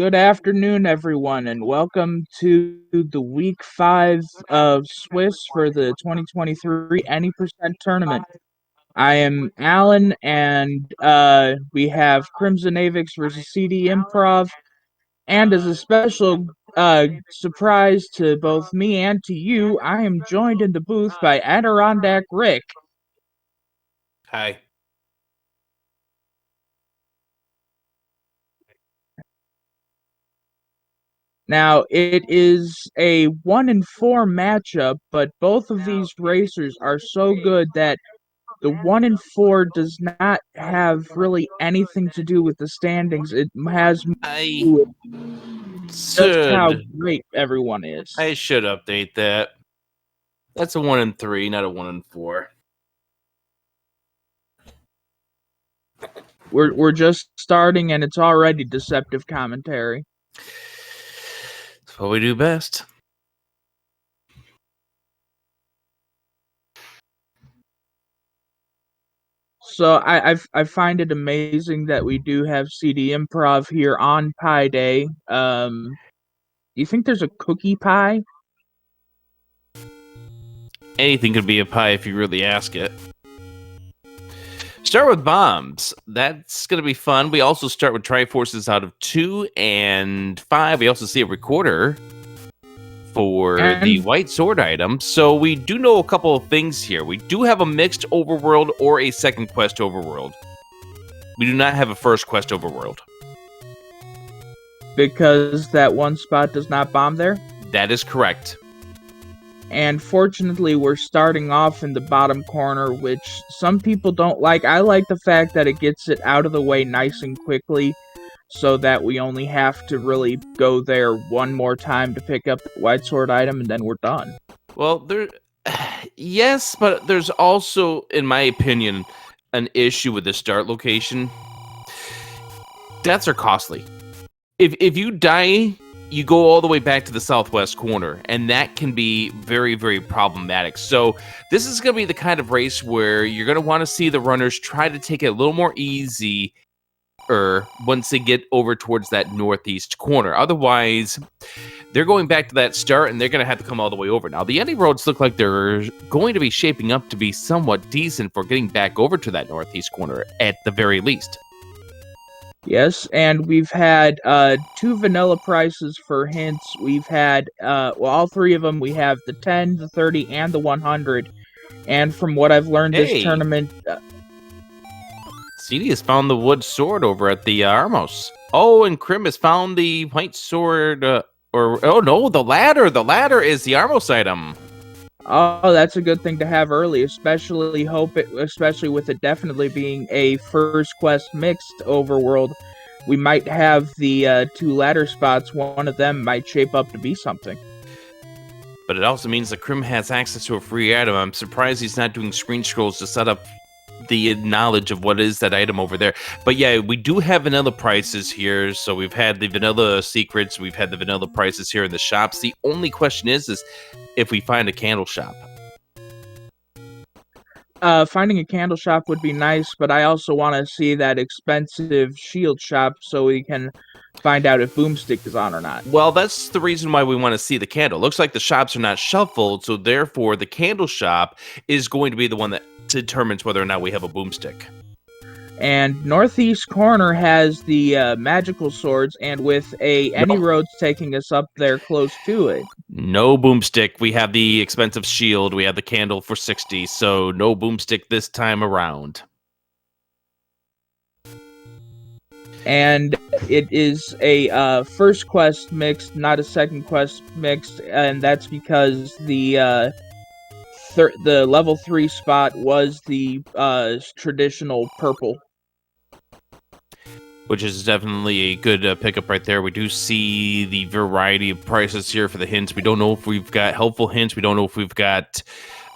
Good afternoon, everyone, and welcome to the Week 5 of Swiss for the 2023 Any% Tournament. I am Alan, and we have CrimsonAvix versus cdinprov, and as a special surprise to both me and to you, I am joined in the booth by Adirondack Rick. Hi. Now, it is a 1-4 matchup, but both of these racers are so good that the 1-4 does not have really anything to do with the standings. It has I just how should great everyone is. I should update that. That's a 1-3, not a 1-4. We're just starting, and it's already deceptive commentary. That's what we do best. So I find it amazing that we do have cdinprov here on Pi Day. Do you think there's a cookie pie? Anything could be a pie if you really ask it. Start with bombs. That's going to be fun. We also start with Triforces out of 2 and 5. We also see a recorder for the white sword item. So we do know a couple of things here. We do have a mixed overworld or a second quest overworld. We do not have a first quest overworld. Because that one spot does not bomb there? That is correct. And fortunately, we're starting off in the bottom corner, which some people don't like. I like the fact that it gets it out of the way nice and quickly, so that we only have to really go there one more time to pick up the white sword item, and then we're done. Well, yes, but there's also, in my opinion, an issue with the start location. Deaths are costly. If you die, you go all the way back to the southwest corner, and that can be very, very problematic. So this is going to be the kind of race where you're going to want to see the runners try to take it a little more easy once they get over towards that northeast corner. Otherwise, they're going back to that start, and they're going to have to come all the way over. Now, the ending roads look like they're going to be shaping up to be somewhat decent for getting back over to that northeast corner, at the very least. Yes, and we've had 2 vanilla prices for hints. We've had, all 3 of them. We have the 10, the 30, and the 100. And from what I've learned this tournament... CD has found the wood sword over at the Armos. Oh, and Crim has found the white sword, oh no, the ladder. The ladder is the Armos item. Oh, that's a good thing to have early, especially with it definitely being a first quest mixed overworld. We might have the 2 ladder spots. One of them might shape up to be something. But it also means that Crim has access to a free item. I'm surprised he's not doing screen scrolls to set up the knowledge of what is that item over there. But yeah, we do have vanilla prices here. So we've had the vanilla secrets. We've had the vanilla prices here in the shops. The only question is if we find a candle shop. Finding a candle shop would be nice, but I also want to see that expensive shield shop so we can find out if Boomstick is on or not. Well, that's the reason why we want to see the candle. Looks like the shops are not shuffled, so therefore the candle shop is going to be the one that determines whether or not we have a Boomstick. And northeast corner has the magical swords, and with any roads taking us up there close to it. No Boomstick. We have the expensive shield. We have the candle for 60, so no Boomstick this time around. And it is a first quest mixed, not a second quest mixed, and that's because the level 3 spot was the traditional purple. Which is definitely a good pickup right there. We do see the variety of prices here for the hints. We don't know if we've got helpful hints. We don't know if we've got...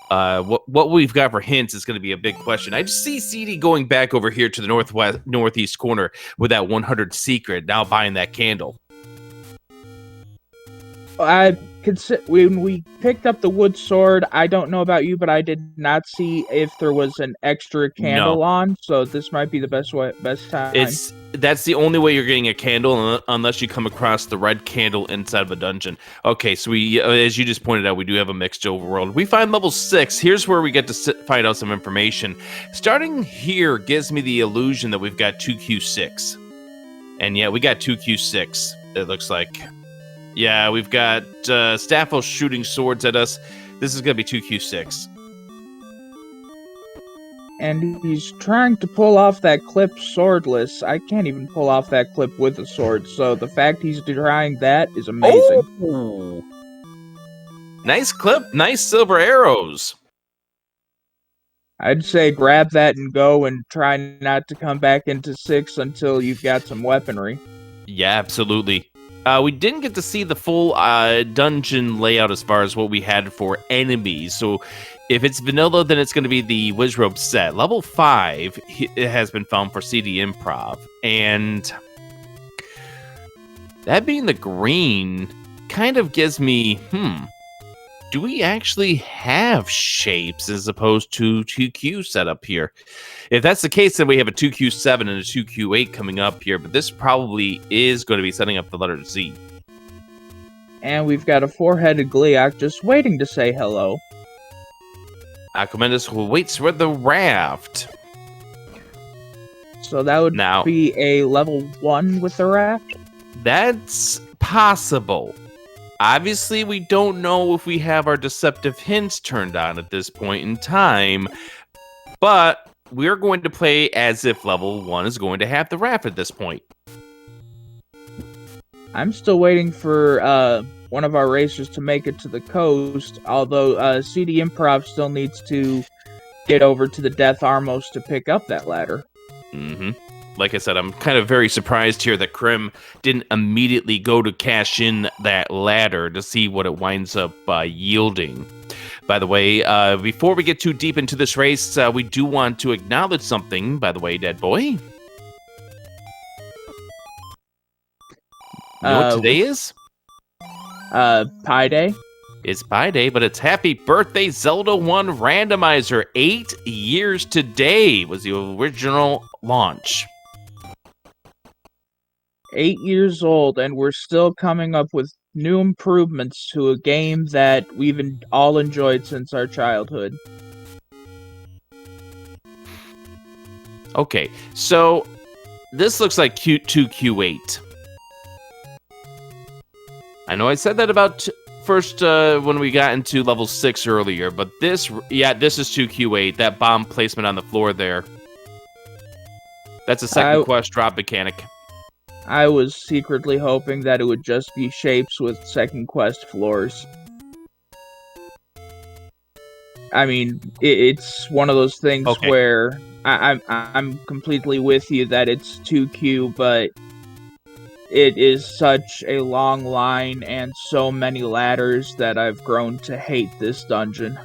what we've got for hints is going to be a big question. I just see CD going back over here to the northeast corner with that 100 secret, now buying that candle. When we picked up the wood sword, I don't know about you, but I did not see if there was an extra No. candle on, so this might be the best time. That's the only way you're getting a candle unless you come across the red candle inside of a dungeon. Okay, so we, as you just pointed out, we do have a mixed overworld. We find level 6. Here's where we get to find out some information. Starting here gives me the illusion that we've got 2Q6. And yeah, we got 2Q6, it looks like. Yeah, we've got Staffel shooting swords at us. This is going to be 2Q6. And he's trying to pull off that clip swordless. I can't even pull off that clip with a sword, so the fact he's trying that is amazing. Oh! Nice clip, nice silver arrows. I'd say grab that and go and try not to come back into 6 until you've got some weaponry. Yeah, absolutely. We didn't get to see the full dungeon layout as far as what we had for enemies. So if it's vanilla, then it's going to be the Wizrobe set. Level 5 it has been found for cdinprov. And that being the green kind of gives me, do we actually have shapes as opposed to 2Q setup here? If that's the case, then we have a 2Q7 and a 2Q8 coming up here, but this probably is going to be setting up the letter Z. And we've got a 4-headed Gliok just waiting to say hello. Aquamendus waits for the raft. So that would be a level 1 with the raft? That's possible. Obviously, we don't know if we have our deceptive hints turned on at this point in time, but we're going to play as if level 1 is going to have the raft at this point. I'm still waiting for one of our racers to make it to the coast, although cdinprov still needs to get over to the Death Armos to pick up that ladder. Like I said, I'm kind of very surprised here that Crim didn't immediately go to cash in that ladder to see what it winds up yielding. By the way, before we get too deep into this race, we do want to acknowledge something, by the way, Dead Boy. You know what today is? Pi Day. It's Pi Day, but it's happy birthday, Zelda 1 Randomizer. 8 years today was the original launch. 8 years old, and we're still coming up with new improvements to a game that we've all enjoyed since our childhood. Okay, so this looks like Q2Q8. I know I said that about first when we got into level 6 earlier, but this is 2Q8, that bomb placement on the floor there. That's a second quest drop mechanic. I was secretly hoping that it would just be shapes with second quest floors. I mean, it's one of those things where I'm completely with you that it's 2Q, but it is such a long line and so many ladders that I've grown to hate this dungeon.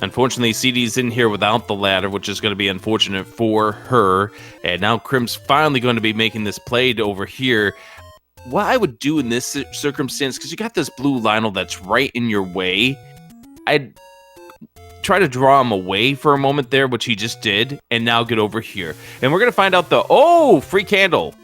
Unfortunately, CD's in here without the ladder, which is going to be unfortunate for her. And now Crim's finally going to be making this play over here. What I would do in this circumstance, because you got this blue Lionel that's right in your way, I'd try to draw him away for a moment there, which he just did, and now get over here. And we're going to find out free candle.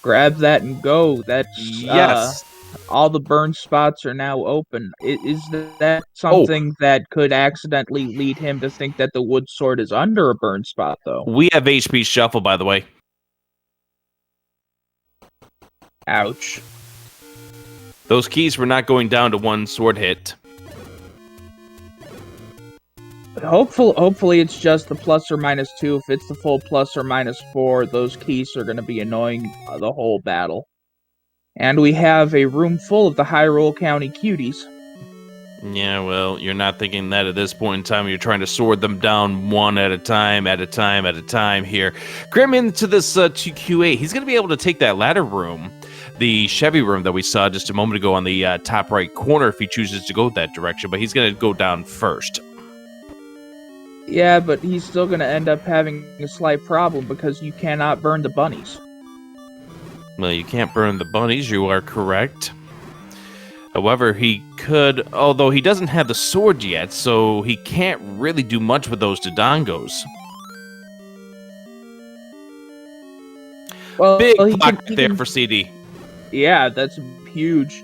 Grab that and go. That's yes. All the burn spots are now open. Is that something that could accidentally lead him to think that the wood sword is under a burn spot, though? We have HP shuffle, by the way. Ouch. Those keys were not going down to one sword hit. Hopefully it's just the plus or minus 2. If it's the full plus or minus 4, those keys are going to be annoying the whole battle. And we have a room full of the Hyrule County cuties. Yeah, well, you're not thinking that at this point in time. You're trying to sword them down one at a time here. Grim into this 2Q8. He's going to be able to take that ladder room, the Chevy room that we saw just a moment ago on the top right corner if he chooses to go that direction. But he's going to go down first. Yeah, but he's still going to end up having a slight problem because you cannot burn the bunnies. Well, you can't burn the bunnies, you are correct. However, he could, although he doesn't have the sword yet, so he can't really do much with those Dodongos. Well, Big he block can, there for CD. Yeah, that's huge.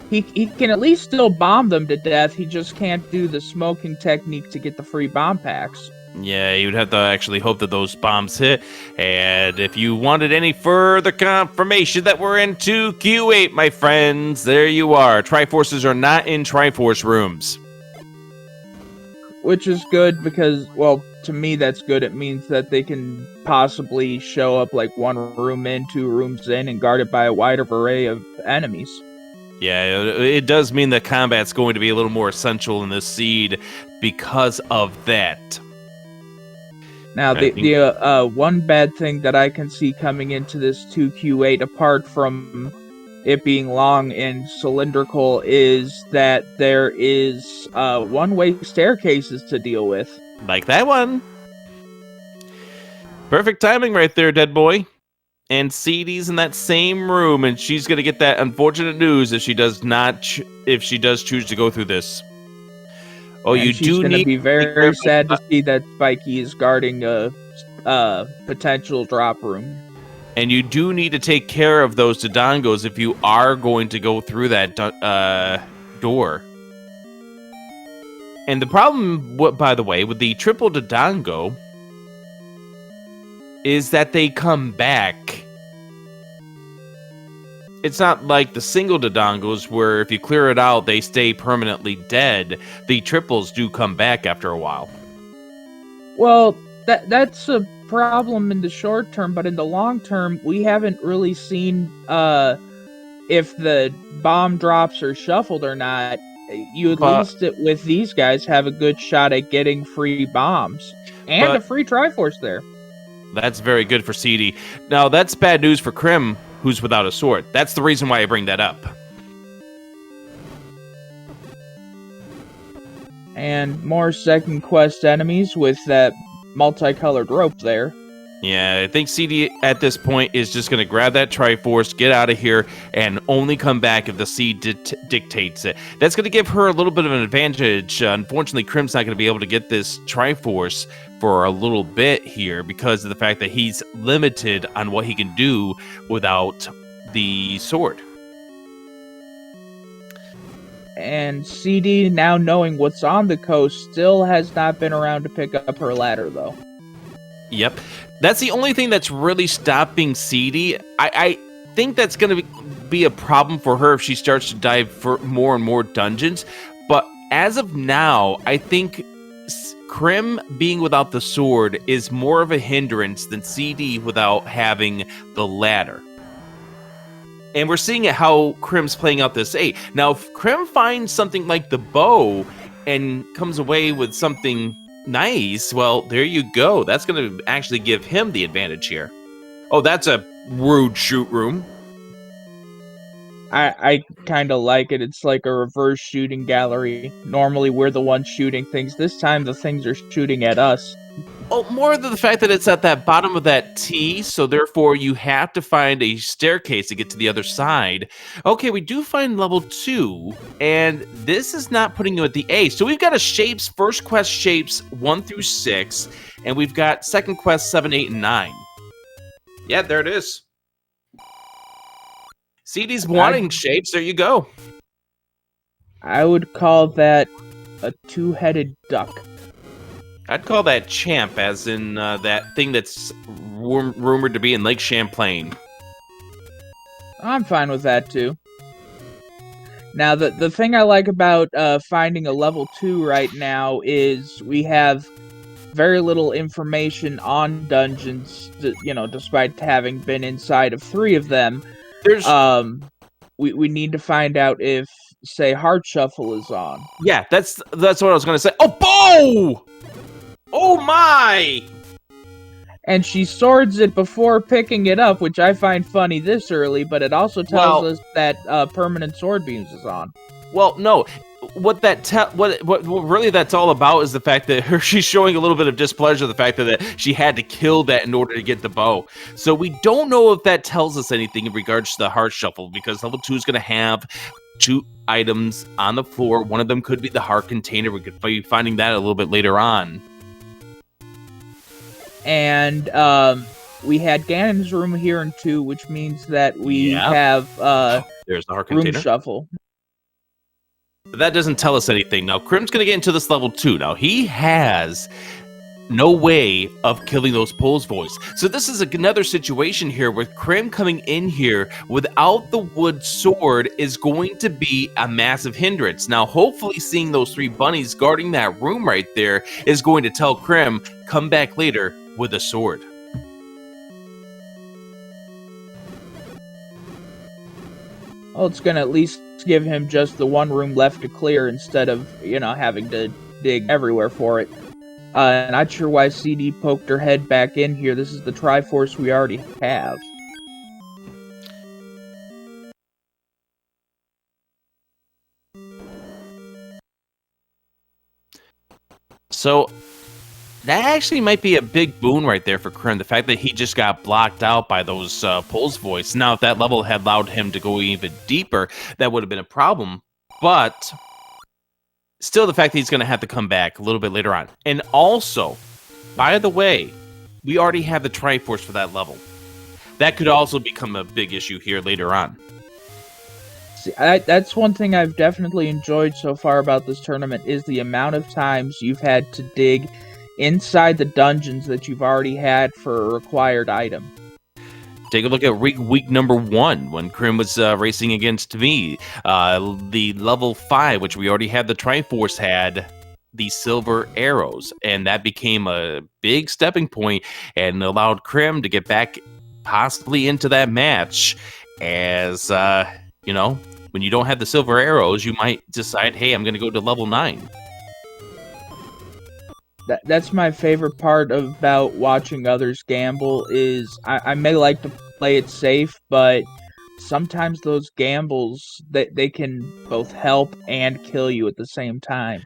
He can at least still bomb them to death. He just can't do the smoking technique to get the free bomb packs. Yeah, you'd have to actually hope that those bombs hit. And if you wanted any further confirmation that we're into Q8, my friends, there you are. Triforces are not in Triforce rooms. Which is good because, well, to me that's good. It means that they can possibly show up like one room in, two rooms in, and guarded by a wider array of enemies. Yeah, it does mean that combat's going to be a little more essential in this seed because of that. Now, the one bad thing that I can see coming into this 2Q8, apart from it being long and cylindrical, is that there is one-way staircases to deal with. Like that one. Perfect timing right there, dead boy. And CD's in that same room, and she's going to get that unfortunate news if she does choose to go through this. Oh, and you she's do going to need be very sad to see that Spikey is guarding a potential drop room. And you do need to take care of those Dodongos if you are going to go through that door. And the problem, by the way, with the triple Dodongo is that they come back. It's not like the single Dodongos where if you clear it out, they stay permanently dead. The triples do come back after a while. Well, that's a problem in the short term, but in the long term, we haven't really seen if the bomb drops are shuffled or not. You at least with these guys have a good shot at getting free bombs and a free Triforce there. That's very good for CD. Now, that's bad news for Crim, who's without a sword. That's the reason why I bring that up. And more second quest enemies with that multicolored rope there. Yeah, I think CD at this point is just going to grab that Triforce, get out of here, and only come back if the seed dictates it. That's going to give her a little bit of an advantage. Unfortunately, Crim's not going to be able to get this Triforce for a little bit here because of the fact that he's limited on what he can do without the sword. And CD, now knowing what's on the coast, still has not been around to pick up her ladder, though. Yep. That's the only thing that's really stopping CD. I think that's going to be a problem for her if she starts to dive for more and more dungeons. But as of now, I think Crim being without the sword is more of a hindrance than CD without having the ladder. And we're seeing it how Crim's playing out this 8. Now, if Crim finds something like the bow and comes away with something nice, well, there you go. That's going to actually give him the advantage here. Oh, that's a rude shoot room. I kind of like it. It's like a reverse shooting gallery. Normally, we're the ones shooting things. This time, the things are shooting at us. Oh, more than the fact that it's at that bottom of that T, so therefore you have to find a staircase to get to the other side. Okay, we do find level 2, and this is not putting you at the A. So we've got a shapes, first quest shapes 1 through 6, and we've got second quest 7, 8, and 9. Yeah, there it is. CD's wanting shapes, there you go. I would call that a two-headed duck. I'd call that champ, as in that thing that's rumored to be in Lake Champlain. I'm fine with that, too. Now, the thing I like about finding a level 2 right now is we have very little information on dungeons, despite having been inside of 3 of them. We need to find out if, say, Heart Shuffle is on. Yeah, that's what I was going to say. Oh, bow! Oh my! And she swords it before picking it up, which I find funny this early, but it also tells us that permanent sword beams is on. Well, no. what really that's all about is the fact that she's showing a little bit of displeasure, the fact that she had to kill that in order to get the bow. So we don't know if that tells us anything in regards to the heart shuffle, because level 2 is going to have 2 items on the floor. One of them could be the heart container. We could be finding that a little bit later on. And we had Ganon's room here in 2, which means that we have there's the heart room container. shuffle. But that doesn't tell us anything. Now, Crim's going to get into this level 2. Now, he has no way of killing those Pols voice. So this is another situation here where Crim coming in here without the wood sword is going to be a massive hindrance. Now, hopefully seeing those 3 bunnies guarding that room right there is going to tell Crim, come back later with a sword. Well, it's going to at least give him just the one room left to clear instead of, having to dig everywhere for it. Not sure why CD poked her head back in here. This is the Triforce we already have. So that actually might be a big boon right there for Crim, the fact that he just got blocked out by those Pols voice. Now, if that level had allowed him to go even deeper, that would have been a problem. But still, the fact that he's going to have to come back a little bit later on. And also, by the way, we already have the Triforce for that level. That could also become a big issue here later on. See, that's one thing I've definitely enjoyed so far about this tournament, is the amount of times you've had to dig inside the dungeons that you've already had for a required item. Take a look at week number 1 when Crim was racing against me. The level 5, which we already had the Triforce, had the silver arrows, and that became a big stepping point and allowed Crim to get back possibly into that match. As when you don't have the silver arrows, you might decide, hey, I'm going to go to level 9. That's my favorite part about watching others gamble, is I may like to play it safe, but sometimes those gambles, they can both help and kill you at the same time.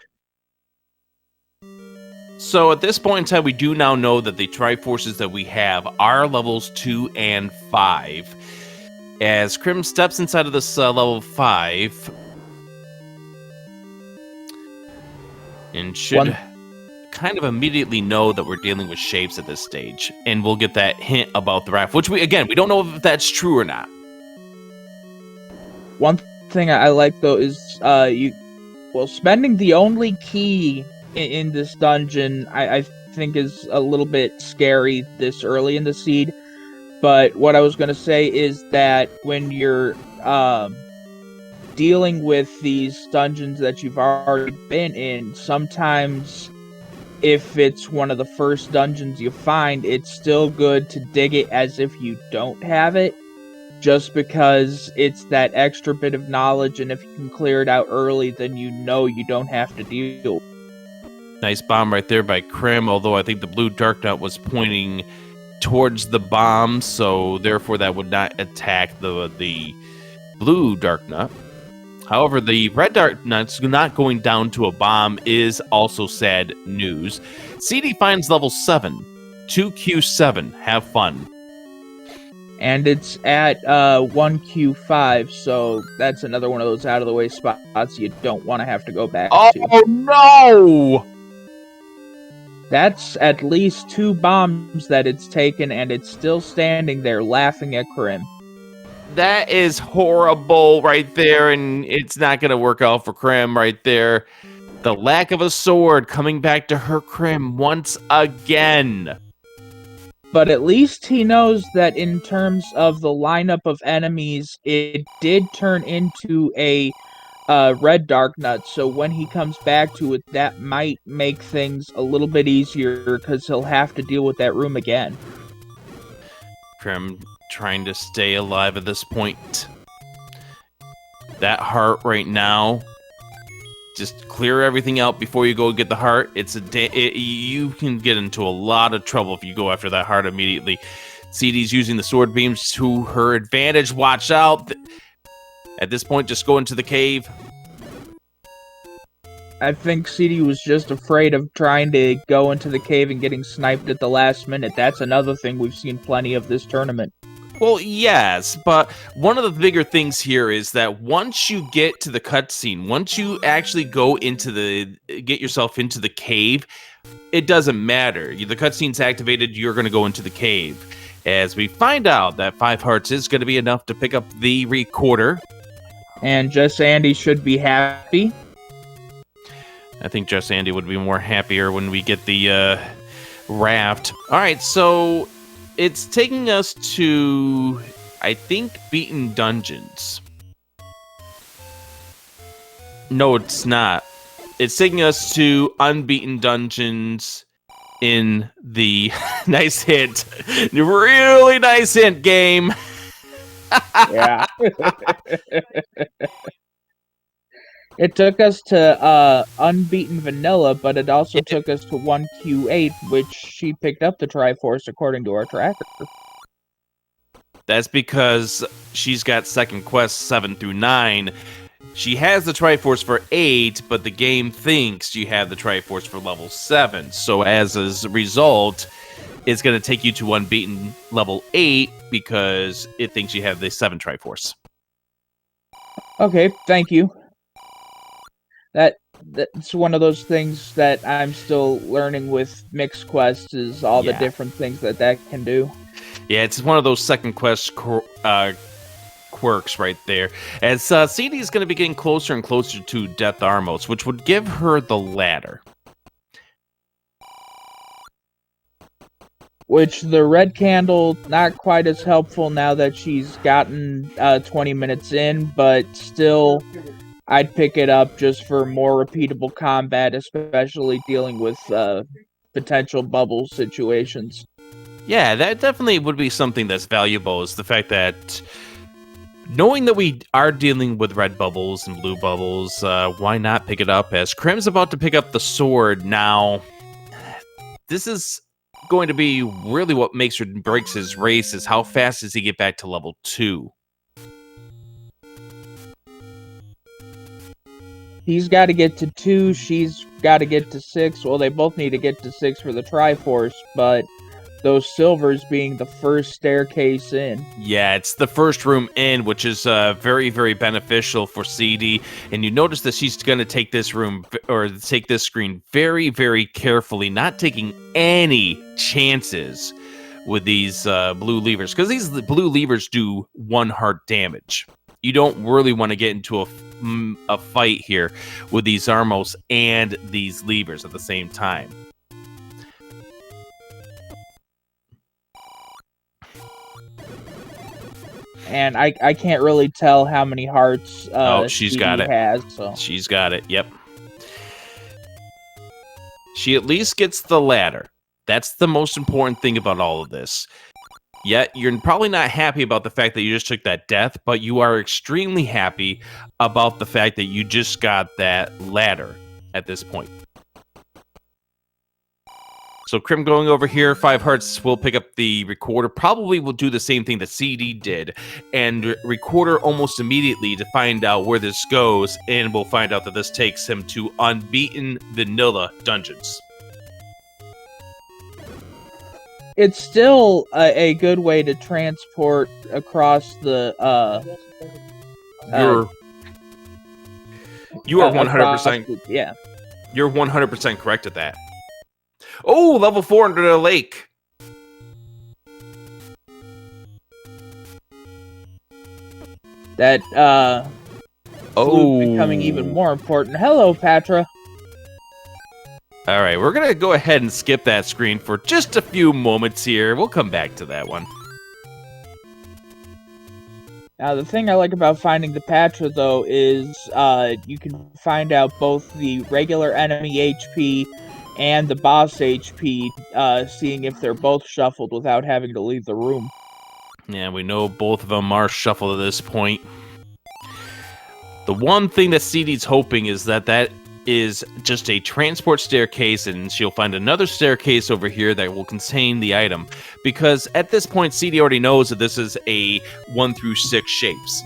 So at this point in time, we do now know that the Triforces that we have are levels 2 and 5. As Crim steps inside of this level 5, and should kind of immediately know that we're dealing with shapes at this stage, and we'll get that hint about the raft, which we don't know if that's true or not. One thing I like though is spending the only key in this dungeon I think is a little bit scary this early in the seed. But what I was going to say is that when you're dealing with these dungeons that you've already been in, sometimes if it's one of the first dungeons you find, it's still good to dig it as if you don't have it, just because it's that extra bit of knowledge, and if you can clear it out early, then you don't have to deal. Nice bomb right there by Crim, although I think the blue Dark Nut was pointing towards the bomb, so therefore that would not attack the blue Dark Nut. However, the red Dark Nut's not going down to a bomb is also sad news. CD finds level 7, 2Q7, have fun. And it's at 1Q5, so that's another one of those out-of-the-way spots you don't want to have to go back to. Oh, no! That's at least 2 bombs that it's taken, and it's still standing there laughing at Crim. That is horrible right there, and it's not going to work out for Crim right there. The lack of a sword coming back to hurt Crim once again. But at least he knows that in terms of the lineup of enemies, it did turn into a red Dark Nut, so when he comes back to it, that might make things a little bit easier, because he'll have to deal with that room again. Crim trying to stay alive at this point. That heart right now, just clear everything out before you go get the heart. You can get into a lot of trouble if you go after that heart immediately. CD's using the sword beams to her advantage. Watch out. At this point, just go into the cave. I think CD was just afraid of trying to go into the cave and getting sniped at the last minute. That's another thing we've seen plenty of this tournament. Well, yes, but one of the bigger things here is that once you get to the cutscene, once you actually get yourself into the cave, it doesn't matter. The cutscene's activated, you're going to go into the cave. As we find out that 5 hearts is going to be enough to pick up the recorder. And Just Andy should be happy. I think Just Andy would be more happier when we get the raft. All right, so it's taking us to, I think, Beaten Dungeons. No, it's not. It's taking us to Unbeaten Dungeons in the nice hint. Really nice hint game. Yeah. It took us to Unbeaten Vanilla, but it also took us to 1Q8, which she picked up the Triforce according to our tracker. That's because she's got second quest 7 through 9. She has the Triforce for 8, but the game thinks you have the Triforce for level 7. So as a result, it's going to take you to Unbeaten level 8 because it thinks you have the 7 Triforce. Okay, thank you. That's one of those things that I'm still learning with Mixed Quest is all the different things that can do. Yeah, it's one of those second quest quirks right there. As CD is going to be getting closer and closer to Death Armos, which would give her the ladder. Which the red candle, not quite as helpful now that she's gotten 20 minutes in, but still, I'd pick it up just for more repeatable combat, especially dealing with potential bubble situations. Yeah, that definitely would be something that's valuable, is the fact that knowing that we are dealing with red bubbles and blue bubbles, why not pick it up? As Crim's about to pick up the sword now, this is going to be really what makes or breaks his race, is how fast does he get back to level 2? He's got to get to 2, she's got to get to 6. Well, they both need to get to 6 for the Triforce, but those silvers being the first staircase in. Yeah, it's the first room in, which is very, very beneficial for CD. And you notice that she's going to take this room, or take this screen very, very carefully, not taking any chances with these blue levers, because these blue levers do 1 heart damage. You don't really want to get into a fight here with these Armos and these levers at the same time. And I can't really tell how many hearts she's CD got it. has. So. She's got it, yep. She at least gets the ladder. That's the most important thing about all of this. Yet, you're probably not happy about the fact that you just took that death, but you are extremely happy about the fact that you just got that ladder at this point. So Crim going over here, 5 hearts will pick up the recorder. Probably will do the same thing that CD did, and recorder almost immediately to find out where this goes, and we'll find out that this takes him to Unbeaten Vanilla Dungeons. It's still a good way to transport across the you are 100%. Yeah. You're 100% correct at that. Oh, level 4 under the lake. That becoming even more important. Hello, Patra. All right, we're going to go ahead and skip that screen for just a few moments here. We'll come back to that one. Now, the thing I like about finding the Patra, though, is you can find out both the regular enemy HP and the boss HP, seeing if they're both shuffled without having to leave the room. Yeah, we know both of them are shuffled at this point. The one thing that CD's hoping is that is just a transport staircase, and she'll find another staircase over here that will contain the item. Because at this point, CD already knows that this is a 1 through 6 shapes.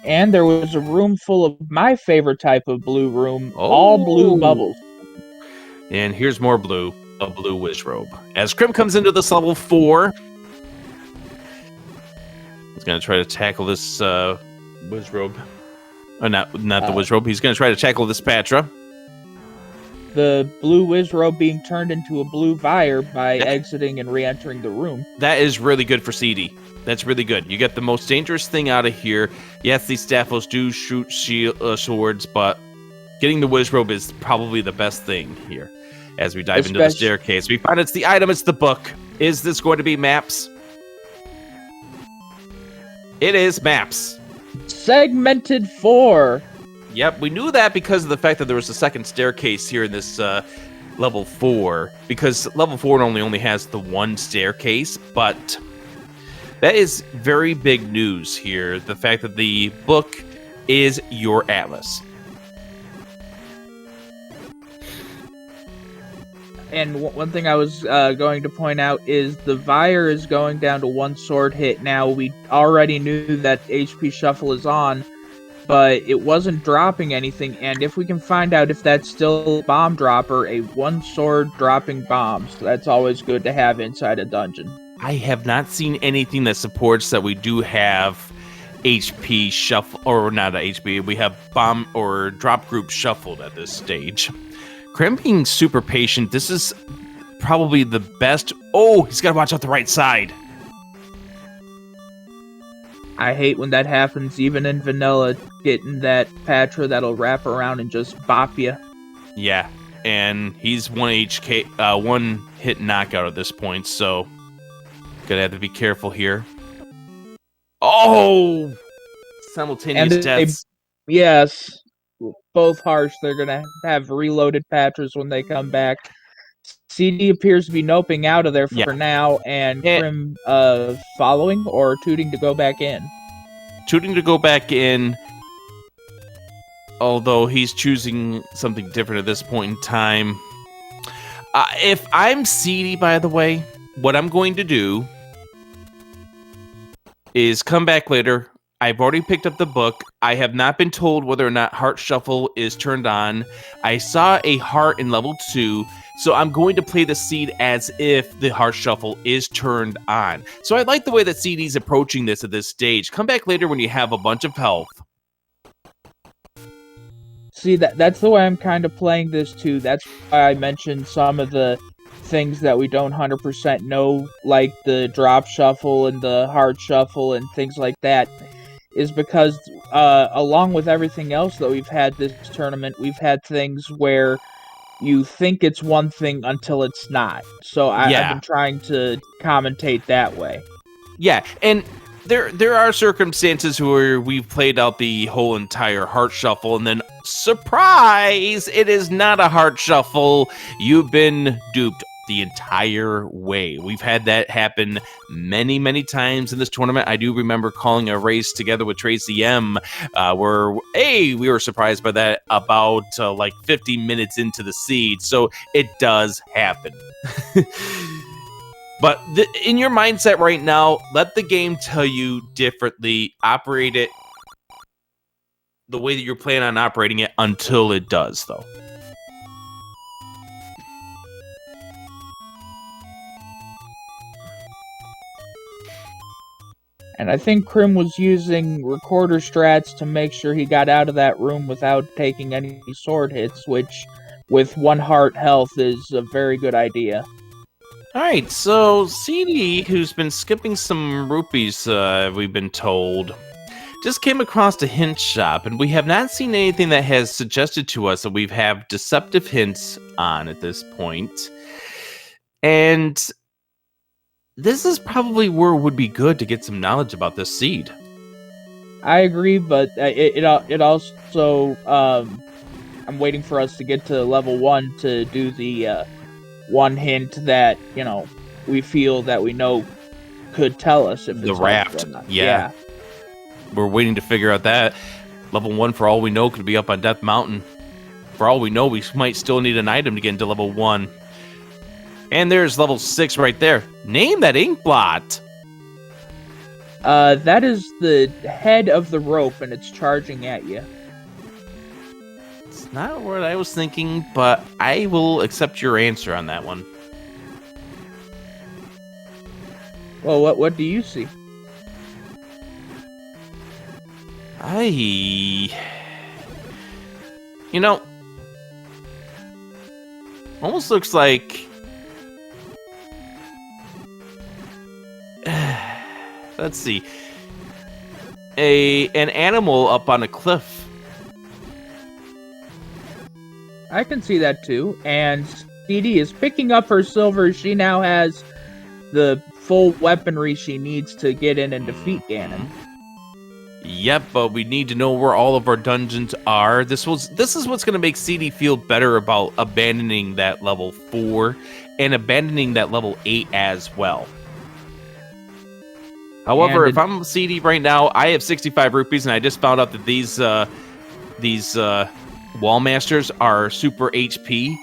And there was a room full of my favorite type of blue room, all blue Oh. bubbles. And here's more blue, a blue Wizrobe. As Crim comes into this level 4, he's going to try to tackle this Wizrobe. Not the Wizrobe. He's going to try to tackle this Patra. The blue Wizrobe being turned into a blue Vire by exiting and re-entering the room. That is really good for CD. That's really good. You get the most dangerous thing out of here. Yes, these Staphos do shoot swords, but getting the Wizrobe is probably the best thing here. As we dive into the staircase, we find it's the item, it's the book. Is this going to be maps? It is maps. Segmented 4. Yep, we knew that because of the fact that there was a second staircase here in this level 4. Because level 4 only has the one staircase, but that is very big news here. The fact that the book is your atlas. And one thing I was going to point out is the Vire is going down to 1 sword hit now. We already knew that HP Shuffle is on, but it wasn't dropping anything. And if we can find out if that's still a bomb dropper, a 1 sword dropping bombs, that's always good to have inside a dungeon. I have not seen anything that supports that we do have HP Shuffle, or not HP, we have bomb or drop group shuffled at this stage. Crim being super patient, this is probably the best. Oh, he's got to watch out the right side. I hate when that happens, even in vanilla, getting that Patra that'll wrap around and just bop you. Yeah, and he's one hit knockout at this point, so gonna have to be careful here. Oh! Simultaneous deaths. Yes. Both harsh. They're gonna have reloaded Patras when they come back. CD appears to be noping out of there for now, and Crim following or tooting to go back in. Tooting to go back in, although he's choosing something different at this point in time. If I'm CD, by the way, what I'm going to do is come back later. I've already picked up the book. I have not been told whether or not Heart Shuffle is turned on. I saw a heart in level 2, so I'm going to play the seed as if the Heart Shuffle is turned on. So I like the way that CD's approaching this at this stage. Come back later when you have a bunch of health. See, that's the way I'm kind of playing this too. That's why I mentioned some of the things that we don't 100% know, like the Drop Shuffle and the Heart Shuffle and things like that. Is because, along with everything else that we've had this tournament, we've had things where you think it's one thing until it's not. So I've been trying to commentate that way. Yeah, and there are circumstances where we've played out the whole entire Heart Shuffle, and then, surprise, it is not a Heart Shuffle. You've been duped the entire way. We've had that happen many, many times in this tournament. I do remember calling a race together with Tracy M, where we were surprised by that about like 50 minutes into the seed. So it does happen. But in your mindset right now, let the game tell you differently. Operate it the way that you're planning on operating it until it does, though. And I think Crim was using recorder strats to make sure he got out of that room without taking any sword hits, which, with 1 heart health, is a very good idea. Alright, so CD, who's been skipping some rupees, we've been told, just came across a hint shop, and we have not seen anything that has suggested to us that we have deceptive hints on at this point. And this is probably where it would be good to get some knowledge about this seed. I agree, but it also I'm waiting for us to get to level 1 to do the one hint that we feel that we know could tell us if it's the raft. Or not. Yeah, we're waiting to figure out that. Level 1, for all we know, could be up on Death Mountain. For all we know, we might still need an item to get into level 1. And there's level 6 right there. Name that ink blot. That is the head of the rope, and it's charging at you. It's not what I was thinking, but I will accept your answer on that one. Well, what do you see? You know, almost looks like... Let's see. An animal up on a cliff. I can see that too. And CD is picking up her silver. She now has the full weaponry she needs to get in and defeat Ganon. Yep, but we need to know where all of our dungeons are. This is what's going to make CD feel better about abandoning that level 4 and abandoning that level 8 as well. However, if I'm CD right now, I have 65 rupees, and I just found out that these wall masters are super HP.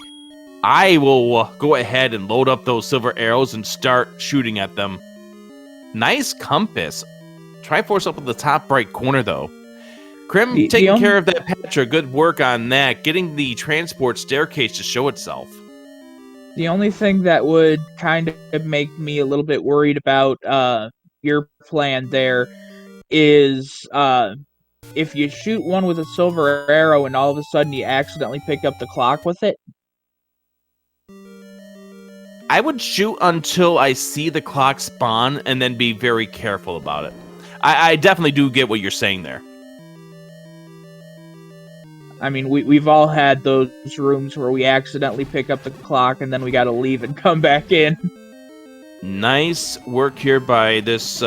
I will go ahead and load up those silver arrows and start shooting at them. Nice compass. Triforce up at the top right corner, though. Crim taking care of that Patra. Good work on that. Getting the transport staircase to show itself. The only thing that would kind of make me a little bit worried about your plan there is if you shoot one with a silver arrow and all of a sudden you accidentally pick up the clock with it. I would shoot until I see the clock spawn and then be very careful about it. I definitely do get what you're saying there. I mean, we've all had those rooms where we accidentally pick up the clock and then we gotta leave and come back in. Nice work here by this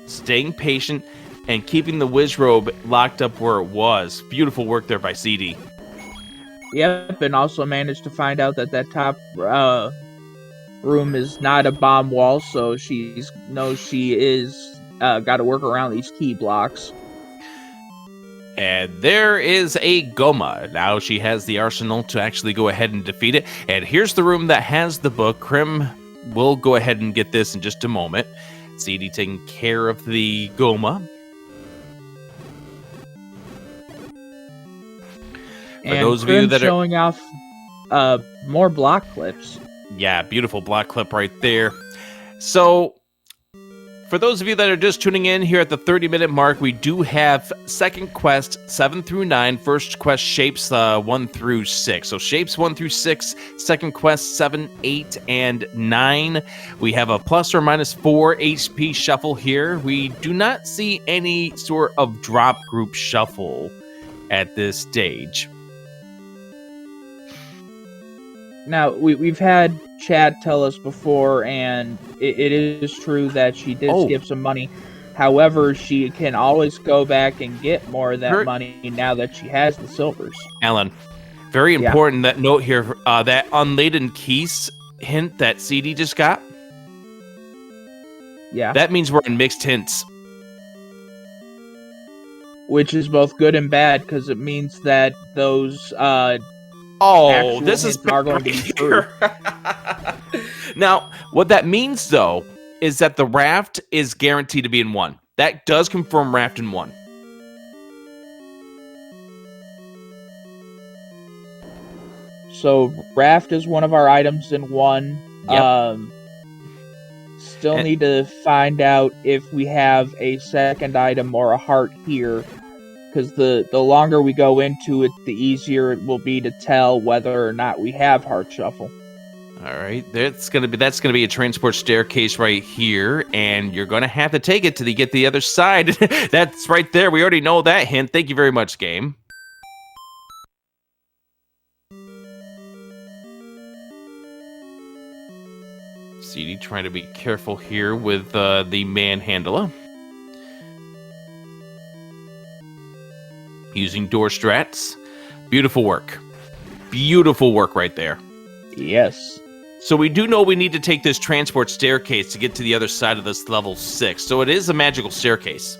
staying patient and keeping the whiz robe locked up where it was. Beautiful work there by CD. Yep, and also managed to find out that top room is not a bomb wall, so she knows she is got to work around these key blocks. And there is a Goma. Now she has the arsenal to actually go ahead and defeat it. And here's the room that has the book. Crim will go ahead and get this in just a moment. CD taking care of the Goma. For and those of Crim you that showing off more block clips. Yeah, beautiful block clip right there. So, for those of you that are just tuning in here at the 30-minute mark, we do have second quest 7 through 9, first quest shapes 1 through 6. So shapes 1 through 6, second quest 7, 8, and 9. We have a plus or minus 4 HP shuffle here. We do not see any sort of drop group shuffle at this stage. Now, we've had Chad tell us before, and it is true that she did skip some money. However, she can always go back and get more of that money now that she has the silvers. Alan, very important that note here, that unladen keys hint that CD just got. Yeah. That means we're in mixed hints. Which is both good and bad, because it means that those this is are going to be true. Now, what that means, though, is that the raft is guaranteed to be in 1. That does confirm raft in 1. So, raft is one of our items in 1. Yep. Still need to find out if we have a second item or a heart here. Because the longer we go into it, the easier it will be to tell whether or not we have Heart Shuffle. All right, that's gonna be a transport staircase right here, and you're gonna have to take it to get the other side. That's right there. We already know that hint. Thank you very much, game. CD trying to be careful here with the manhandler. Using door strats. Beautiful work. Beautiful work right there. Yes. So we do know we need to take this transport staircase to get to the other side of this level 6. So it is a magical staircase.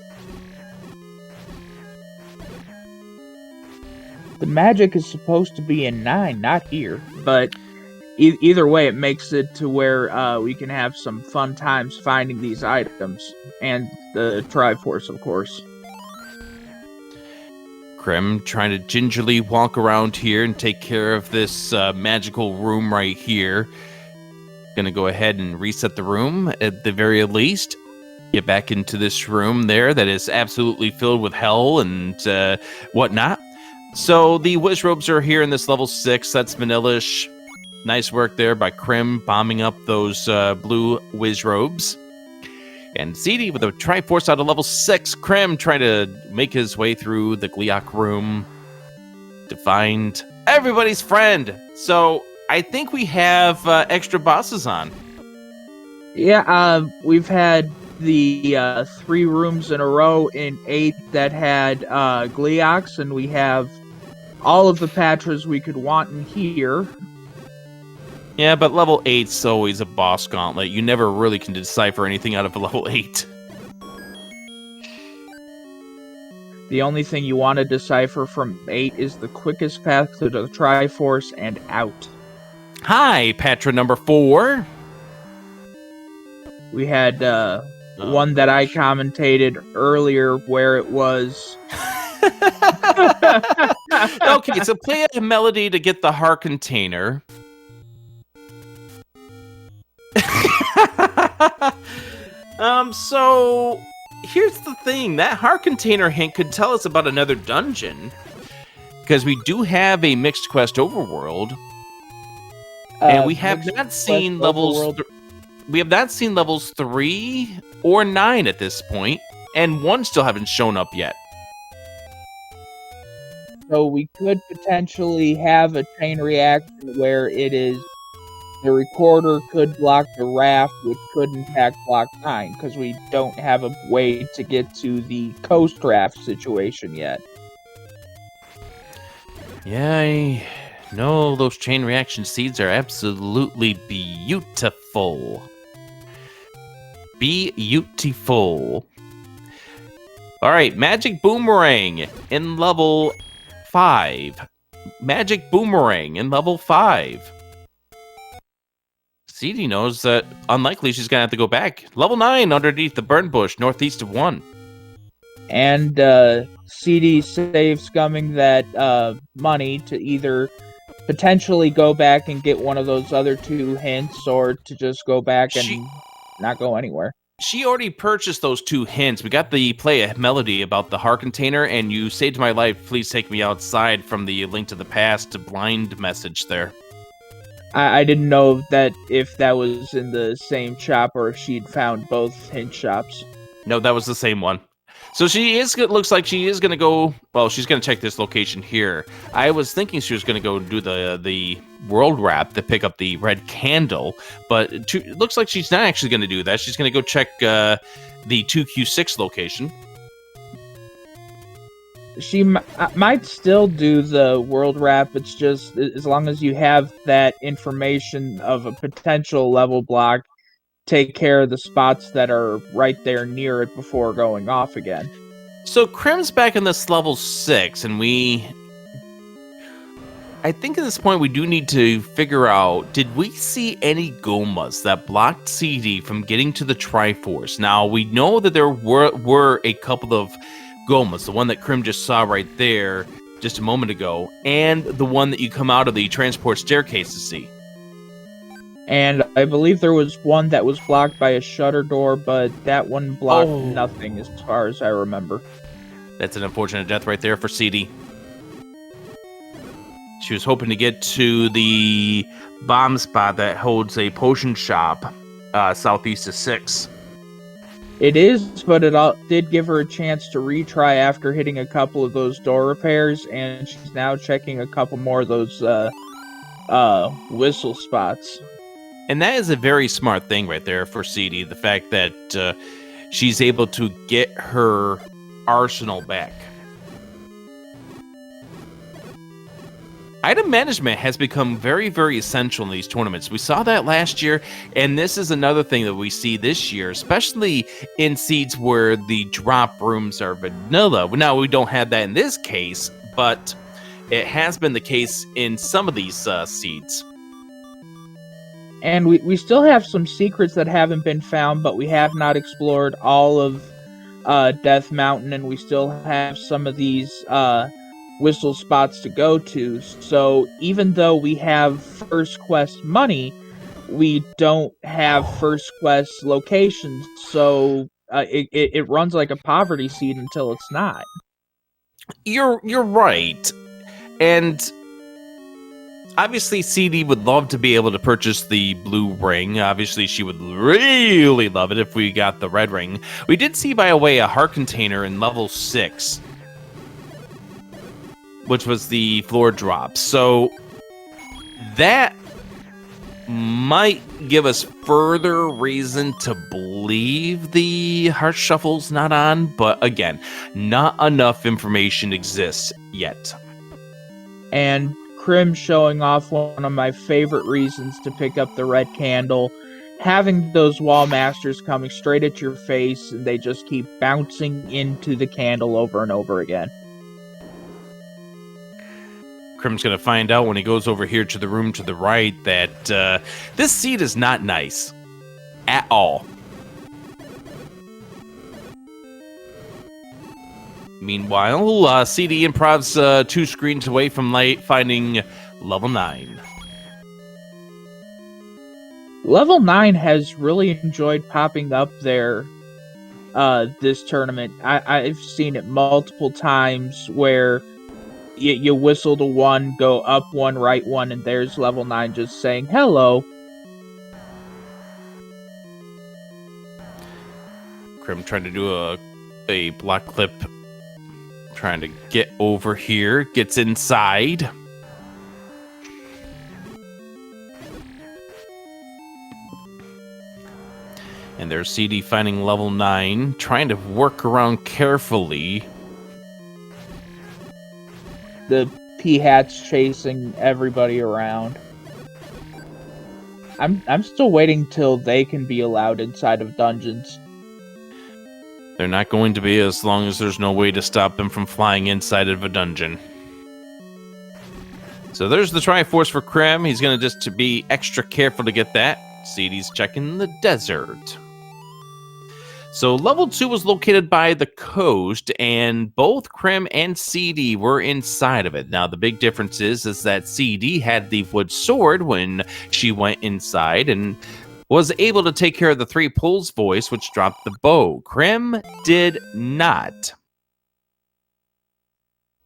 The magic is supposed to be in 9, not here. But either way, it makes it to where we can have some fun times finding these items and the Triforce, of course. Crim trying to gingerly walk around here and take care of this magical room right here. Gonna go ahead and reset the room at the very least. Get back into this room there that is absolutely filled with hell and whatnot. So the Wiz Robes are here in this level 6. That's vanilla-ish. Nice work there by Crim bombing up those blue Wiz Robes. And CD with a Triforce out of level 6. Crim trying to make his way through the Gleeok room to find everybody's friend. So I think we have extra bosses on. Yeah, we've had the 3 rooms in a row in 8 that had Gleeoks, and we have all of the Patras we could want in here. Yeah, but level 8's always a boss gauntlet. You never really can decipher anything out of a level 8. The only thing you want to decipher from 8 is the quickest path to the Triforce and out. Hi, Patra number 4. We had one that I commentated earlier where it was... Okay, so play a melody to get the heart container. So here's the thing. That heart container hint could tell us about another dungeon. Because we do have a mixed quest overworld. And we have not seen levels... We have not seen levels 3 or 9 at this point, and 1 still haven't shown up yet. So we could potentially have a chain reaction where it is the recorder could block the raft, which could in fact block 9, because we don't have a way to get to the coast raft situation yet. Yeah, I know those chain reaction seeds are absolutely beautiful. Beautiful. Alright, Magic Boomerang in level 5. Magic Boomerang in level 5. CD knows that unlikely she's going to have to go back. Level 9 underneath the burn bush, northeast of 1. And CD saves Scumming that money to either potentially go back and get one of those other 2 hints, or to just go back and not go anywhere. She already purchased those 2 hints. We got the play a melody about the heart container, and you saved my life. Please take me outside from the Link to the Past blind message there. I didn't know that if that was in the same shop or if she'd found both hint shops. No, that was the same one. So she is. Looks like she is going to go. Well, she's going to check this location here. I was thinking she was going to go do the world wrap to pick up the red candle, but it looks like she's not actually going to do that. She's going to go check the 2Q6 location. She might still do the world wrap. It's just as long as you have that information of a potential level block, take care of the spots that are right there near it before going off again. So Crim's back in this level 6, and I think at this point we do need to figure out, did we see any Gomas that blocked CD from getting to the Triforce? Now, we know that there were a couple of Gomas, the one that Crim just saw right there just a moment ago, and the one that you come out of the transport staircase to see. And I believe there was one that was blocked by a shutter door, but that one blocked nothing as far as I remember. That's an unfortunate death right there for CD. She was hoping to get to the bomb spot that holds a potion shop southeast of 6. It is, but it did give her a chance to retry after hitting a couple of those door repairs, and she's now checking a couple more of those whistle spots. And that is a very smart thing right there for CD, the fact that she's able to get her arsenal back. Item management has become very, very essential in these tournaments. We saw that last year, and this is another thing that we see this year, especially in seeds where the drop rooms are vanilla. Now, we don't have that in this case, but it has been the case in some of these seeds. And we still have some secrets that haven't been found, but we have not explored all of Death Mountain, and we still have some of these whistle spots to go to. So even though we have first quest money, we don't have first quest locations. So it runs like a poverty seed until it's not. You're right. And obviously CD would love to be able to purchase the blue ring. Obviously she would really love it if we got the red ring. We did see, by the way, a heart container in level 6, which was the floor drop. So that might give us further reason to believe the heart shuffle's not on, but again, not enough information exists yet. And Crim showing off one of my favorite reasons to pick up the red candle, having those wall masters coming straight at your face, and they just keep bouncing into the candle over and over again. Crim's going to find out when he goes over here to the room to the right that this seat is not nice at all. Meanwhile, CD Improv's 2 screens away from finding level 9. Level 9 has really enjoyed popping up there this tournament. I've seen it multiple times where you whistle to 1, go up 1, right 1, and there's level 9 just saying hello. Crim trying to do a block clip, trying to get over here, gets inside. And there's CD finding level 9, trying to work around carefully. The P-Hat's chasing everybody around. I'm still waiting till they can be allowed inside of dungeons. They're not going to be, as long as there's no way to stop them from flying inside of a dungeon. So there's the Triforce for Crim. He's going to just to be extra careful to get that. CD's checking the desert. So level 2 was located by the coast, and both Crim and CD were inside of it. Now, the big difference is that CD had the wood sword when she went inside and was able to take care of the 3 pulls voice, which dropped the bow. Crim did not.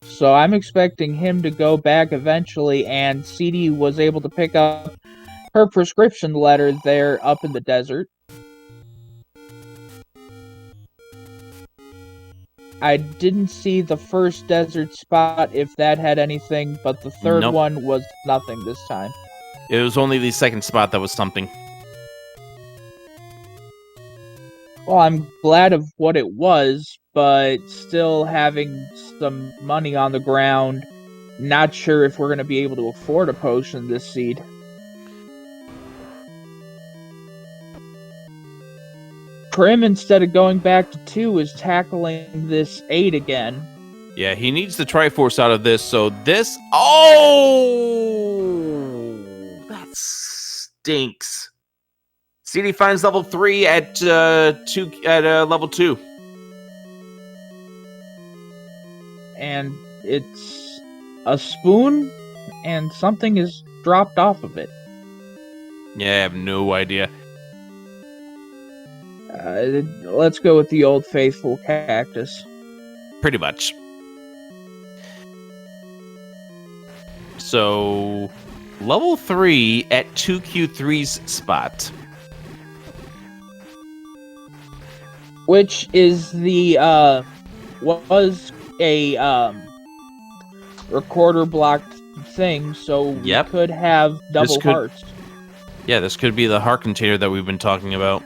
So I'm expecting him to go back eventually, and CD was able to pick up her prescription letter there up in the desert. I didn't see the first desert spot, if that had anything, but the third one was nothing this time. It was only the second spot that was something. Well, I'm glad of what it was, but still having some money on the ground, not sure if we're going to be able to afford a potion this seed. Crim, instead of going back to 2, is tackling this 8 again. Yeah, he needs the Triforce out of this, so this... Oh! That stinks. CD finds level 3 at level 2. And it's a spoon, and something is dropped off of it. Yeah, I have no idea. Let's go with the old faithful cactus. Pretty much. So, level 3 at 2Q3's spot. Which is the, was a, recorder blocked thing, so we could have double hearts. Yeah, this could be the heart container that we've been talking about.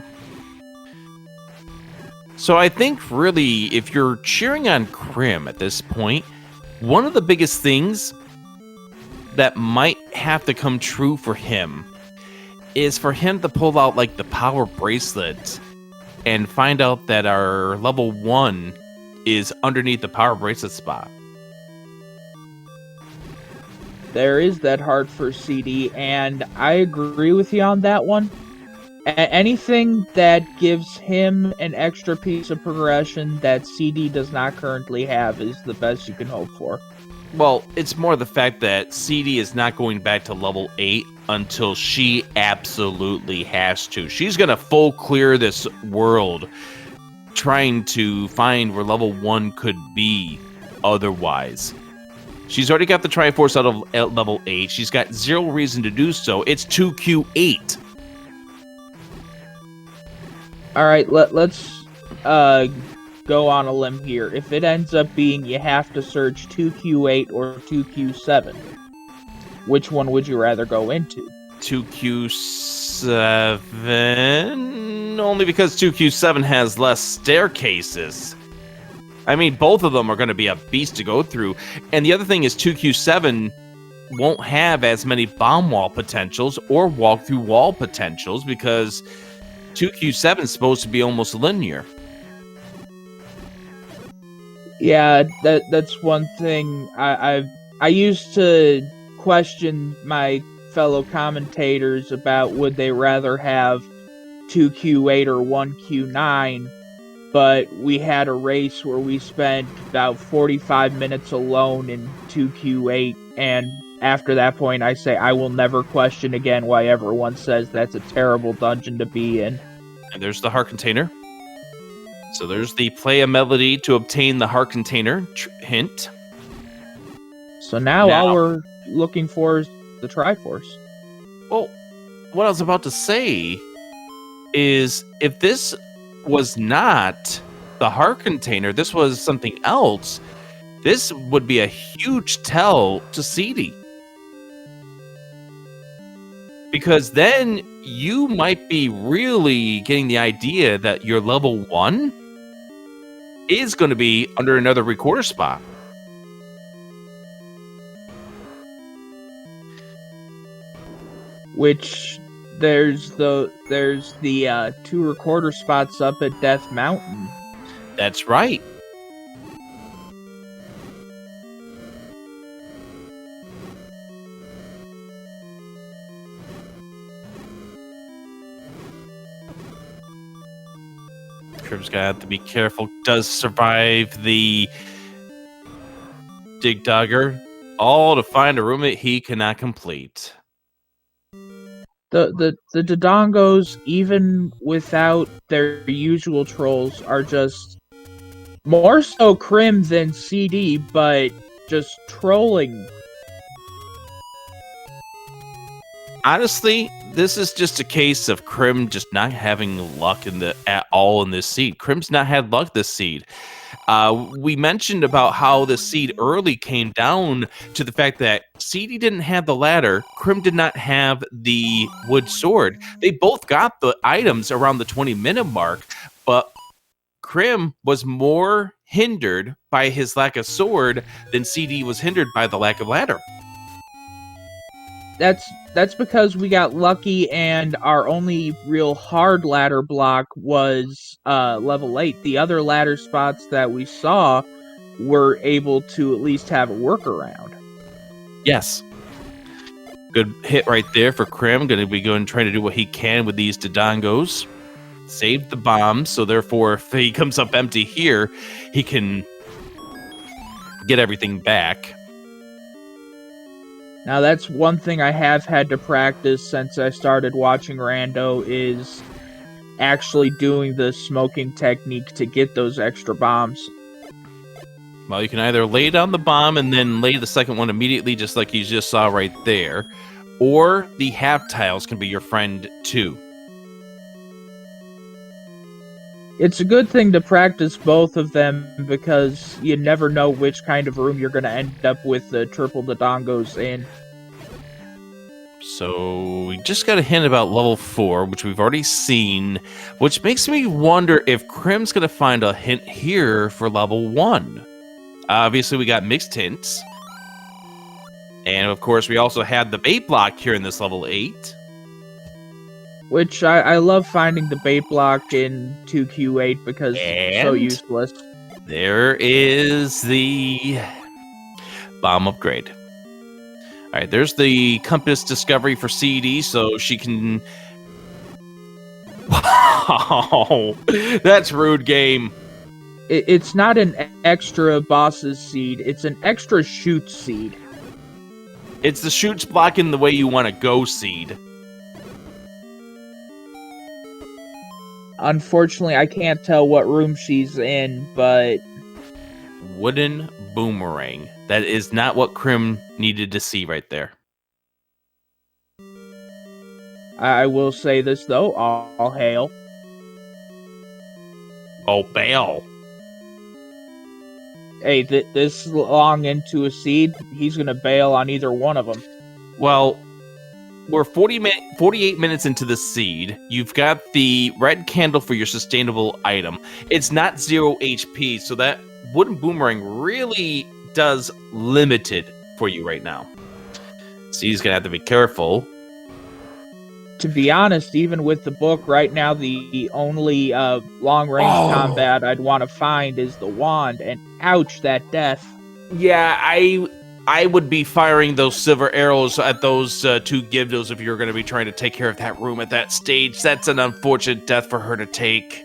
So I think really, if you're cheering on Crim at this point, one of the biggest things that might have to come true for him is for him to pull out like the power bracelet and find out that our level 1 is underneath the power bracelet spot. there is that heart for CD, and I agree with you on that one. Anything that gives him an extra piece of progression that CD does not currently have is the best you can hope for. Well, it's more the fact that CD is not going back to level 8 until she absolutely has to. She's going to full clear this world trying to find where level 1 could be otherwise. She's already got the Triforce out of level 8. She's got zero reason to do so. It's 2Q8. All right, let's go on a limb here. If it ends up being you have to search 2Q8 or 2Q7, which one would you rather go into? 2Q7, only because 2Q7 has less staircases. I mean, both of them are going to be a beast to go through. And the other thing is 2Q7 won't have as many bomb wall potentials or walk through wall potentials because 2Q7 is supposed to be almost linear. Yeah, that's one thing I used to question my fellow commentators about would they rather have 2Q8 or 1Q9, but we had a race where we spent about 45 minutes alone in 2Q8, and after that point I say I will never question again why everyone says that's a terrible dungeon to be in. And there's the heart container. So there's the play a melody to obtain the heart container hint. So now all we're looking for is the Triforce. Well, what I was about to say is if this was not the heart container, this was something else, this would be a huge tell to CD. Because then you might be really getting the idea that your level 1 is going to be under another recorder spot. Which there's the 2 recorder spots up at Death Mountain. That's right. Crim's gonna have to be careful. Does survive the dig dagger, all to find a room that he cannot complete. The Dodongos, even without their usual trolls, are just more so Crim than CD, but just trolling. Honestly, this is just a case of Crim just not having luck at all in this seed. Crim's not had luck this seed. We mentioned about how the seed early came down to the fact that CD didn't have the ladder, Crim did not have the wood sword. They both got the items around the 20-minute mark, but Crim was more hindered by his lack of sword than CD was hindered by the lack of ladder. That's because we got lucky and our only real hard ladder block was level 8. The other ladder spots that we saw were able to at least have a workaround. Yes. Good hit right there for Crim. Going to be going and trying to do what he can with these Dodongos. Save the bomb, so therefore if he comes up empty here, he can get everything back. Now that's one thing I have had to practice since I started watching Rando is actually doing the smoking technique to get those extra bombs. Well, you can either lay down the bomb and then lay the second one immediately, just like you just saw right there, or the half tiles can be your friend too. It's a good thing to practice both of them because you never know which kind of room you're going to end up with the triple Dodongos in. So we just got a hint about level 4, which we've already seen, which makes me wonder if Crim's going to find a hint here for level 1. Obviously, we got mixed hints. And of course, we also had the bait block here in this level 8. Which I love finding the bait block in 2Q8 because it's so useless. There is the bomb upgrade. right, there's the compass discovery for CD, so she can... Wow, that's rude game. It's not an extra boss's seed, it's an extra shoot seed. It's the shoots blocking the way you want to go seed. Unfortunately, I can't tell what room she's in, but... Wooden boomerang. That is not what Crim needed to see right there. I will say this, though, all hail. Oh, bail. Hey, this long into a seed, he's going to bail on either one of them. Well, we're 48 minutes into the seed. You've got the red candle for your sustainable item. It's not 0 HP, so that wooden boomerang really does limited for you right now. So he's going to have to be careful. To be honest, even with the book, right now the only long-range combat I'd want to find is the wand, and ouch, that death. Yeah, I would be firing those silver arrows at those two Gyvdos if you're going to be trying to take care of that room at that stage. That's an unfortunate death for her to take.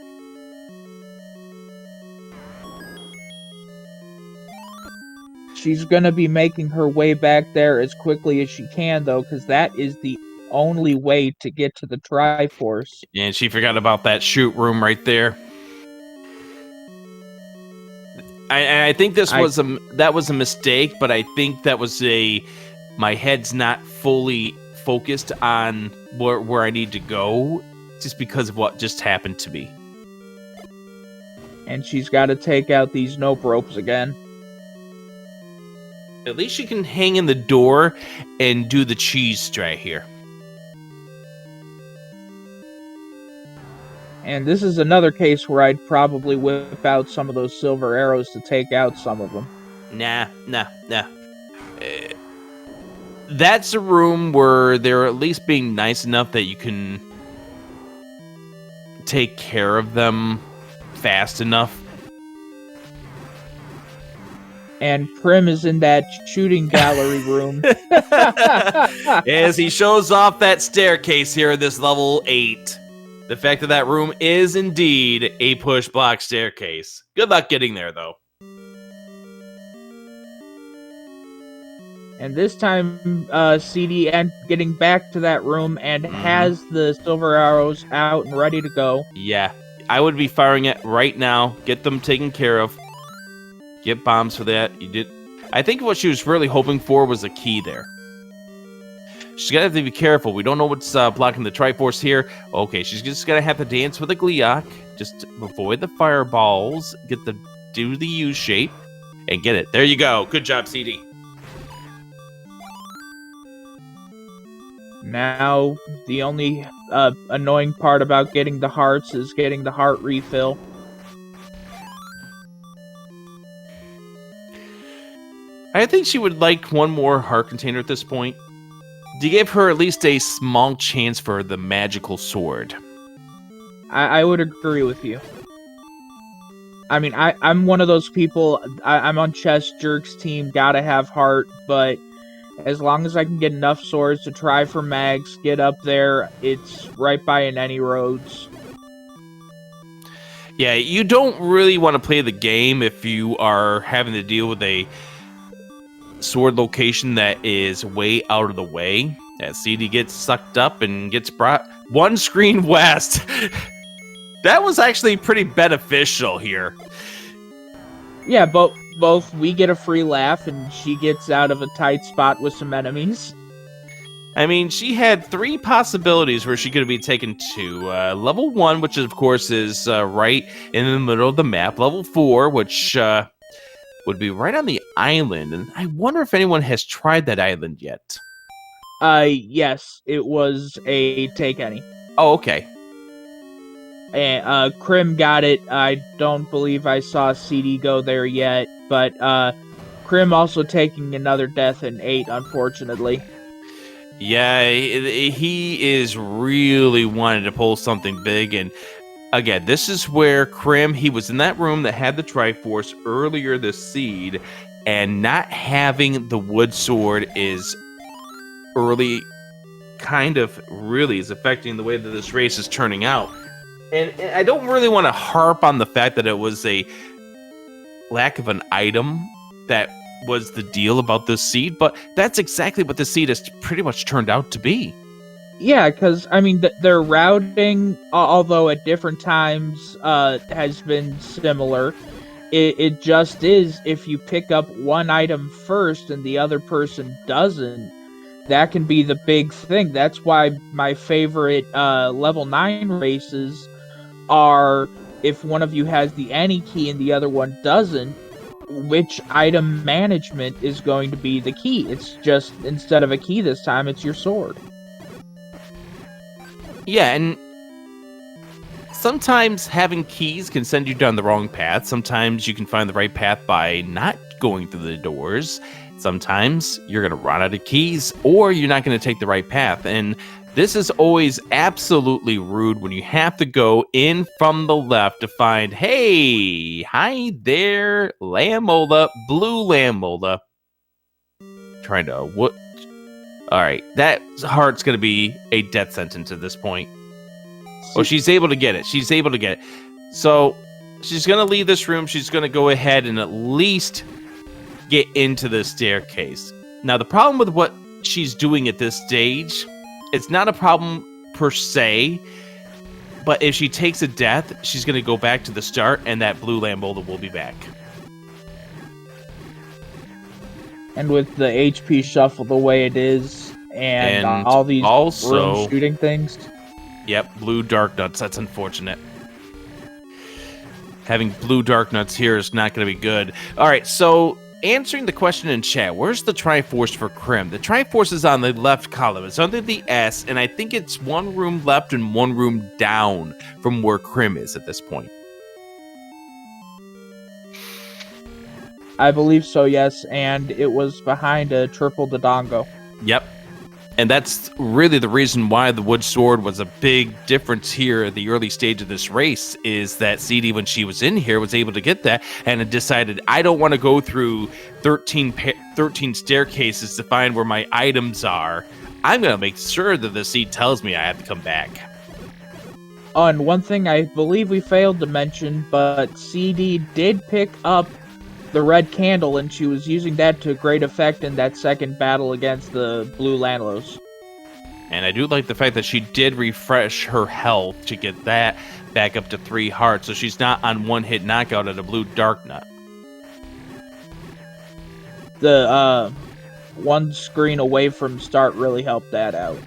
She's going to be making her way back there as quickly as she can, though, because that is the only way to get to the Triforce. And she forgot about that shoot room right there. I think that was a mistake, but I think that was my head's not fully focused on where I need to go, just because of what just happened to me. And she's got to take out these nope ropes again. At least she can hang in the door and do the cheese strat here. And this is another case where I'd probably whip out some of those silver arrows to take out some of them. Nah. That's a room where they're at least being nice enough that you can take care of them fast enough. And Prim is in that shooting gallery room. As he shows off that staircase here at this level 8. The fact that room is indeed a push block staircase. Good luck getting there, though. And this time, CD and getting back to that room and has the silver arrows out and ready to go. Yeah, I would be firing it right now. Get them taken care of. Get bombs for that. You did. I think what she was really hoping for was a key there. She's gonna have to be careful. We don't know what's blocking the Triforce here. Okay, she's just gonna have to dance with a Gleeok. Just avoid the fireballs. Do the U shape and get it. There you go. Good job, CD. Now, the only annoying part about getting the hearts is getting the heart refill. I think she would like one more heart container at this point, to give her at least a small chance for the magical sword. I would agree with you. I mean, I'm one of those people, I'm on Chess Jerk's team, gotta have heart, but as long as I can get enough swords to try for mags, get up there, it's right by in any roads. Yeah, you don't really want to play the game if you are having to deal with a sword location that is way out of the way. That CD gets sucked up and gets brought one screen west. That was actually pretty beneficial here. Yeah, both we get a free laugh and she gets out of a tight spot with some enemies. I mean, she had 3 possibilities where she could be taken to. Level 1, which of course is right in the middle of the map. Level 4, which would be right on the island. And I wonder if anyone has tried that island yet. Yes, it was a take any. Oh, okay. And Crim got it. I don't believe I saw CD go there yet, but Crim also taking another death in 8, unfortunately. Yeah, he is really wanting to pull something big, and again, this is where Crim, he was in that room that had the Triforce earlier this seed, and not having the wood sword is early kind of really is affecting the way that this race is turning out. And I don't really want to harp on the fact that it was a lack of an item that was the deal about this seed, but that's exactly what the seed has pretty much turned out to be. Yeah, because, I mean, their routing, although at different times, has been similar. It just is, if you pick up one item first and the other person doesn't, that can be the big thing. That's why my favorite level 9 races are, if one of you has the any key and the other one doesn't, which item management is going to be the key. It's just, instead of a key this time, it's your sword. Yeah, and sometimes having keys can send you down the wrong path. Sometimes you can find the right path by not going through the doors. Sometimes you're going to run out of keys, or you're not going to take the right path. And this is always absolutely rude when you have to go in from the left to find, hey, hi there, Lamola, blue Lamola. Trying to, what? All right, that heart's going to be a death sentence at this point. Oh, she's able to get it. She's able to get it. So she's going to leave this room. She's going to go ahead and at least get into the staircase. Now, the problem with what she's doing at this stage, it's not a problem per se, but if she takes a death, she's going to go back to the start, and that blue Lambola will be back. And with the HP shuffle the way it is, and all these also room shooting things. Yep, blue dark nuts. That's unfortunate. Having blue dark nuts here is not going to be good. All right, so answering the question in chat, where's the Triforce for Crim? The Triforce is on the left column. It's under the S, and I think it's one room left and one room down from where Crim is at this point. I believe so, yes, and it was behind a triple Dodongo. Yep. And that's really the reason why the wood sword was a big difference here at the early stage of this race, is that CD, when she was in here, was able to get that and had decided, I don't want to go through 13 staircases to find where my items are. I'm going to make sure that the seed tells me I have to come back. Oh, and one thing I believe we failed to mention, but CD did pick up the red candle, and she was using that to great effect in that second battle against the blue Lanlos. And I do like the fact that she did refresh her health to get that back up to 3 hearts, so she's not on one-hit knockout at a blue dark nut. The one screen away from start really helped that out.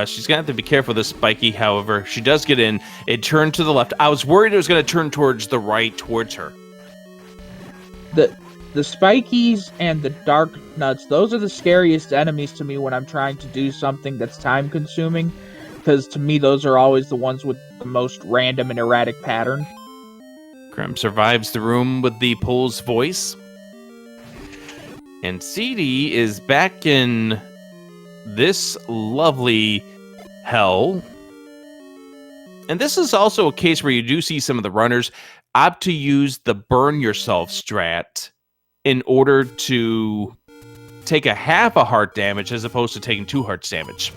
She's gonna have to be careful with this spiky, however. She does get in. It turned to the left. I was worried it was gonna turn towards the right, towards her. The spikies and the dark nuts, those are the scariest enemies to me when I'm trying to do something that's time consuming, because to me those are always the ones with the most random and erratic pattern. Crim survives the room with the Pole's voice. And CD is back in this lovely hell. And this is also a case where you do see some of the runners opt to use the burn yourself strat in order to take a half a heart damage as opposed to taking 2 hearts damage.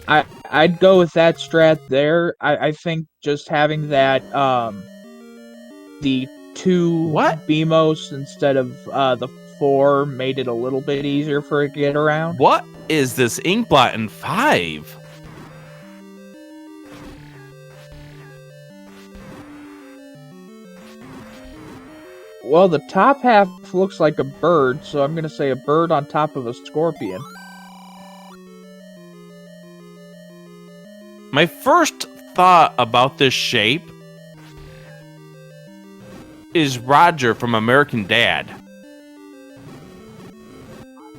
I'd go with that strat there. I think just having that the 2 BMOs instead of the 4 made it a little bit easier for it to get around. What is this Inkblot in 5? Well, the top half looks like a bird, so I'm going to say a bird on top of a scorpion. My first thought about this shape is Roger from American Dad.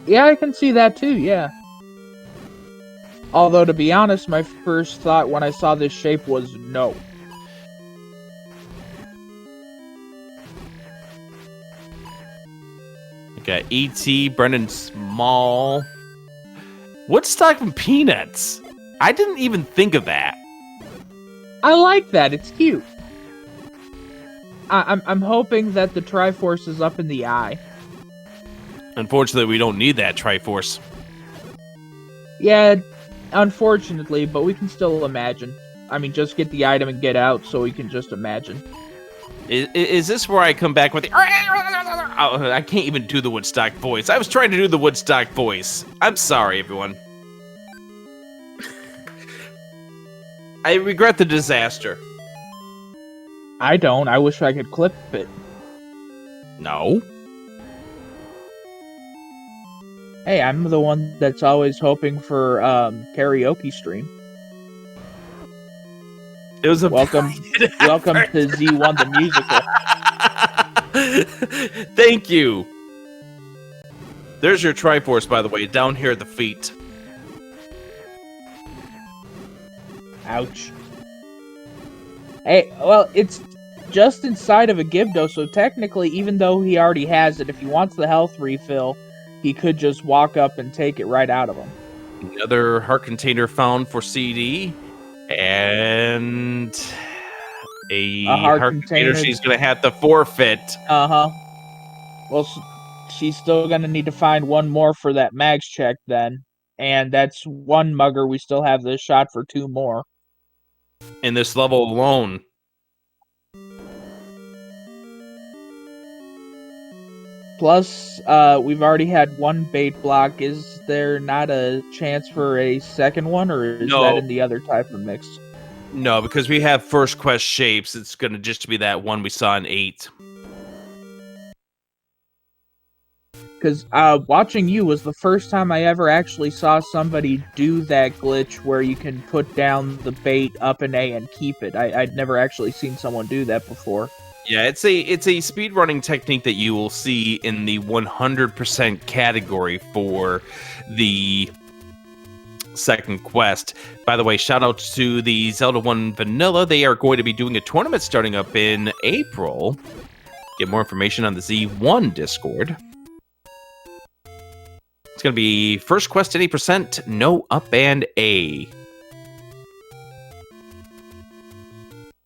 Yeah, I can see that too, yeah. Although, to be honest, my first thought when I saw this shape was no. Got E.T., Brendan Small. Woodstock and Peanuts. I didn't even think of that. I like that. It's cute. I'm hoping that the Triforce is up in the eye. Unfortunately, we don't need that Triforce. Yeah, unfortunately, but we can still imagine. I mean, just get the item and get out, so we can just imagine. Is this where I come back with the... Oh, I can't even do the Woodstock voice. I was trying to do the Woodstock voice. I'm sorry, everyone. I regret the disaster. I don't. I wish I could clip it. No. Hey, I'm the one that's always hoping for karaoke stream. It was a welcome to Z1 the musical. Thank you. There's your Triforce, by the way, down here at the feet. Ouch. Hey, well, it's just inside of a Gibdo, so technically, even though he already has it, if he wants the health refill, he could just walk up and take it right out of him. Another heart container found for CD, and a heart container she's going to have to forfeit. Uh-huh. Well, she's still going to need to find one more for that mags check then, and that's one mugger. We still have the shot for 2 more. In this level alone. Plus, we've already had 1 bait block. Is there not a chance for a second one, or is that in the other type of mix? No, because we have first quest shapes. It's going to just be that one we saw in 8. Because watching you was the first time I ever actually saw somebody do that glitch where you can put down the bait up an A and keep it. I'd never actually seen someone do that before. Yeah, it's a speedrunning technique that you will see in the 100% category for the second quest. By the way, shout out to the Zelda 1 Vanilla. They are going to be doing a tournament starting up in April. Get more information on the Z1 Discord. It's going to be first quest 80%, no up and A.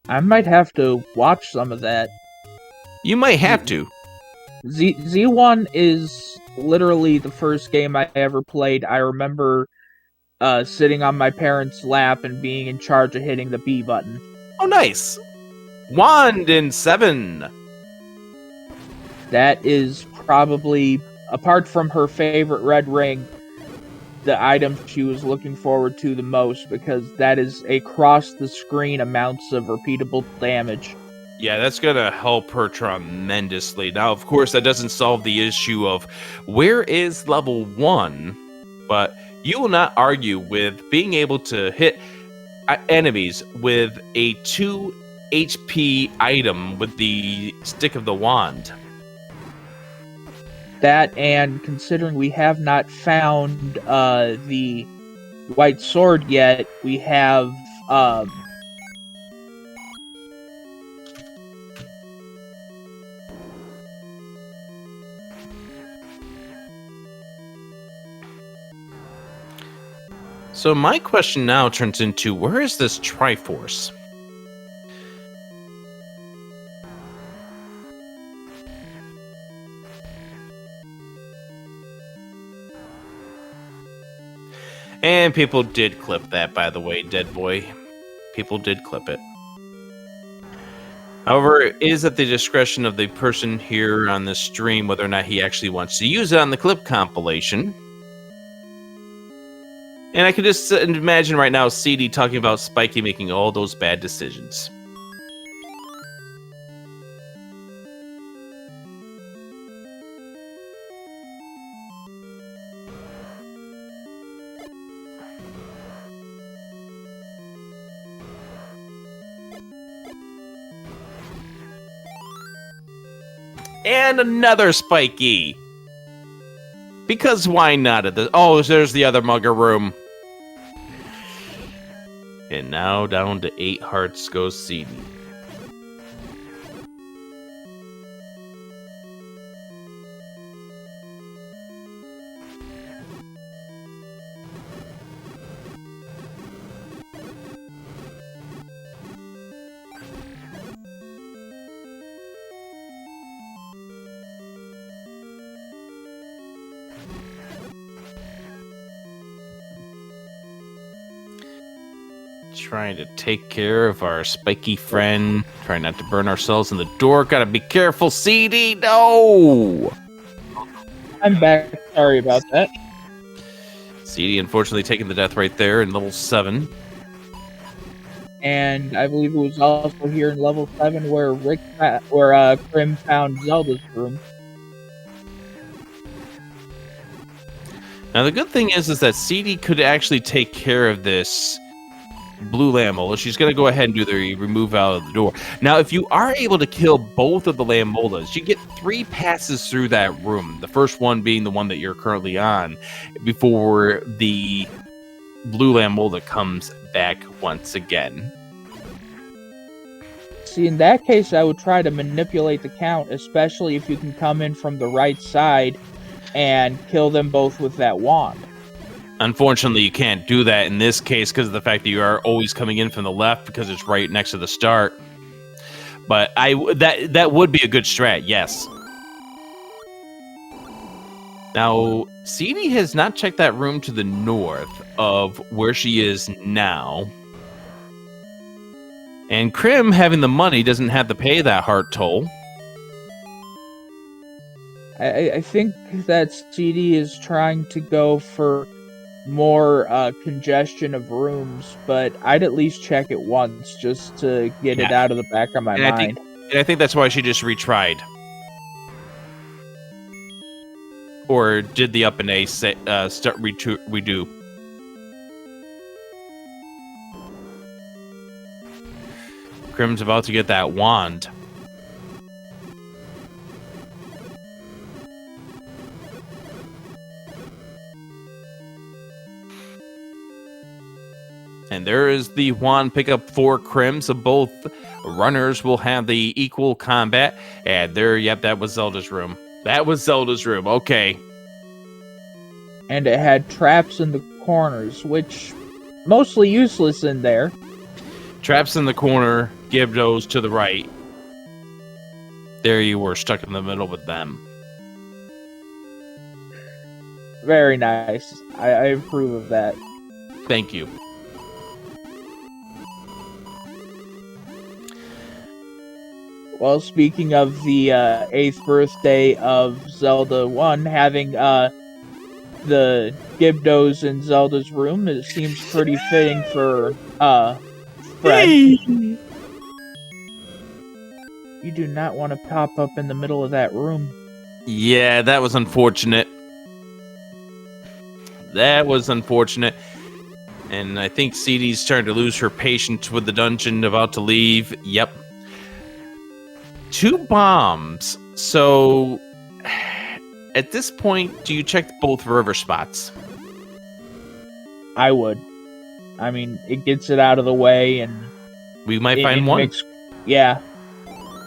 I might have to watch some of that. You might have to. Z1 is literally the first game I ever played. I remember sitting on my parents' lap and being in charge of hitting the B button. Oh, nice. Wand in 7. That is probably, apart from her favorite red ring, the item she was looking forward to the most, because that is across the screen amounts of repeatable damage. Yeah, that's going to help her tremendously. Now, of course, that doesn't solve the issue of where is level 1, but you will not argue with being able to hit enemies with a 2 HP item with the stick of the wand. That, and considering we have not found the white sword yet, we have So my question now turns into, where is this Triforce? And people did clip that, by the way, Dead Boy. People did clip it. However, it is at the discretion of the person here on this stream whether or not he actually wants to use it on the clip compilation. And I can just imagine right now CD talking about Spiky making all those bad decisions. And another Spiky. Because why not at the... Oh, there's the other mugger room. And now down to 8 hearts goes CD. trying to take care of our spiky friend. Trying not to burn ourselves in the door. Gotta be careful, CD. No! I'm back. Sorry about that. CD unfortunately taking the death right there in level 7. And I believe it was also here in level 7 where Crim found Zelda's room. Now the good thing is that CD could actually take care of this blue Lammola. She's going to go ahead and do the remove out of the door. Now, if you are able to kill both of the Lammolas, you get 3 passes through that room. The first one being the one that you're currently on before the blue Lammola comes back once again. See, in that case, I would try to manipulate the count, especially if you can come in from the right side and kill them both with that wand. Unfortunately, you can't do that in this case because of the fact that you are always coming in from the left because it's right next to the start. But that would be a good strat, yes. Now, CD has not checked that room to the north of where she is now. And Crim, having the money, doesn't have to pay that heart toll. I think that CD is trying to go for more congestion of rooms, but I'd at least check it once just to get it out of the back of my mind. I think that's why she just retried. Or did the up and A start redo. Crim's about to get that wand. And there is the wand pickup for Crim, so both runners will have the equal combat. And there, yep, that was Zelda's room. That was Zelda's room, okay. And it had traps in the corners, which mostly useless in there. Traps in the corner, give those to the right. There you were, stuck in the middle with them. Very nice. I approve of that. Thank you. Well, speaking of the 8th birthday of Zelda 1, having the Gibdos in Zelda's room, it seems pretty fitting for Fred. You do not want to pop up in the middle of that room. Yeah, that was unfortunate. That was unfortunate. And I think CD's starting to lose her patience with the dungeon, about to leave. Yep. 2 bombs. So, at this point, do you check both river spots? I would. I mean, it gets it out of the way, and we might find one. Yeah.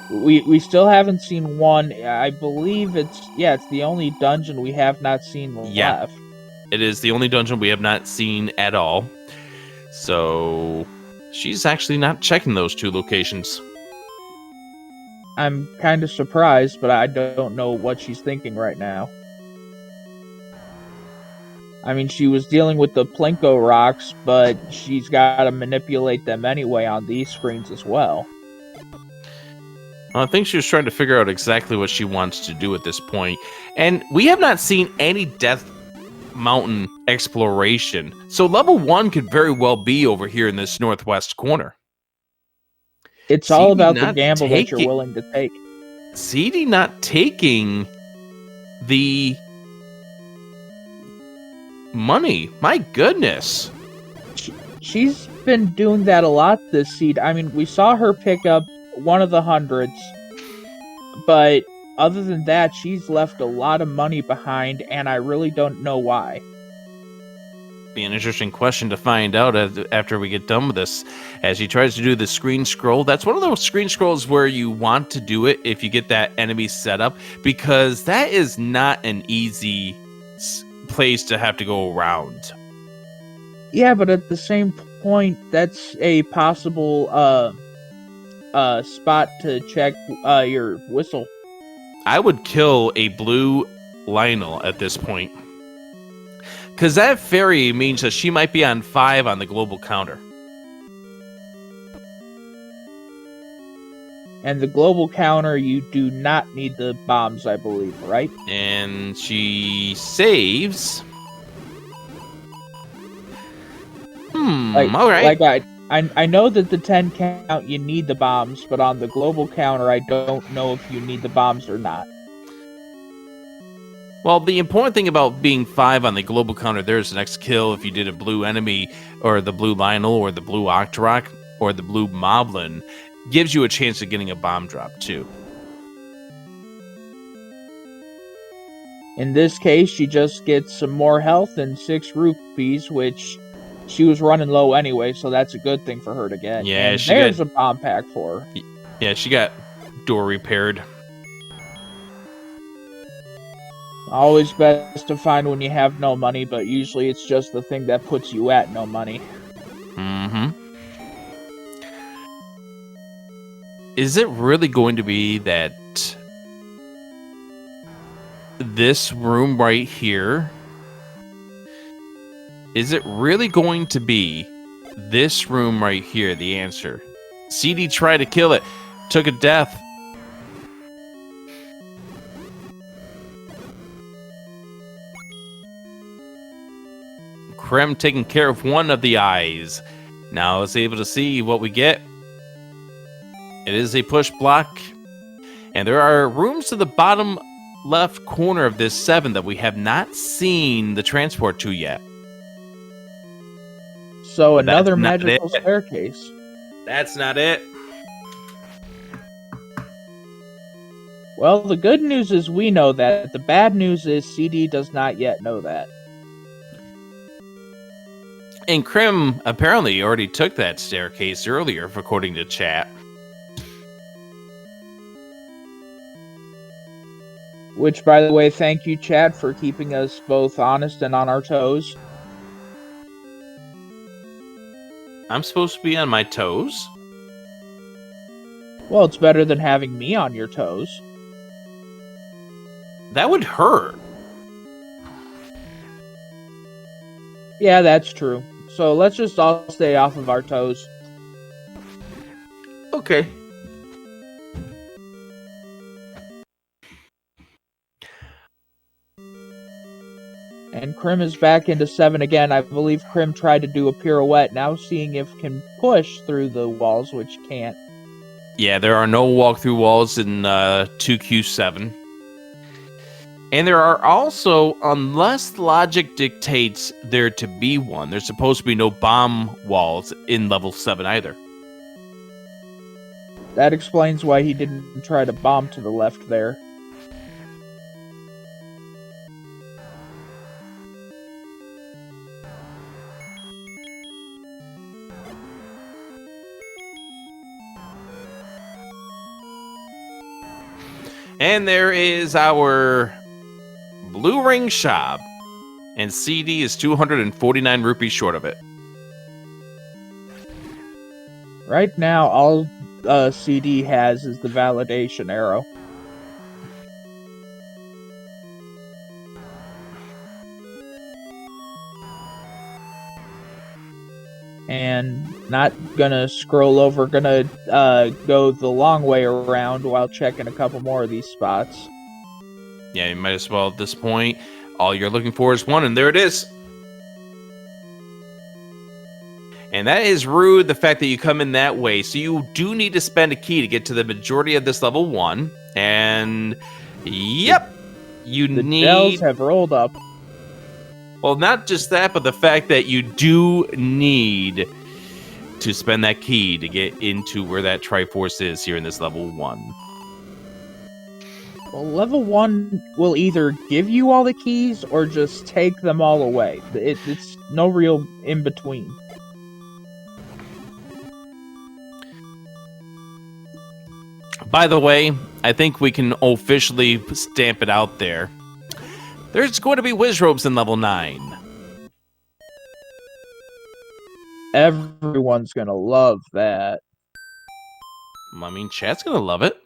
We still haven't seen one. I believe it's the only dungeon we have not seen left. It is the only dungeon we have not seen at all. So, she's actually not checking those 2 locations. I'm kind of surprised, but I don't know what she's thinking right now. I mean, she was dealing with the Plinko rocks, but she's got to manipulate them anyway on these screens as well. I think she was trying to figure out exactly what she wants to do at this point. And we have not seen any Death Mountain exploration. So level 1 could very well be over here in this northwest corner. It's all about the gamble that you're willing to take. CD not taking the money. My goodness. She's been doing that a lot this seed. I mean, we saw her pick up one of the hundreds, but other than that, she's left a lot of money behind, and I really don't know why. Be an interesting question to find out after we get done with this. As he tries to do the screen scroll, that's one of those screen scrolls where you want to do it if you get that enemy set up, because that is not an easy place to have to go around. Yeah, but at the same point, that's a possible spot to check your whistle. I would kill a blue Lionel at this point. Because that fairy means that she might be on 5 on the global counter. And the global counter, you do not need the bombs, I believe, right? And she saves. All right. Like I know that the 10 count you need the bombs, but on the global counter, I don't know if you need the bombs or not. Well, the important thing about being 5 on the global counter, there's the next kill if you did a blue enemy, or the blue Lionel, or the blue Octorok, or the blue Moblin, gives you a chance of getting a bomb drop, too. In this case, she just gets some more health and 6 rupees, which she was running low anyway, so that's a good thing for her to get. Yeah, and there's a bomb pack for her. Yeah, she got door repaired. Always best to find when you have no money, but usually it's just the thing that puts you at no money. Is it really going to be that this room right here? Is it really going to be this room right here, the answer? CD tried to kill it, took a death. Krem taking care of one of the eyes. Now is able to see what we get. It is a push block. And there are rooms to the bottom left corner of this 7 that we have not seen the transport to yet. So another magical staircase. That's not it. Well, the good news is we know that. The bad news is CD does not yet know that. And Krim apparently already took that staircase earlier, according to chat. Which, by the way, thank you, chat, for keeping us both honest and on our toes. I'm supposed to be on my toes? Well, it's better than having me on your toes. That would hurt. Yeah, that's true. So let's just all stay off of our toes. Okay. And Krim is back into 7 again. I believe Krim tried to do a pirouette, now seeing if can push through the walls, which can't. Yeah, there are no walk-through walls in 2Q7. And there are also, unless logic dictates there to be one, there's supposed to be no bomb walls in level 7 either. That explains why he didn't try to bomb to the left there. And there is our blue ring shop. And CD is 249 rupees short of it. Right now, all CD has is the validation arrow. And not gonna scroll over, gonna go the long way around while checking a couple more of these spots. Yeah, you might as well at this point. All you're looking for is one, and there it is. And that is rude, the fact that you come in that way. So you do need to spend a key to get to the majority of this level 1. And, yep, you The need... bells have rolled up. Well, not just that, but the fact that you do need to spend that key to get into where that Triforce is here in this level 1. Well, level 1 will either give you all the keys or just take them all away. It's no real in-between. By the way, I think we can officially stamp it out there. There's going to be Wiz Robes in level 9. Everyone's gonna love that. I mean, chat's going to love it.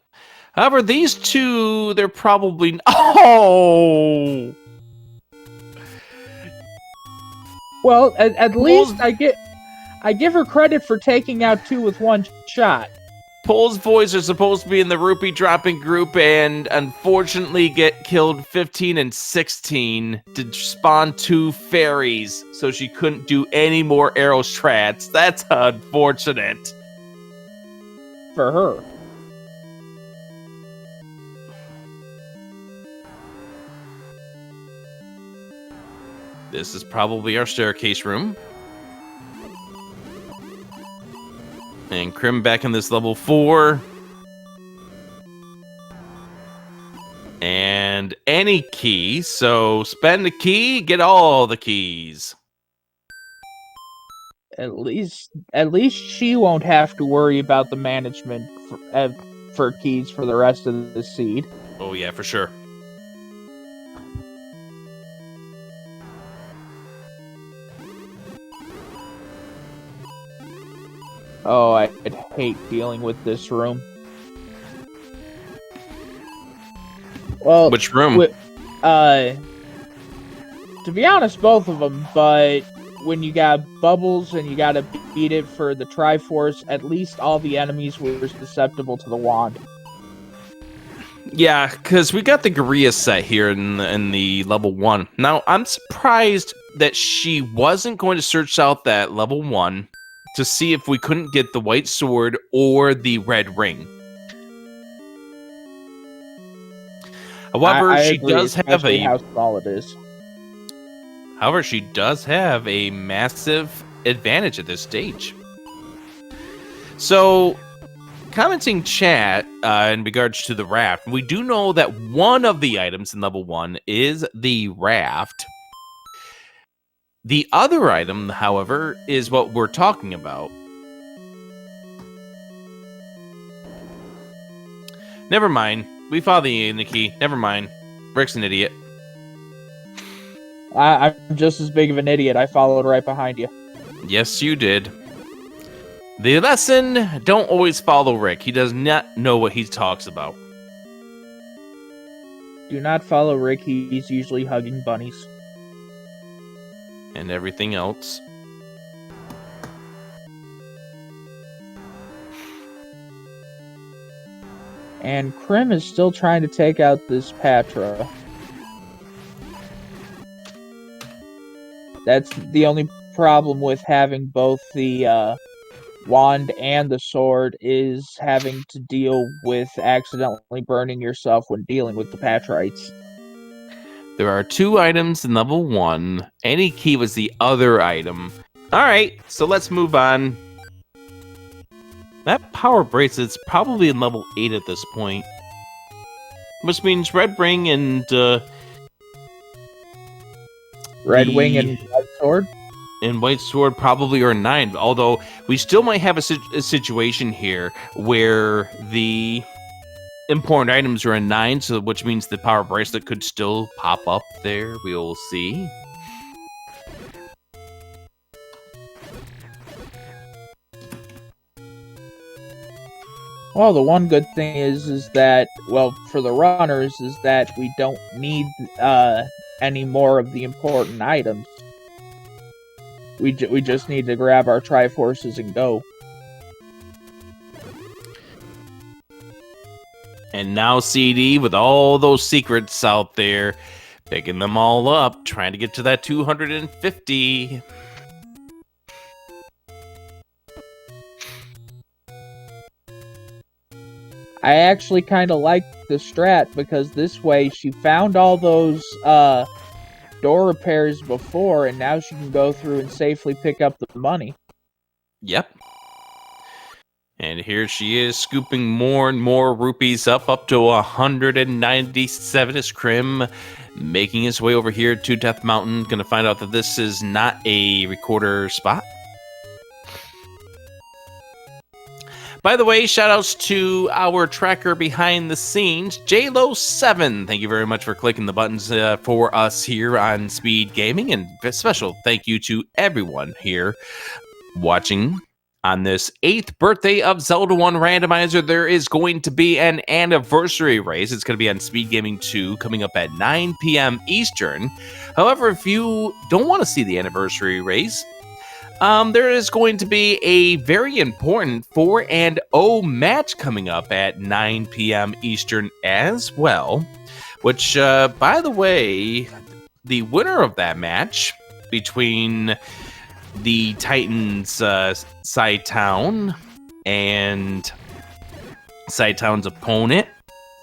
However, these two, they're probably... Oh! Well, at least I give her credit for taking out 2 with 1 shot. Pole's boys are supposed to be in the rupee dropping group and unfortunately get killed 15 and 16 to spawn 2 fairies, so she couldn't do any more arrow strats. That's unfortunate. For her. This is probably our staircase room. And Crim back in this level 4. And any key. So spend a key, get all the keys. At least she won't have to worry about the management for keys for the rest of the seed. Oh yeah, for sure. Oh, I'd hate dealing with this room. Well, which room? To be honest, both of them. But when you got bubbles and you gotta beat it for the Triforce, at least all the enemies were susceptible to the wand. Yeah, because we got the Guerilla set here in the level 1. Now, I'm surprised that she wasn't going to search out that level 1 to see if we couldn't get the white sword or the red ring. However, she does have a how small it is. However, she does have a massive advantage at this stage. So, commenting chat in regards to the raft, we do know that one of the items in level 1 is the raft. The other item, however, is what we're talking about. Never mind. We follow the key. Never mind. Rick's an idiot. I'm just as big of an idiot. I followed right behind you. Yes, you did. The lesson, don't always follow Rick. He does not know what he talks about. Do not follow Rick. He's usually hugging bunnies. And everything else. And Crim is still trying to take out this Patra. That's the only problem with having both the wand and the sword, is having to deal with accidentally burning yourself when dealing with the Patrites. There are 2 items in level 1. Any key was the other item. Alright, so let's move on. That power bracelet's probably in level 8 at this point. Which means red ring and red wing and white sword? And white sword probably are 9. Although we still might have a situation here where the important items are in 9, so which means the power bracelet could still pop up there. We'll see. Well, the one good thing is that, well, for the runners, is that we don't need any more of the important items. We just need to grab our Triforces and go. And now CD, with all those secrets out there, picking them all up, trying to get to that 250. I actually kind of like the strat, because this way she found all those door repairs before, and now she can go through and safely pick up the money. Yep. And here she is, scooping more and more rupees up to 197 is Crim, making his way over here to Death Mountain. Gonna find out that this is not a recorder spot. By the way, shoutouts to our tracker behind the scenes, JLo7. Thank you very much for clicking the buttons for us here on Speed Gaming, and a special thank you to everyone here watching. On this 8th birthday of Zelda 1 Randomizer, there is going to be an anniversary race. It's going to be on Speed Gaming 2, coming up at 9 p.m. Eastern. However, if you don't want to see the anniversary race, There is going to be a very important 4-0 match coming up at 9 p.m. Eastern as well, which, by the way, the winner of that match between the Titans Sci-Town and Sci-Town's opponent,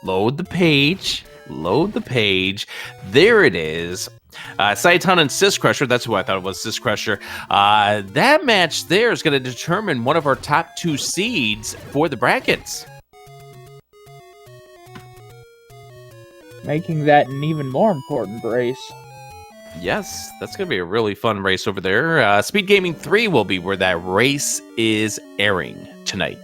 load the page, there it is. Sci-Town and Sis Crusher, that's who I thought it was, Sis Crusher. That match there is going to determine one of our top 2 seeds for the brackets. Making that an even more important race. Yes, that's going to be a really fun race over there. SpeedGaming 3 will be where that race is airing tonight.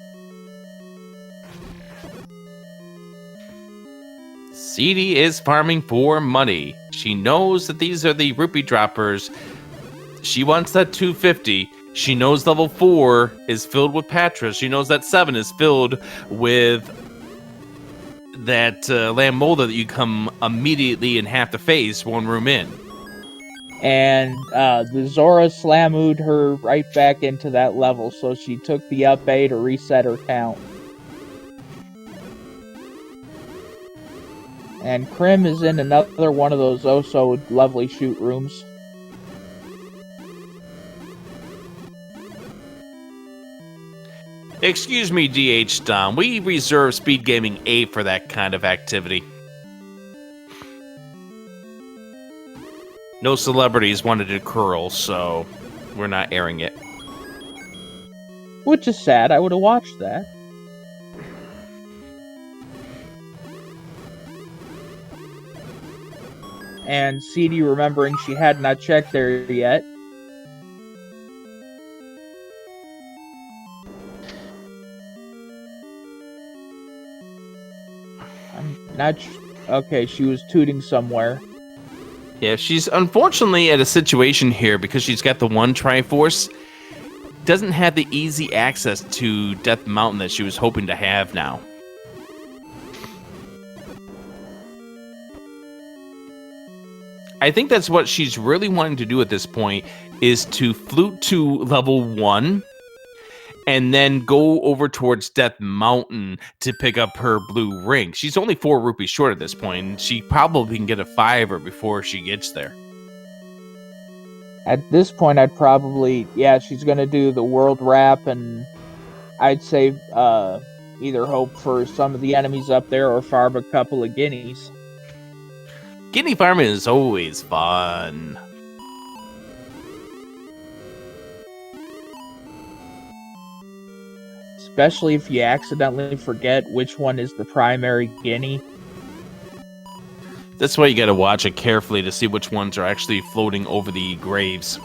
CD is farming for money. She knows that these are the rupee droppers. She wants that 250. She knows level 4 is filled with Patras. She knows that 7 is filled with that Lamolda that you come immediately and have to face one room in. And the Zora slamooed her right back into that level, so she took the up A to reset her count. And Crim is in another one of those oh-so lovely shoot rooms. Excuse me, DH Dom. We reserve SpeedGaming A for that kind of activity. No celebrities wanted to curl, so we're not airing it. Which is sad. I would have watched that. And CD remembering she had not checked there yet. I'm not okay, she was tooting somewhere. Yeah, she's unfortunately at a situation here because she's got the one Triforce. Doesn't have the easy access to Death Mountain that she was hoping to have now. I think that's what she's really wanting to do at this point, is to flute to level 1 and then go over towards Death Mountain to pick up her blue ring. She's only 4 rupees short at this point, and she probably can get a 5er before she gets there. At this point, I'd probably, she's going to do the world wrap, and I'd say either hope for some of the enemies up there or farm a couple of guineas. Guinea farming is always fun. Especially if you accidentally forget which one is the primary guinea. That's why you gotta watch it carefully to see which ones are actually floating over the graves.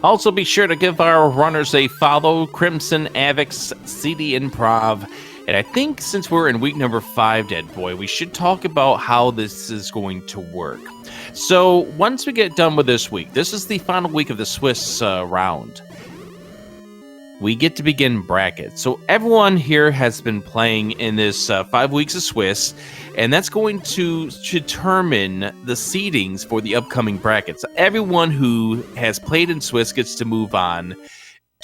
Also, be sure to give our runners a follow, CrimsonAvix, cdinprov. And I think since we're in week number 5, Dead Boy, we should talk about how this is going to work. So, once we get done with this week, this is the final week of the Swiss round. We get to begin brackets. So, everyone here has been playing in this 5 weeks of Swiss, and that's going to determine the seedings for the upcoming brackets. Everyone who has played in Swiss gets to move on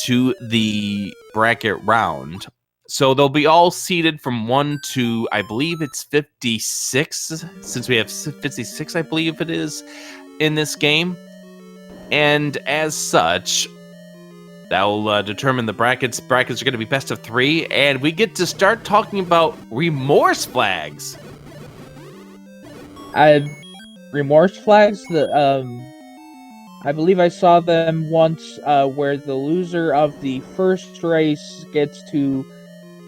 to the bracket round. So they'll be all seeded from 1 to, I believe it's 56, since we have 56, I believe it is, in this game. And as such, that will determine the brackets. Brackets are going to be best of 3, and we get to start talking about remorse flags. Remorse flags? I believe I saw them once where the loser of the first race gets to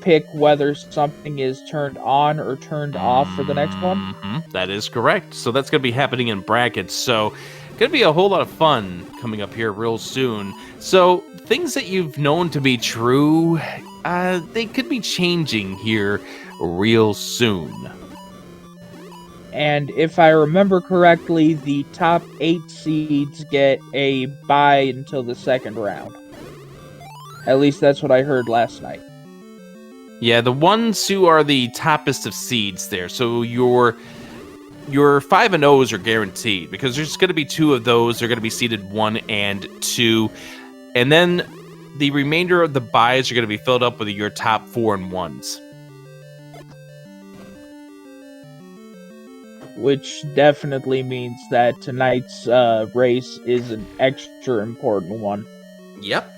pick whether something is turned on or turned off for the next one. That is correct. So that's going to be happening in brackets. So going to be a whole lot of fun coming up here real soon. So things that you've known to be true, they could be changing here real soon. And if I remember correctly, the top 8 seeds get a bye until the second round. At least that's what I heard last night. Yeah, the ones who are the toppest of seeds there. So your 5 and O's are guaranteed because there's going to be 2 of those. They're going to be seeded 1 and 2. And then the remainder of the buys are going to be filled up with your top 4 and 1s. Which definitely means that tonight's race is an extra important one. Yep.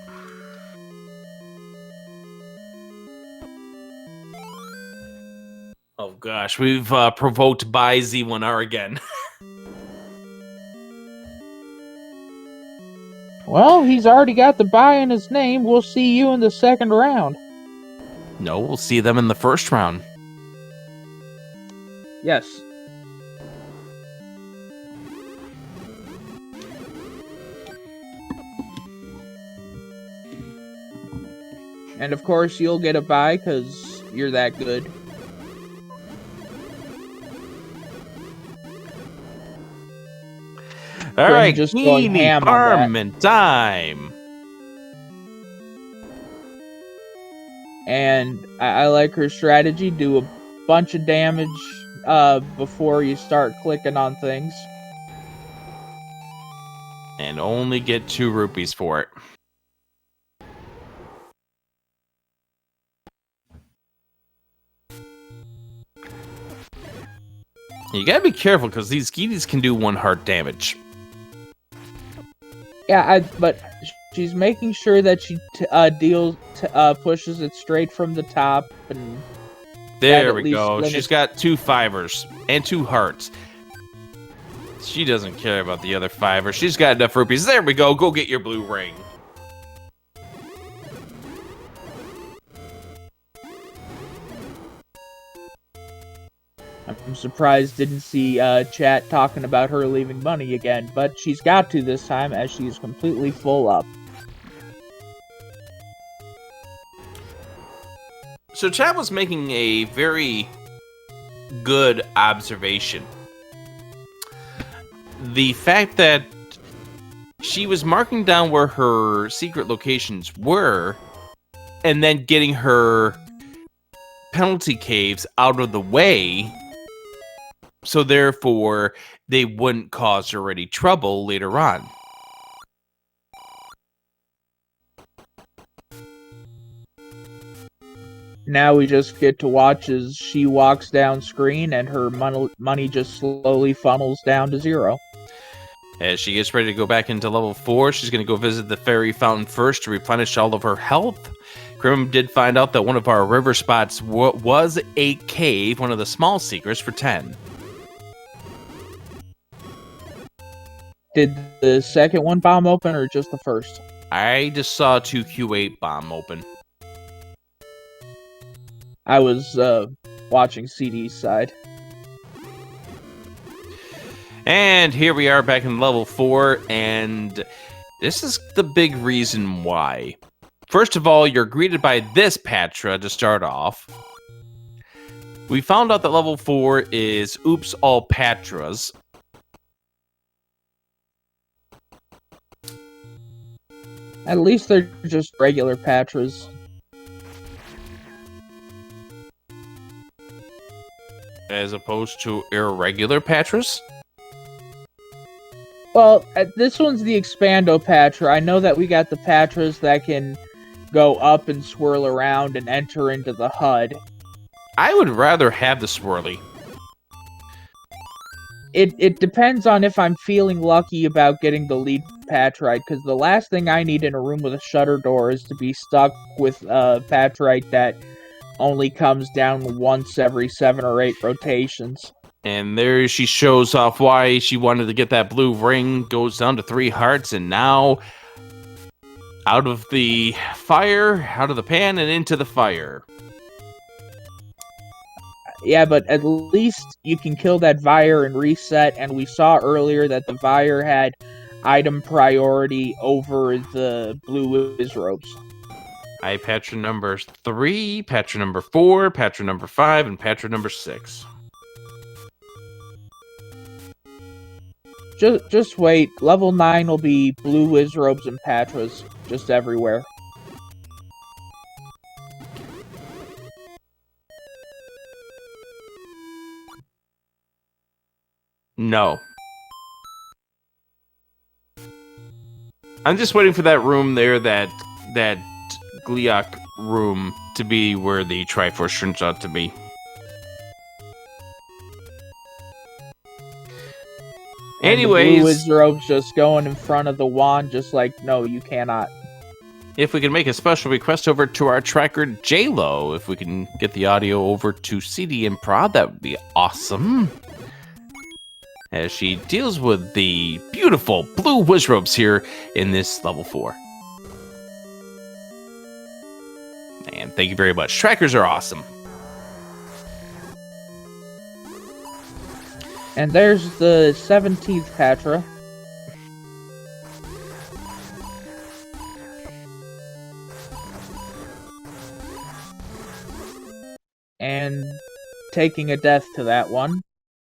Oh gosh, we've provoked by Z1R again. Well, he's already got the bye in his name. We'll see you in the second round. No, we'll see them in the first round. Yes. And of course, you'll get a bye because you're that good. All right, just going ham on that. Time. And I like her strategy. Do a bunch of damage before you start clicking on things. And only get 2 rupees for it. You gotta be careful because these Geeties can do 1 heart damage. Yeah, but she's making sure that she pushes it straight from the top, and there we go. She's got 2 5ers and 2 hearts. She doesn't care about the other 5er. She's got enough rupees. There we go. Go get your blue ring. I'm surprised didn't see chat talking about her leaving money again, but she's got to this time as she's completely full up. So chat was making a very good observation. The fact that she was marking down where her secret locations were and then getting her penalty caves out of the way, so therefore they wouldn't cause her any trouble later on. Now we just get to watch as she walks down screen and her money just slowly funnels down to 0. As she gets ready to go back into level 4, she's going to go visit the fairy fountain first to replenish all of her health. Crim did find out that one of our river spots was a cave, one of the small secrets, for 10. Did the second one bomb open or just the first? I just saw 2 Q8 bomb open. I was watching CD's side. And here we are back in level 4, and this is the big reason why. First of all, you're greeted by this Patra to start off. We found out that level 4 is Oops All Patras. At least they're just regular Patras. As opposed to irregular Patras? Well, this one's the Expando Patra. I know that we got the Patras that can go up and swirl around and enter into the HUD. I would rather have the swirly. It depends on if I'm feeling lucky about getting the lead Patrite, because the last thing I need in a room with a shutter door is to be stuck with a Patrite that only comes down once every 7 or 8 rotations. And there she shows off why she wanted to get that blue ring, goes down to 3 hearts, and now out of the fire, out of the pan, and into the fire. Yeah, but at least you can kill that Vire and reset, and we saw earlier that the Vire had item priority over the blue Wizrobes. I Patra number 3, Patra number 4, Patra number 5, and Patra number 6. Just wait. Level 9 will be blue Wizrobes and Patras just everywhere. No. I'm just waiting for that room there, that Gliok room, to be where the Triforce turns out to be. Anyways, the blue Wizrobe's just going in front of the wand, just like, no, you cannot. If we can make a special request over to our tracker JLo, if we can get the audio over to cdinprov, that would be awesome. As she deals with the beautiful blue Wizrobes here in this level 4. And thank you very much. Trackers are awesome. And there's the 17th Patra. And taking a death to that one.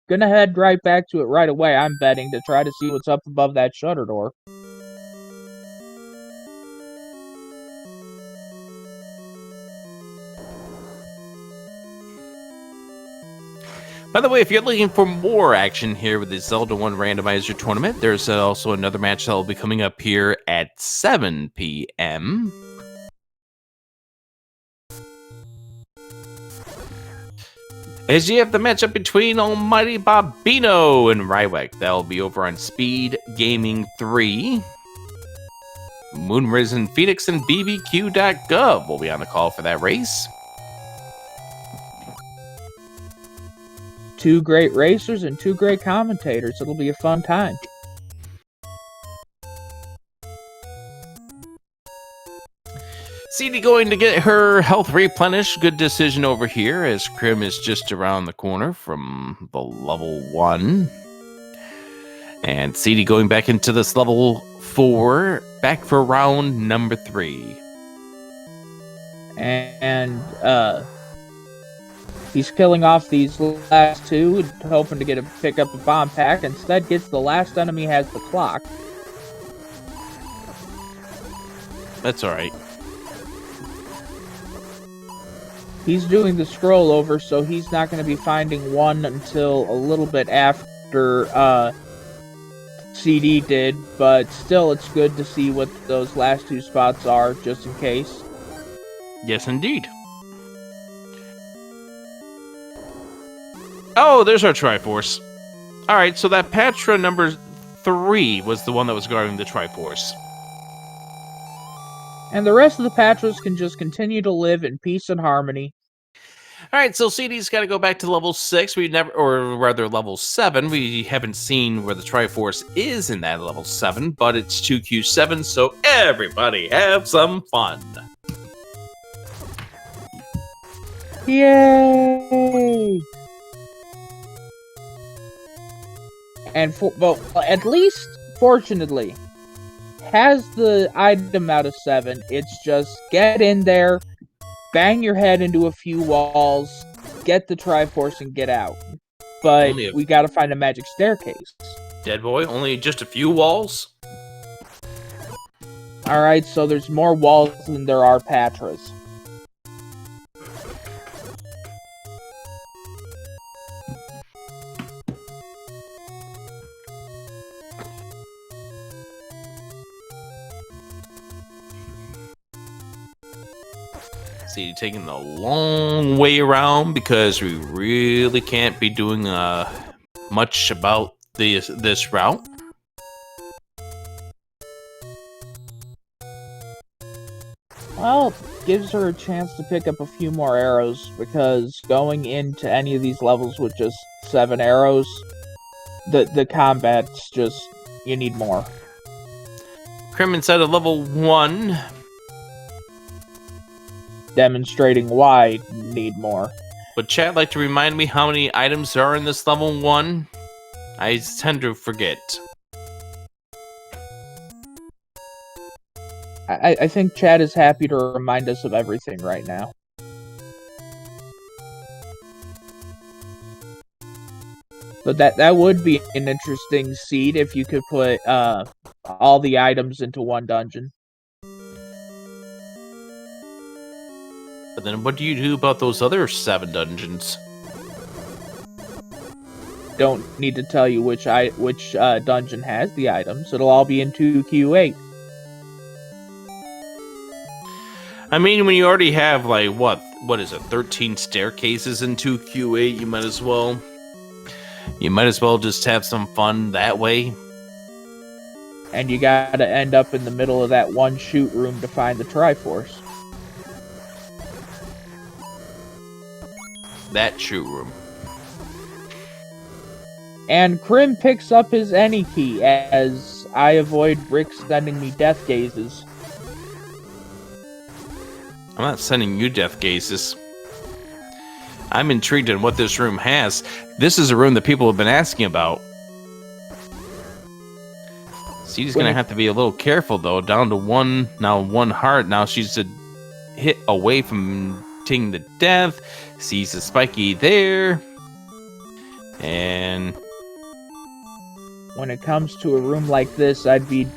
Gonna head right back to it right away, I'm betting, to try to see what's up above that shutter door. By the way, if you're looking for more action here with the Zelda 1 Randomizer tournament, there's also another match that will be coming up here at 7 p.m. As you have the matchup between Almighty Bobino and Rywek. That'll be over on SpeedGaming 3. Moonrisen Phoenix and BBQ.gov will be on the call for that race. Two great racers and two great commentators. It'll be a fun time. CD going to get her health replenished. Good decision over here, as Crim is just around the corner from the level 1. And CD going back into this level 4, back for round number 3. And he's killing off these last two, hoping to pick up a bomb pack. Instead, gets the last enemy has the clock. That's alright. He's doing the scroll over, so he's not going to be finding one until a little bit after CD did, but still it's good to see what those last two spots are, just in case. Yes, indeed. Oh, there's our Triforce. Alright, so that Patra number 3 was the one that was guarding the Triforce. And the rest of the Patras can just continue to live in peace and harmony. Alright, so CD's got to go back to level 6. We never, or rather level 7. We haven't seen where the Triforce is in that level 7, but it's 2Q7, so everybody have some fun. Yay! And well, at least, fortunately, has the item out of 7. It's just get in there, bang your head into a few walls, get the Triforce, and get out. But we gotta find a magic staircase. Dead boy, only just a few walls? Alright, so there's more walls than there are Patras. See, taking the long way around because we really can't be doing much about this route. Well, gives her a chance to pick up a few more arrows, because going into any of these levels with just 7 arrows, the combat's just, you need more. Crim inside of level 1. Demonstrating why need more. Would chat like to remind me how many items there are in this level 1? I tend to forget. I think chat is happy to remind us of everything right now. But that would be an interesting seed if you could put all the items into one dungeon. But then what do you do about those other 7 dungeons? don't need to tell you which dungeon has the items. It'll all be in 2Q8. I mean, when you already have, like, what is it, 13 staircases in 2Q8, you might as well just have some fun that way. And you gotta end up in the middle of that one shoot room to find the Triforce. That shoot room. And Crim picks up his any key as I avoid Rick sending me death gazes. I'm not sending you death gazes. I'm intrigued in what this room has. This is a room that people have been asking about. She's going to have to be a little careful, though. Down to one heart. Now she's a hit away from taking the death. Sees the spiky there. And when it comes to a room like this, I'd be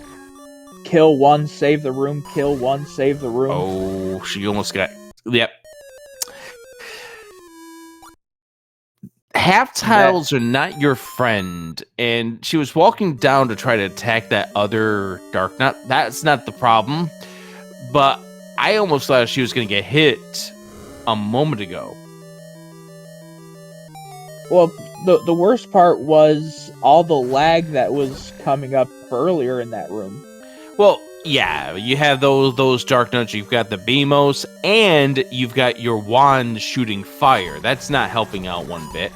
kill one, save the room, kill one, save the room. Oh, she almost got... Yep. Half tiles are not your friend, and she was walking down to try to attack that other dark nut. That's not the problem, but I almost thought she was going to get hit a moment ago. Well, the worst part was all the lag that was coming up earlier in that room. Well, yeah, you have those dark nuts. You've got the Beamos, and you've got your wand shooting fire. That's not helping out one bit.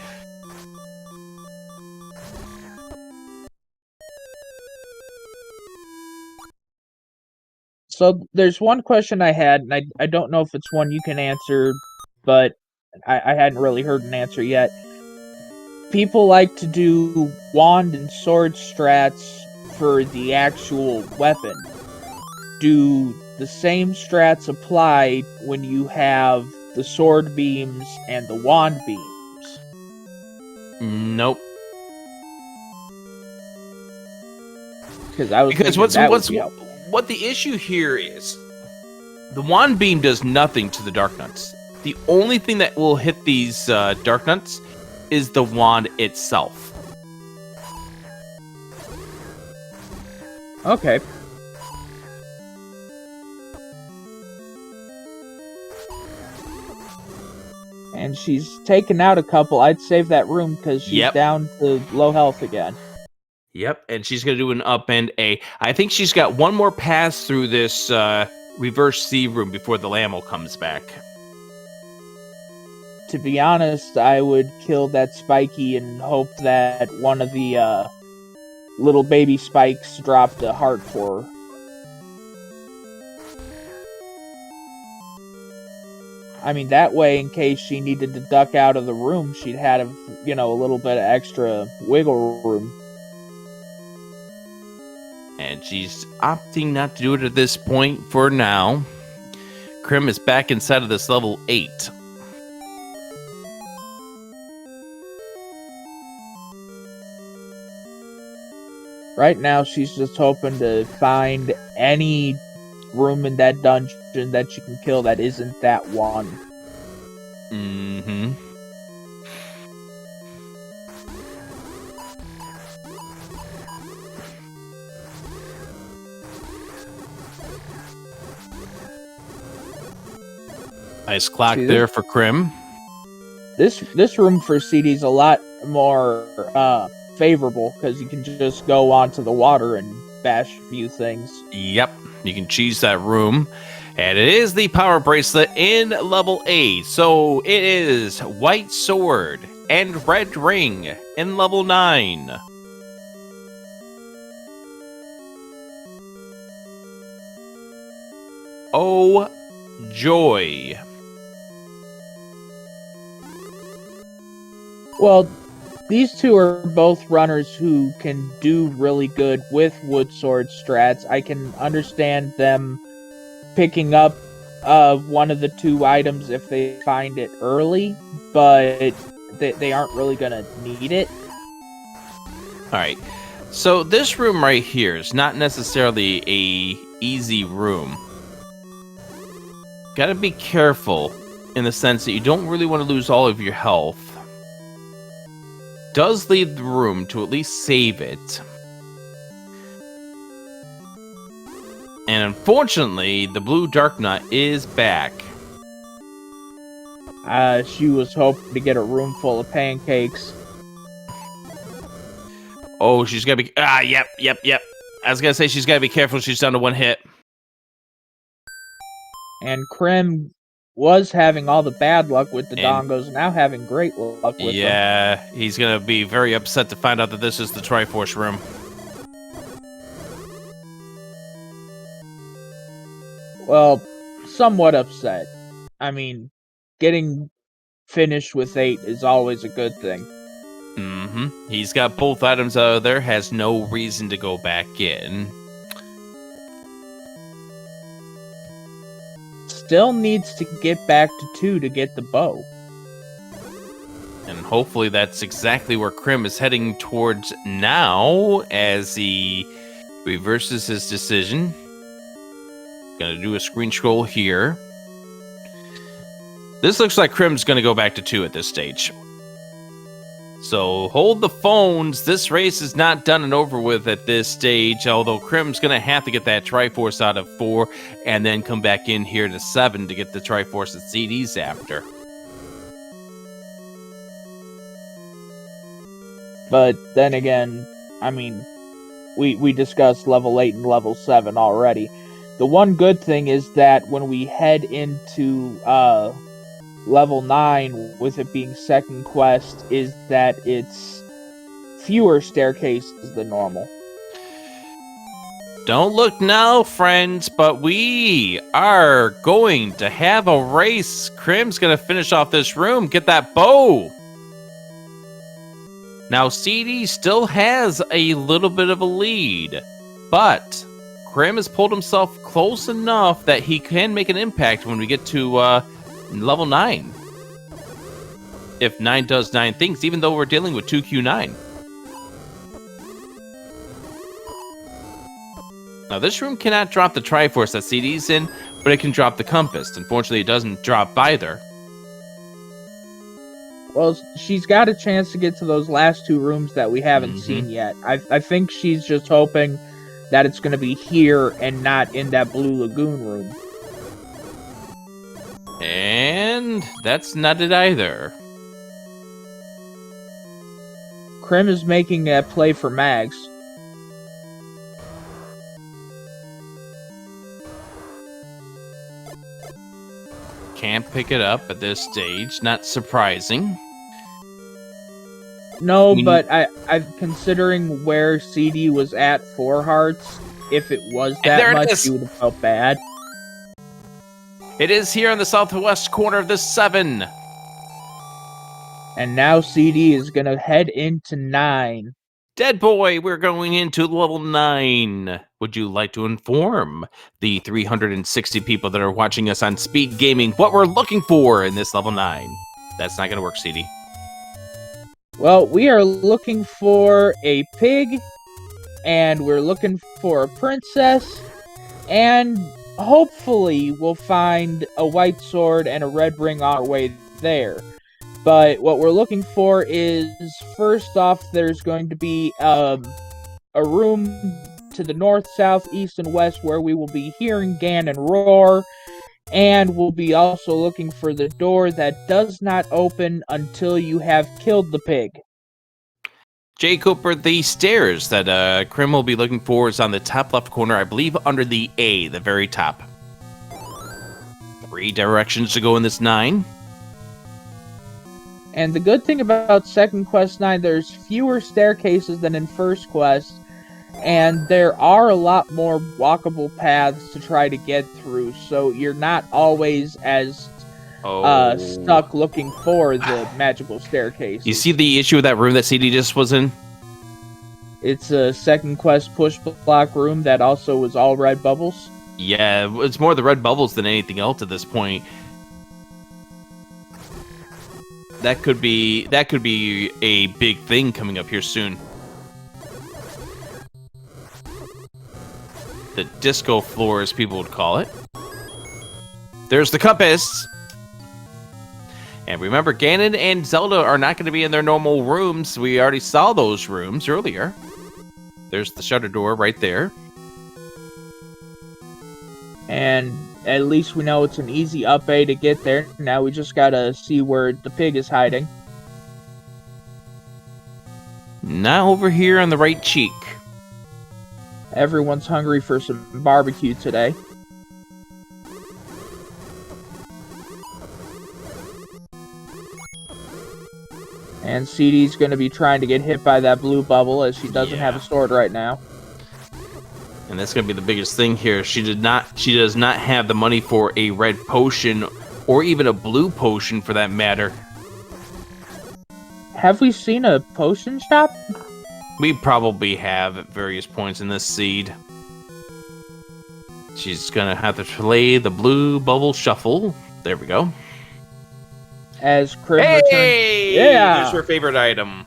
So there's one question I had, and I don't know if it's one you can answer, but I hadn't really heard an answer yet. People like to do wand and sword strats for the actual weapon. Do the same strats apply when you have the sword beams and the wand beams? Nope. Because what the issue here is, the wand beam does nothing to the dark nuts. The only thing that will hit these dark nuts is the wand itself. Okay. And she's taken out a couple. I'd save that room because she's down to low health again. Yep, and she's going to do an upend A. I think she's got one more pass through this reverse C room before the Lamel comes back. To be honest, I would kill that Spiky and hope that one of the little baby spikes dropped a heart for her. I mean, that way, in case she needed to duck out of the room, she'd had a little bit of extra wiggle room. And she's opting not to do it at this point for now. Crim is back inside of this level 8. Right now, she's just hoping to find any room in that dungeon that she can kill that isn't that one. Mm-hmm. Nice clock there for Crim. This room for CD's a lot more favorable because you can just go onto the water and bash a few things. Yep, you can cheese that room. And it is the power bracelet in level 8. So it is white sword and red ring in level 9. Oh, joy. Well, these two are both runners who can do really good with wood sword strats. I can understand them picking up one of the two items if they find it early, but they aren't really going to need it. Alright, so this room right here is not necessarily a easy room. Gotta be careful in the sense that you don't really want to lose all of your health. does leave the room to at least save it. And unfortunately, the blue dark nut is back. She was hoping to get a room full of pancakes. Oh, she's gotta be... yep. I was gonna say she's gotta be careful. She's down to one hit. And Crim was having all the bad luck with the dongos, now having great luck with them. Yeah, he's gonna be very upset to find out that this is the Triforce room. Well, somewhat upset. I mean, getting finished with 8 is always a good thing. He's got both items out of there, has no reason to go back in. Still needs to get back to 2 to get the bow. And hopefully that's exactly where Crim is heading towards now, as he reverses his decision. Gonna do a screen scroll here. This looks like Crim's gonna go back to 2 at this stage. So hold the phones. This race is not done and over with at this stage, although Crim's going to have to get that Triforce out of 4 and then come back in here to 7 to get the Triforce that CD's after. But then again, I mean, we discussed level 8 and level 7 already. The one good thing is that when we head into level 9, with it being second quest, is that it's fewer staircases than normal. Don't look now, friends, but we are going to have a race. Crim's going to finish off this room, get that bow. Now, CD still has a little bit of a lead, but Crim has pulled himself close enough that he can make an impact when we get to level 9. If 9 does 9 things, even though we're dealing with 2Q9. Now, this room cannot drop the Triforce that CD's in, but it can drop the compass. Unfortunately, it doesn't drop either. Well, she's got a chance to get to those last 2 rooms that we haven't seen yet. I think she's just hoping that it's going to be here and not in that Blue Lagoon room. And that's not it either. Crim is making a play for Mags. Can't pick it up at this stage. Not surprising. No, but I'm considering where CD was at 4 hearts. If it was that much, he would have felt bad. It is here on the southwest corner of the 7. And now CD is going to head into 9. Dead boy, we're going into level 9. Would you like to inform the 360 people that are watching us on SpeedGaming what we're looking for in this level 9? That's not going to work, CD. Well, we are looking for a pig, and we're looking for a princess, and hopefully we'll find a white sword and a red ring on our way there. But what we're looking for is, first off, there's going to be a room to the north, south, east, and west where we will be hearing Ganon roar. And we'll be also looking for the door that does not open until you have killed the pig. Jay Cooper, the stairs that Crim will be looking for is on the top left corner, I believe under the A, the very top. 3 directions to go in this 9. And the good thing about Second Quest 9, there's fewer staircases than in First Quest, and there are a lot more walkable paths to try to get through, so you're not always as stuck looking for the magical staircase. You see the issue with that room that CD just was in? It's a Second Quest push block room that also was all red bubbles. Yeah, it's more the red bubbles than anything else at this point. That could be a big thing coming up here soon. The disco floor, as people would call it. There's the compass. And remember, Ganon and Zelda are not going to be in their normal rooms. We already saw those rooms earlier. There's the shutter door right there. And at least we know it's an easy up A to get there. Now we just gotta see where the pig is hiding. Not over here on the right cheek. Everyone's hungry for some barbecue today. And CD's going to be trying to get hit by that blue bubble as she doesn't have a sword right now. And that's going to be the biggest thing here. She does not have the money for a red potion or even a blue potion for that matter. Have we seen a potion shop? We probably have at various points in this seed. She's going to have to play the blue bubble shuffle. There we go. As Crim returns. Yeah! There's her favorite item.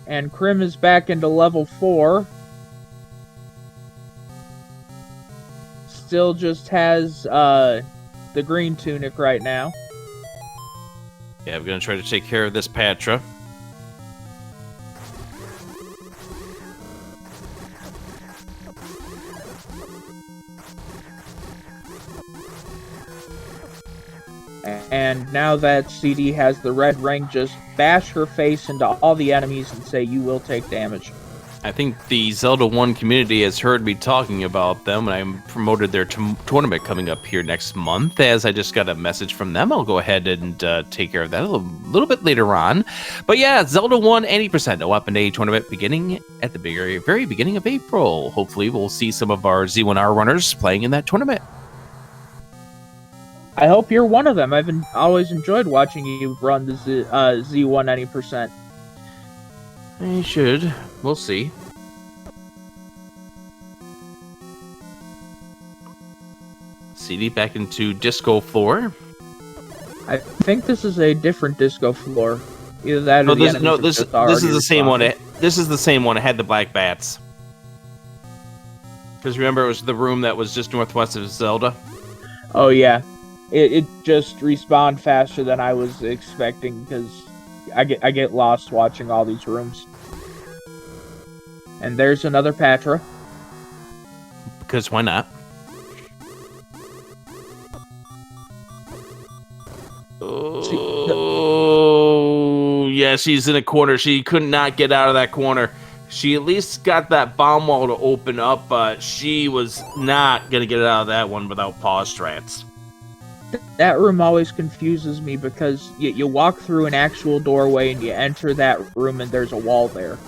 And Crim is back into level 4. Still just has the green tunic right now. Yeah, we're going to try to take care of this Patra. And now that CD has the red ring, just bash her face into all the enemies and say, you will take damage. I think the Zelda 1 community has heard me talking about them, and I promoted their tournament coming up here next month. As I just got a message from them, I'll go ahead and take care of that a little bit later on. But yeah, Zelda 1 80% a Weapon A tournament beginning at the very beginning of April. Hopefully we'll see some of our Z1R runners playing in that tournament. I hope you're one of them. I've always enjoyed watching you run the Z1 80%. You should. We'll see. CD back into disco floor. I think this is a different disco floor. Either that or this is the same one. This is the same one. It had the black bats. Because remember, it was the room that was just northwest of Zelda. Oh yeah. It just respawned faster than I was expecting because I get lost watching all these rooms. And there's another Patra. Because why not? Oh, yeah, she's in a corner. She could not get out of that corner. She at least got that bomb wall to open up, but she was not going to get out of that one without pause strats. That room always confuses me because you walk through an actual doorway and you enter that room and there's a wall there.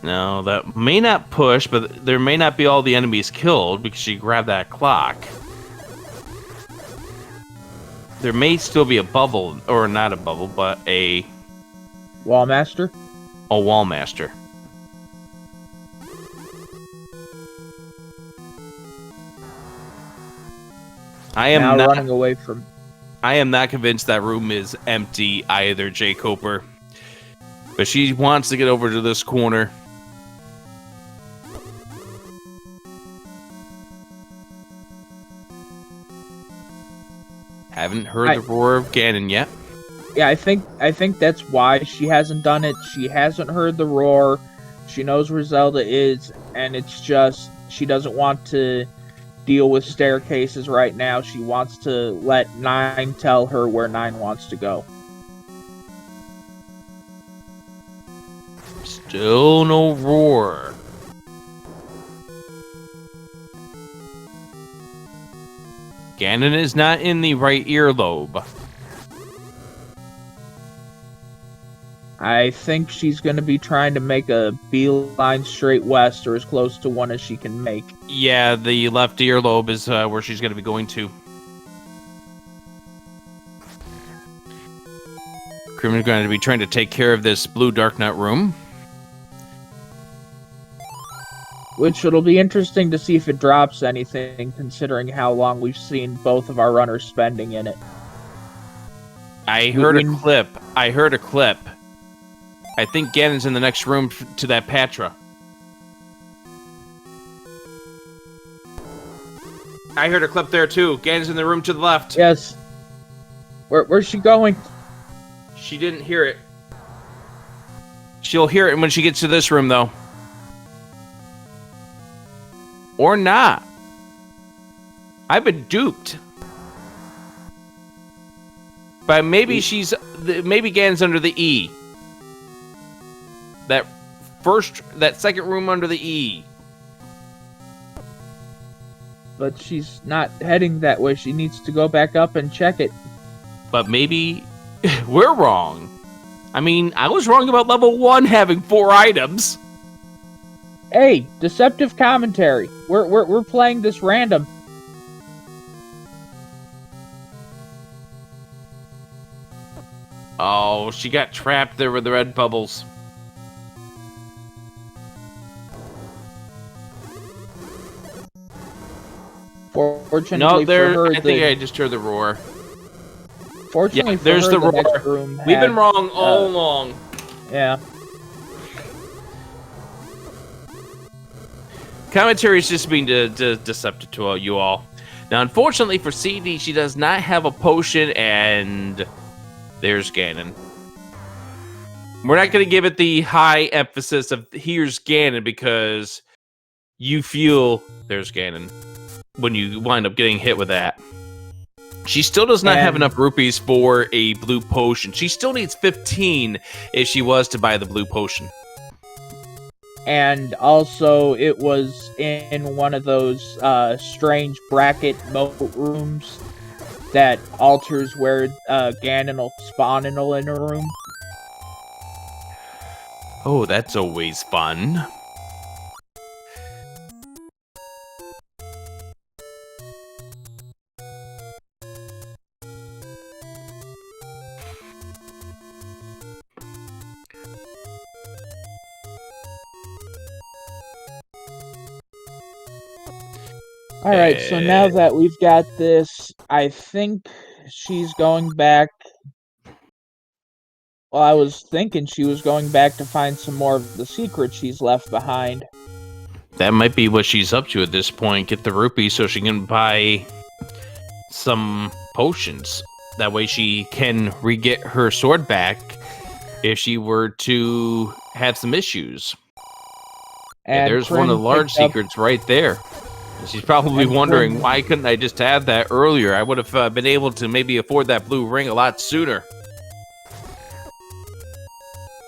No, that may not push, but there may not be all the enemies killed because she grabbed that clock. There may still be a bubble, or not a bubble, but a... Wall master? A wall master. I am now not running away from... I am not convinced that room is empty either, J. Coper. But she wants to get over to this corner. Haven't heard the roar of Ganon yet. Yeah, I think that's why she hasn't done it. She hasn't heard the roar. She knows where Zelda is, and it's just she doesn't want to deal with staircases right now. She wants to let 9 tell her where 9 wants to go. Still no roar. Ganon is not in the right earlobe. I think she's going to be trying to make a beeline straight west, or as close to one as she can make. Yeah, the left earlobe is where she's going to be going to. Crim is going to be trying to take care of this blue Dark Nut room. Which it'll be interesting to see if it drops anything, considering how long we've seen both of our runners spending in it. I heard a clip. I think Ganon's in the next room to that Patra. I heard a clip there too. Ganon's in the room to the left. Yes. Where's she going? She didn't hear it. She'll hear it when she gets to this room, though. Or not. I've been duped. But maybe maybe Ganon's under the E. That second room under the E. But she's not heading that way. She needs to go back up and check it. But maybe we're wrong. I mean, I was wrong about level 1 having 4 items. Hey, deceptive commentary. We're playing this random. Oh, she got trapped there with the red bubbles. Fortunately No, there. for her, I think I just heard the roar. Fortunately, yeah, there's for her, the roar. next room We've had, been wrong all along. Yeah. Commentary is just being deceptive to you all. Now, unfortunately for CD, she does not have a potion, and there's Ganon. We're not going to give it the high emphasis of here's Ganon because you feel there's Ganon when you wind up getting hit with that. She still does not have enough rupees for a blue potion. She still needs 15 if she was to buy the blue potion. And also, it was in one of those strange bracket moat rooms that alters where Ganon will spawn in a room. Oh, that's always fun. Alright, so now that we've got this, I think she's going back. Well, I was thinking she was going back to find some more of the secrets she's left behind. That might be what she's up to at this point. Get the rupees so she can buy some potions. That way she can re-get her sword back if she were to have some issues. And there's one of the large secrets right there. She's probably wondering, why couldn't I just have that earlier? I would have been able to maybe afford that blue ring a lot sooner.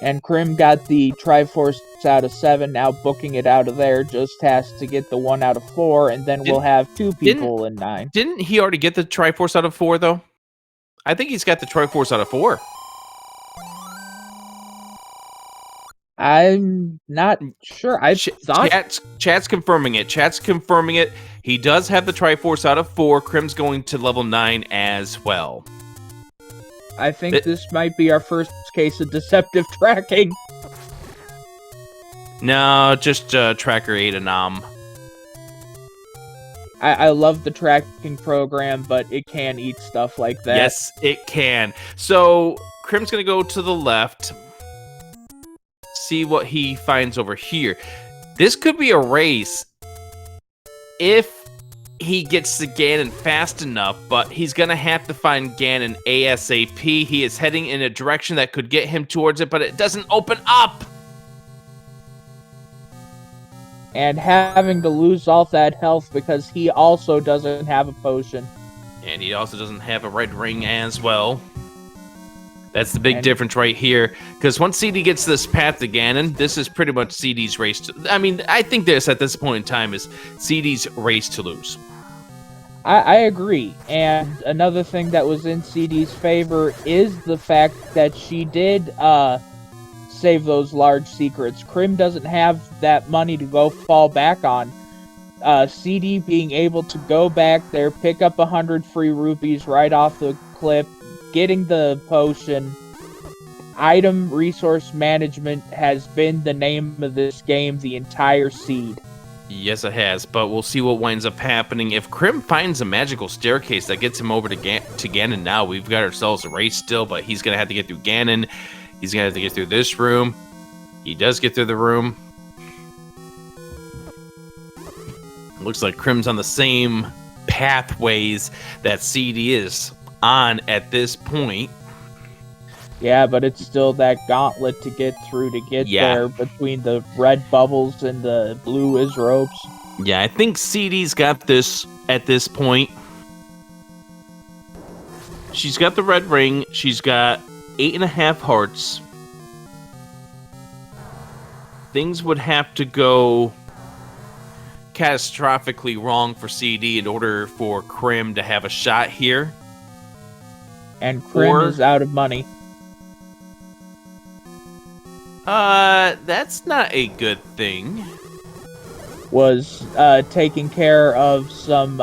And Crim got the Triforce out of 7, now booking it out of there, just has to get the 1 out of 4, and then we'll have 2 people in 9. Didn't he already get the Triforce out of 4, though? I think he's got the Triforce out of 4. I'm not sure. I thought Chat's confirming it. Chat's confirming it. He does have the Triforce out of 4. Crim's going to level 9 as well. I think this might be our first case of deceptive tracking. No, just Tracker 8 Anam. I love the tracking program, but it can eat stuff like that. Yes, it can. So, Crim's going to go to the left. See what he finds over here. This could be a race if he gets to Ganon fast enough, but he's going to have to find Ganon ASAP. He is heading in a direction that could get him towards it, but it doesn't open up. And having to lose all that health because he also doesn't have a potion. And he also doesn't have a red ring as well. That's the big difference right here. Because once CD gets this path to Ganon, this is pretty much CD's race to... I mean, I think this, at this point in time, is CD's race to lose. I agree. And another thing that was in CD's favor is the fact that she did save those large secrets. Crim doesn't have that money to go fall back on. CD being able to go back there, pick up 100 free rupees right off the clip, getting the potion. Item resource management has been the name of this game the entire seed. Yes, it has, but we'll see what winds up happening. If Crim finds a magical staircase that gets him over to Ganon now, we've got ourselves a race still, but he's going to have to get through Ganon. He's going to have to get through this room. He does get through the room. Looks like Crim's on the same pathways that CD is on at this point. Yeah, but it's still that gauntlet to get through to get there between the red bubbles and the blue is ropes. Yeah, I think CD's got this at this point. She's got the red ring. She's got 8.5 hearts. Things would have to go catastrophically wrong for CD in order for Crim to have a shot here. And Crim is out of money. That's not a good thing. Was taking care of some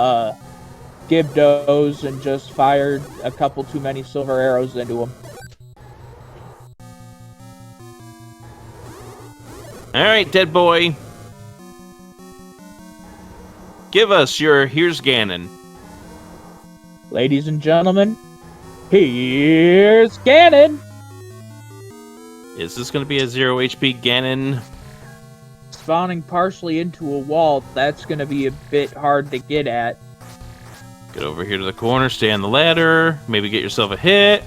Gibdos and just fired a couple too many silver arrows into him. Alright, dead boy. Give us your here's Ganon. Ladies and gentlemen, here's Ganon! Is this going to be a 0 HP Ganon? Spawning partially into a wall, that's going to be a bit hard to get at. Get over here to the corner, stay on the ladder, maybe get yourself a hit.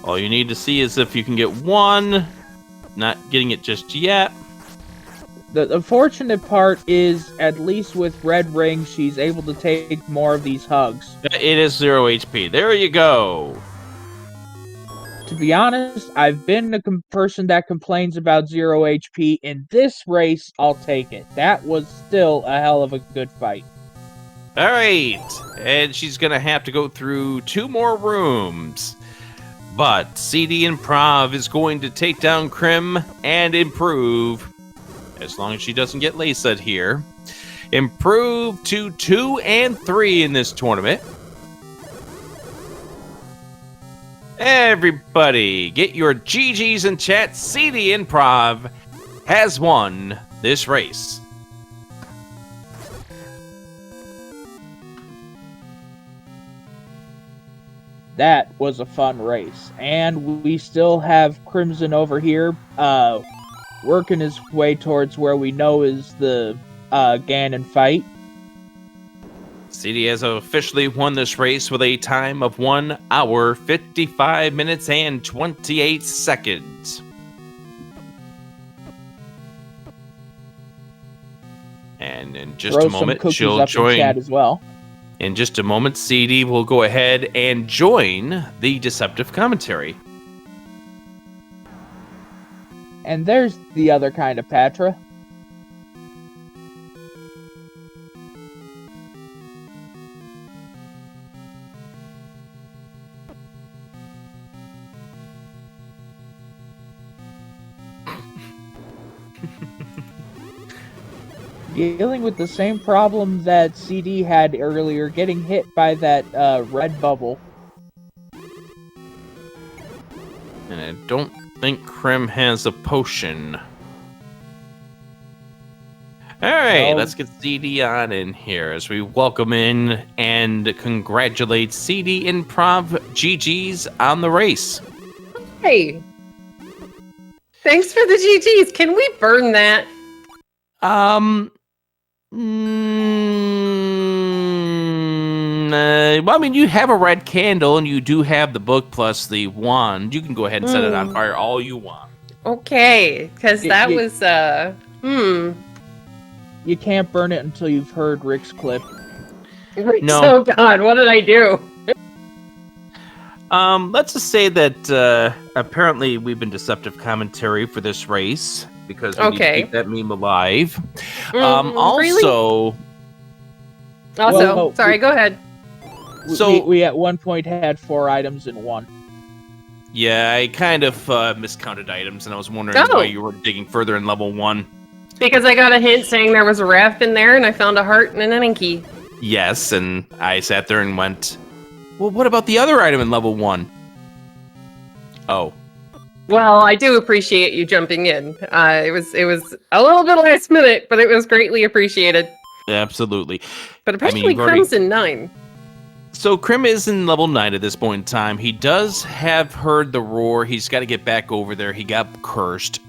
All you need to see is if you can get one. Not getting it just yet. The unfortunate part is, at least with Red Ring, she's able to take more of these hugs. It is 0 HP. There you go. To be honest, I've been a person that complains about 0 HP. In this race, I'll take it. That was still a hell of a good fight. Alright, and she's going to have to go through 2 more rooms. But cdinprov is going to take down Crim and improve, as long as she doesn't get laced here. Improve to 2 and 3 in this tournament. Everybody, get your GGs in chat. cdinprov has won this race. That was a fun race. And we still have Crimson over here, working his way towards where we know is the Ganon fight. CD has officially won this race with a time of 1 hour, 55 minutes, and 28 seconds. And in just a moment, she'll join. Chat as well. In just a moment, CD will go ahead and join the deceptive commentary. And there's the other kind of Patra. Dealing with the same problem that CD had earlier, getting hit by that red bubble. And I don't think Crim has a potion. Alright, let's get CD on in here as we welcome in and congratulate cdinprov GG's on the race. Hey! Thanks for the GG's. Can we burn that? Well, I mean, you have a red candle, and you do have the book plus the wand. You can go ahead and set it on fire all you want. Okay, because that was, You can't burn it until you've heard Rick's clip. No. Oh God, what did I do? Let's just say that, apparently we've been deceptive commentary for this race, because we need to keep that meme alive. Also, sorry, go ahead. So we at one point had 4 items in one. Yeah, I kind of miscounted items, and I was wondering why you were digging further in level 1. Because I got a hint saying there was a raft in there, and I found a heart and an ending key. Yes, and I sat there and went, well, what about the other item in level 1? Oh. Well, I do appreciate you jumping in. It was a little bit last minute, but it was greatly appreciated. Absolutely. But apparently Crimson 9. So Crim is in level 9 at this point in time. He does have heard the roar. He's got to get back over there. He got cursed.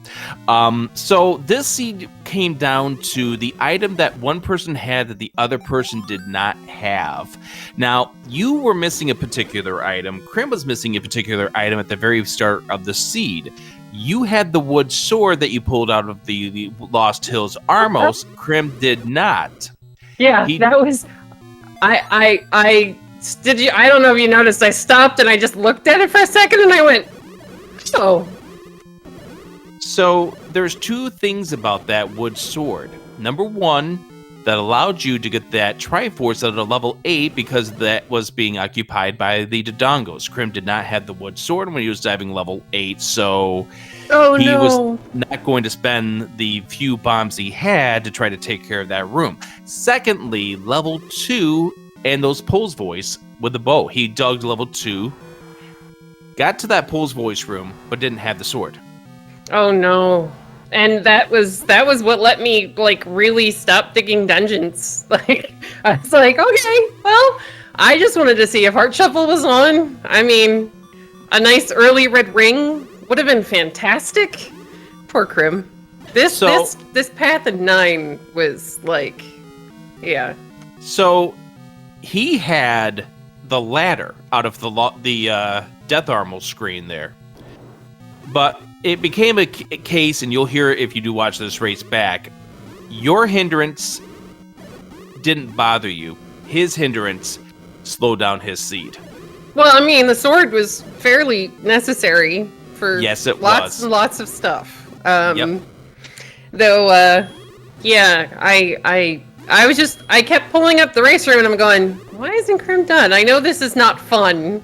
So this seed came down to the item that one person had that the other person did not have. Now, you were missing a particular item. Crim was missing a particular item at the very start of the seed. You had the wood sword that you pulled out of the Lost Hills Armos. Crim did not. Yeah, that was... Did you? I don't know if you noticed. I stopped and I just looked at it for a second and I went, "Oh." So there's two things about that wood sword. Number one, that allowed you to get that Triforce at a level 8 because that was being occupied by the Dodongos. Crim did not have the wood sword when he was diving level 8, so he was not going to spend the few bombs he had to try to take care of that room. Secondly, level 2 and those Pole's Voice with the bow. He dug level 2, got to that Pole's Voice room, but didn't have the sword. Oh no. And that was what let me like really stop digging dungeons. Like I was like, okay, well, I just wanted to see if Heart Shuffle was on. I mean, a nice early red ring would have been fantastic. Poor Crim. This path in 9 was like, yeah. So he had the ladder out of the Death Armor screen there, but it became a case, and you'll hear it if you do watch this race back. Your hindrance didn't bother you. His hindrance slowed down his seed. Well, I mean, the sword was fairly necessary for lots and lots of stuff. Yep. Though, yeah, I kept pulling up the race room and I'm going, why isn't Crim done? I know this is not fun.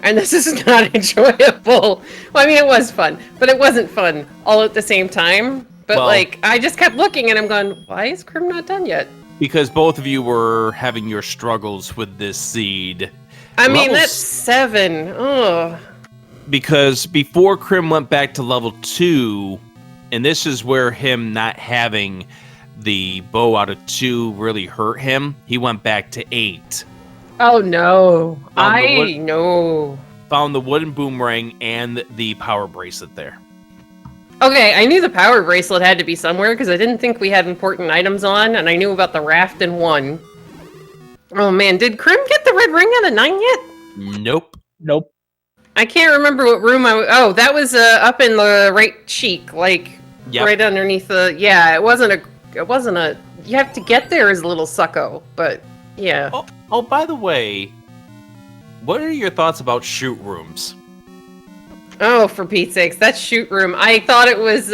And this is not enjoyable. Well, I mean, it was fun, but it wasn't fun all at the same time. But, I just kept looking and I'm going, why is Crim not done yet? Because both of you were having your struggles with this seed. I mean, that's 7. Ugh. Because before Crim went back to level 2, and this is where him not having the bow out of 2 really hurt him, he went back to 8. Oh no, I know. Found the wooden boomerang and the power bracelet there. Okay, I knew the power bracelet had to be somewhere because I didn't think we had important items on, and I knew about the raft in 1. Oh man, did Crim get the red ring out of 9 yet? Nope. I can't remember what room oh, that was up in the right cheek, like right underneath the. Yeah, it wasn't a. You have to get there as a little sucko, but yeah. Oh, by the way, what are your thoughts about shoot rooms? Oh, for Pete's sakes, that shoot room. I thought it was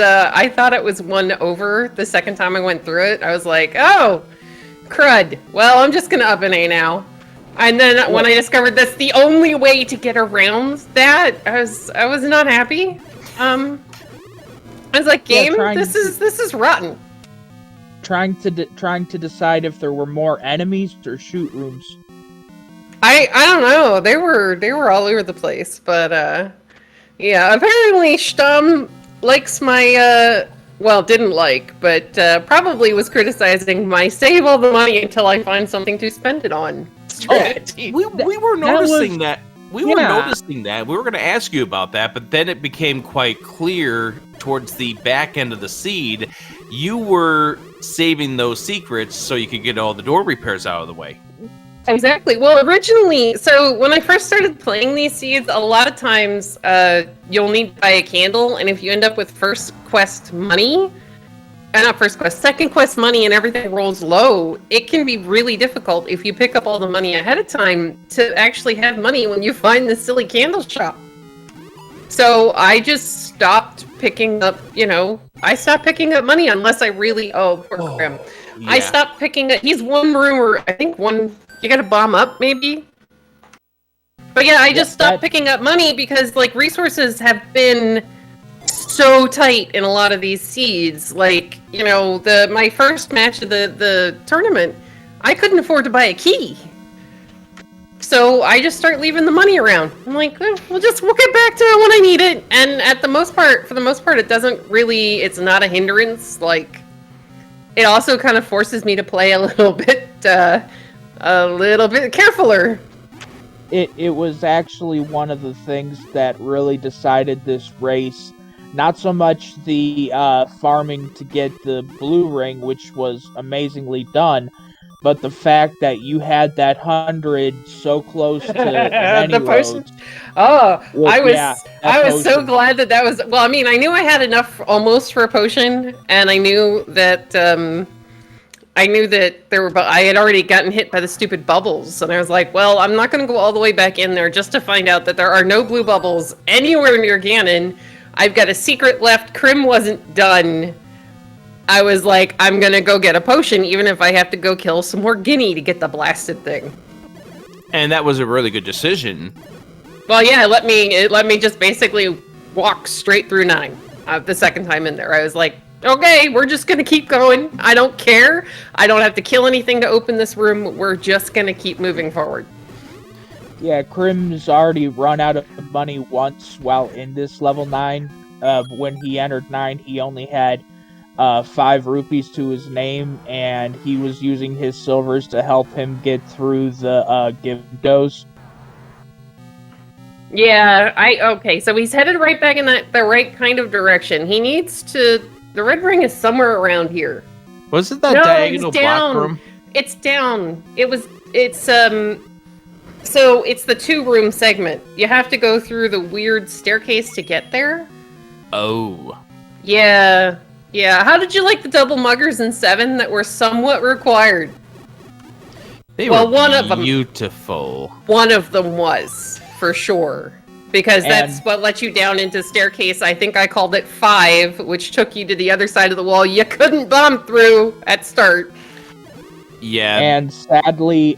1 over the second time I went through it. I was like, oh, crud. Well, I'm just gonna up an A now. And then when I discovered that's the only way to get around that, I was not happy. I was like, game, this is rotten. Trying to decide if there were more enemies or shoot rooms. I don't know. They were all over the place, but yeah. Apparently, Stamm likes my didn't like, but probably was criticizing my save all the money until I find something to spend it on strategy. We were noticing that. We were noticing that. We were going to ask you about that, but then it became quite clear towards the back end of the seed, you were saving those secrets so you could get all the door repairs out of the way. Exactly. Well, originally, so when I first started playing these seeds, a lot of times you'll need to buy a candle, and if you end up with second quest money and everything rolls low, it can be really difficult if you pick up all the money ahead of time to actually have money when you find the silly candle shop. So I just stopped picking up, I stopped picking up money unless I really, poor Crim. Yeah. I stopped picking up, he's 1 room or I think 1, you gotta bomb up maybe? But yeah, I just stopped picking up money because resources have been so tight in a lot of these seeds. My first match of the tournament, I couldn't afford to buy a key. So I just start leaving the money around. I'm like, we'll get back to it when I need it. And for the most part, it's not a hindrance. It also kind of forces me to play a little bit carefuler. it was actually one of the things that really decided this race. Not so much the farming to get the blue ring, which was amazingly done, but the fact that you had that 100 so close to many the potion. roads. Oh, Well, I was so potion. glad that was. Well, I mean, I knew I had enough almost for a potion, and I knew that there were. I had already gotten hit by the stupid bubbles, and I was like, well, I'm not going to go all the way back in there just to find out that there are no blue bubbles anywhere near Ganon. I've got a secret left. Crim wasn't done. I was like, I'm gonna go get a potion, even if I have to go kill some more guinea to get the blasted thing. And that was a really good decision. Well, yeah, it let me just basically walk straight through 9 the second time in there. I was like, okay, we're just gonna keep going. I don't care. I don't have to kill anything to open this room. We're just gonna keep moving forward. Yeah, Crim's already run out of money once while in this level 9. When he entered 9, he only had 5 rupees to his name, and he was using his silvers to help him get through the Givdos. Yeah, okay, so he's headed right back in the right kind of direction. He needs to... The red ring is somewhere around here. Was it that diagonal block room? It's down. So it's the 2-room segment. You have to go through the weird staircase to get there? Oh. Yeah. Yeah, how did you like the double muggers in 7 that were somewhat required? They were one of them. Beautiful. One of them was, for sure. Because that's what let you down into staircase, I think I called it 5, which took you to the other side of the wall you couldn't bomb through at start. Yeah. And sadly,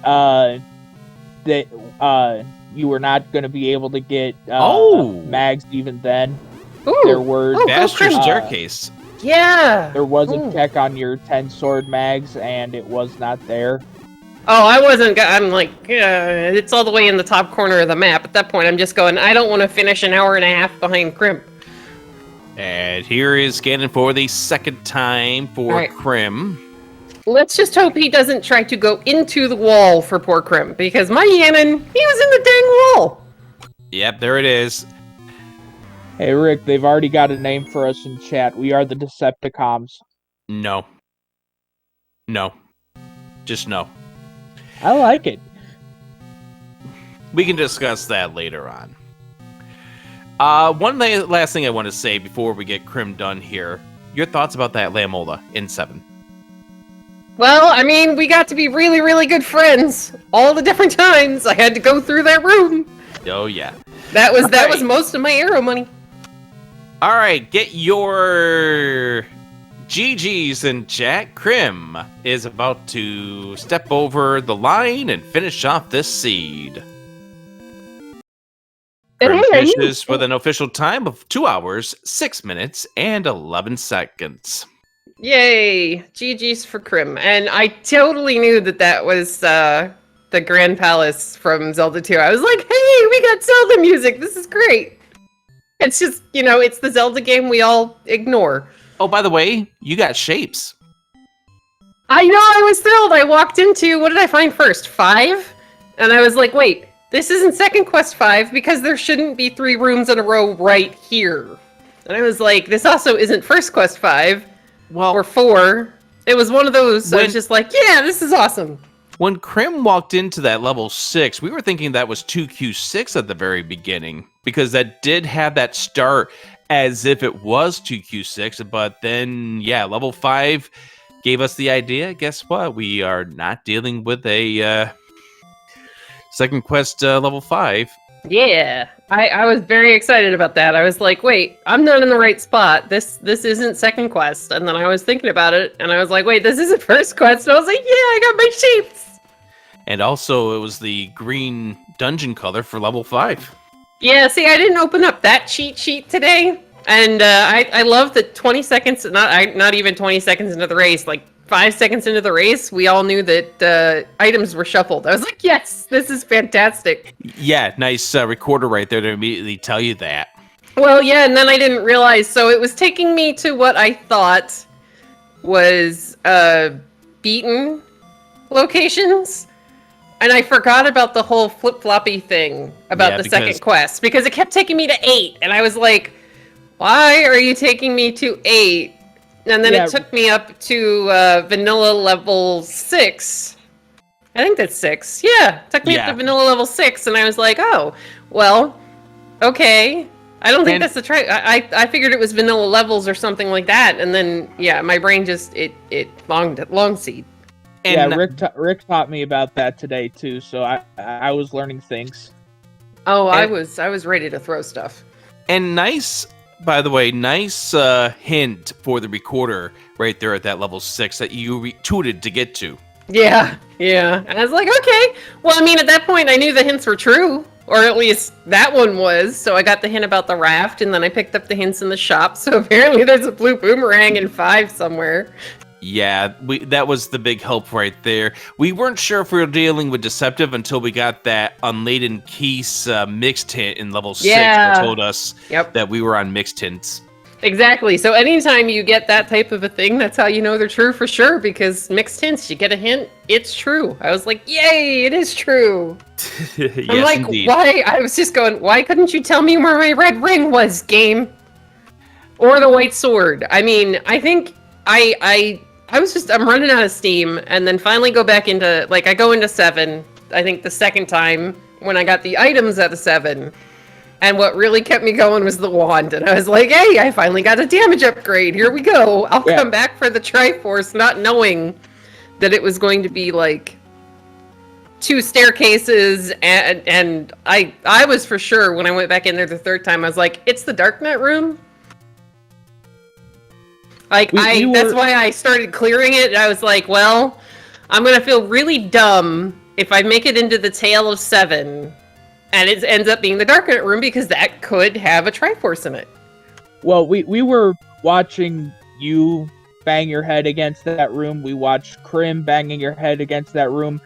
you were not going to be able to get mags even then. Ooh. There were Bastard staircase. Yeah. There was a check on your 10 sword mags, and it was not there. Oh, I wasn't. I'm like, it's all the way in the top corner of the map. At that point, I'm just going, I don't want to finish an hour and a half behind Crim. And here is Ganon for the second time for Crim. Let's just hope he doesn't try to go into the wall for poor Crim, because my Ganon, he was in the dang wall. Yep, there it is. Hey, Rick, they've already got a name for us in chat. We are the Decepticons. No. No. Just no. I like it. We can discuss that later on. One last thing I want to say before we get Crim done here. Your thoughts about that Lamola in 7? Well, I mean, we got to be really, really good friends all the different times I had to go through that room. Oh, yeah. That was most of my arrow money. All right, get your GGs in chat. Crim is about to step over the line and finish off this seed. Crim finishes with an official time of 2 hours, 6 minutes, and 11 seconds. Yay! GG's for Crim. And I totally knew that was the Grand Palace from Zelda 2. I was like, hey, we got Zelda music! This is great! It's just, it's the Zelda game we all ignore. Oh, by the way, you got shapes. I know, I was thrilled. I walked into, what did I find first? 5? And I was like, wait, this isn't second quest 5 because there shouldn't be 3 rooms in a row right here. And I was like, this also isn't first quest 5 or 4. It was one of those. So I was just like, yeah, this is awesome. When Crim walked into that level 6, we were thinking that was 2Q6 at the very beginning, because that did have that start as if it was 2Q6, but then, yeah, level 5 gave us the idea. Guess what? We are not dealing with a second quest level 5. Yeah, I was very excited about that. I was like, wait, I'm not in the right spot. This isn't second quest. And then I was thinking about it, and I was like, wait, this isn't first quest. And I was like, yeah, I got my shapes. And also, it was the green dungeon color for level 5. Yeah, see, I didn't open up that cheat sheet today. And I love that 20 seconds, not even 20 seconds into the race, like 5 seconds into the race, we all knew that items were shuffled. I was like, yes, this is fantastic. Yeah, nice recorder right there to immediately tell you that. Well, yeah, and then I didn't realize, so it was taking me to what I thought was beaten locations. And I forgot about the whole flip-floppy thing about the second quest, because it kept taking me to 8, and I was like, why are you taking me to 8? And then it took me up to vanilla level 6. I think that's 6. Yeah, it took me up to vanilla level 6, and I was like, oh, well, okay. I don't think that's the try. I figured it was vanilla levels or something like that, and then, yeah, my brain just, it long seed. And Rick taught me about that today too, so I was learning things. Oh, I was ready to throw stuff. And nice, by the way, nice hint for the recorder right there at that level 6 that you tooted to get to. Yeah. And I was like, okay. Well, I mean, at that point, I knew the hints were true, or at least that one was. So I got the hint about the raft, and then I picked up the hints in the shop. So apparently, there's a blue boomerang in 5 somewhere. Yeah, that was the big help right there. We weren't sure if we were dealing with Deceptive until we got that unladen Keys mixed hint in level 6 that told us that we were on mixed hints. Exactly. So anytime you get that type of a thing, that's how you know they're true for sure, because mixed hints, you get a hint, it's true. I was like, yay, it is true. Yes, I'm like, indeed. why? I was just going, why couldn't you tell me where my red ring was, game? Or the white sword? I mean, I think I'm running out of steam, and then finally go back into, like, I go into 7, I think the second time, when I got the items out of 7. And what really kept me going was the wand, and I was like, hey, I finally got a damage upgrade, here we go. I'll come back for the Triforce, not knowing that it was going to be, like, 2 staircases, and I was for sure, when I went back in there the third time, I was like, it's the Darknet room? Like, that's why I started clearing it. I was like, well, I'm going to feel really dumb if I make it into the Tale of 7, and it ends up being the Darknet room, because that could have a Triforce in it. Well, we were watching you bang your head against that room. We watched Crim banging your head against that room.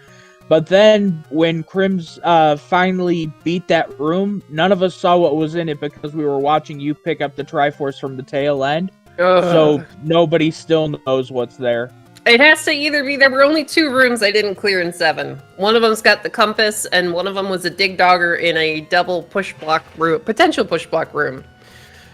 But then, when Crim's finally beat that room, none of us saw what was in it, because we were watching you pick up the Triforce from the tail end. So nobody still knows what's there. It has to either be, there were only 2 rooms I didn't clear in 7. One of them's got the compass, and one of them was a dig dogger in a double push block room, potential push block room.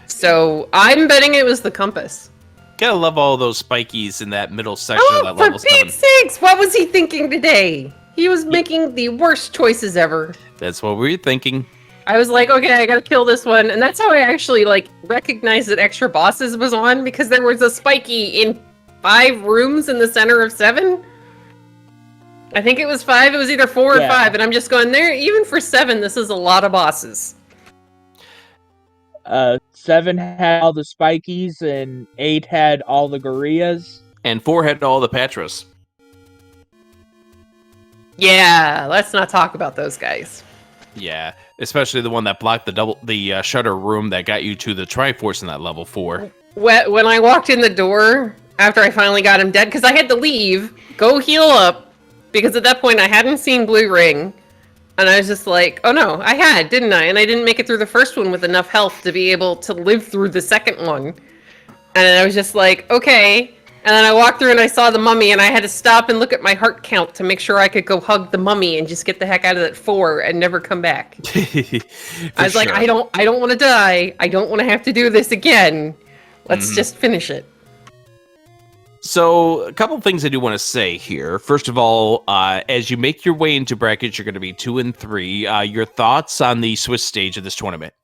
So I'm betting it was the compass. Gotta love all those spikies in that middle section of that level 7. For Pete's sakes, what was he thinking today? He was making the worst choices ever. That's what we were thinking. I was like, okay, I gotta kill this one. And that's how I actually, like, recognized that Extra Bosses was on, because there was a spiky in 5 rooms in the center of 7. I think it was 5. It was either 4 or 5. And I'm just going there. Even for 7, this is a lot of bosses. 7 had all the spikies, and 8 had all the gorillas. And 4 had all the Patras. Yeah, let's not talk about those guys. Yeah, especially the one that blocked the shutter room that got you to the Triforce in that level 4. When I walked in the door, after I finally got him dead, because I had to leave, go heal up, because at that point I hadn't seen Blue Ring, and I was just like, oh no, I had, didn't I? And I didn't make it through the first one with enough health to be able to live through the second one. And I was just like, okay. And then I walked through and I saw the mummy, and I had to stop and look at my heart count to make sure I could go hug the mummy and just get the heck out of that 4 and never come back. I was like, I don't want to die. I don't want to have to do this again. Let's just finish it. So, a couple of things I do want to say here. First of all, as you make your way into brackets, you're going to be 2 and 3. Your thoughts on the Swiss stage of this tournament?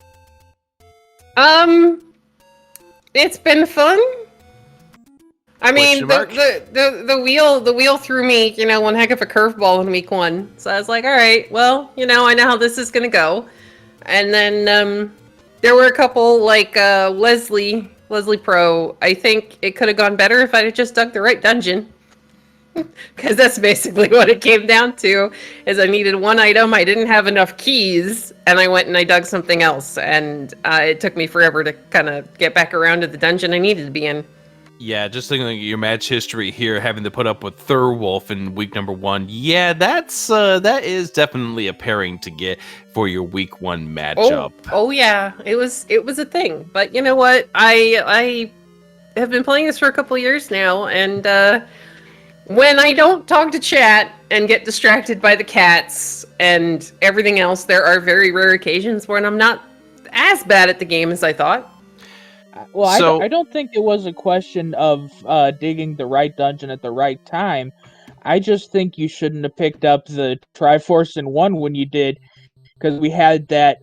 It's been fun. I mean, the wheel threw me, one heck of a curveball in week 1. So I was like, all right, well, I know how this is gonna go. And then there were a couple, like Leslie Pro. I think it could have gone better if I had just dug the right dungeon. Because that's basically what it came down to, is I needed 1 item, I didn't have enough keys, and I went and I dug something else. And it took me forever to kind of get back around to the dungeon I needed to be in. Yeah, just thinking of your match history here, having to put up with Thurwolf in week number 1. Yeah, that is definitely a pairing to get for your week 1 matchup. Oh yeah, it was a thing. But you know what? I have been playing this for a couple years now, and When I don't talk to chat and get distracted by the cats and everything else, there are very rare occasions when I'm not as bad at the game as I thought. Well, So- I don't think it was a question of digging the right dungeon at the right time. I just think you shouldn't have picked up the Triforce in 1 when you did, because we had that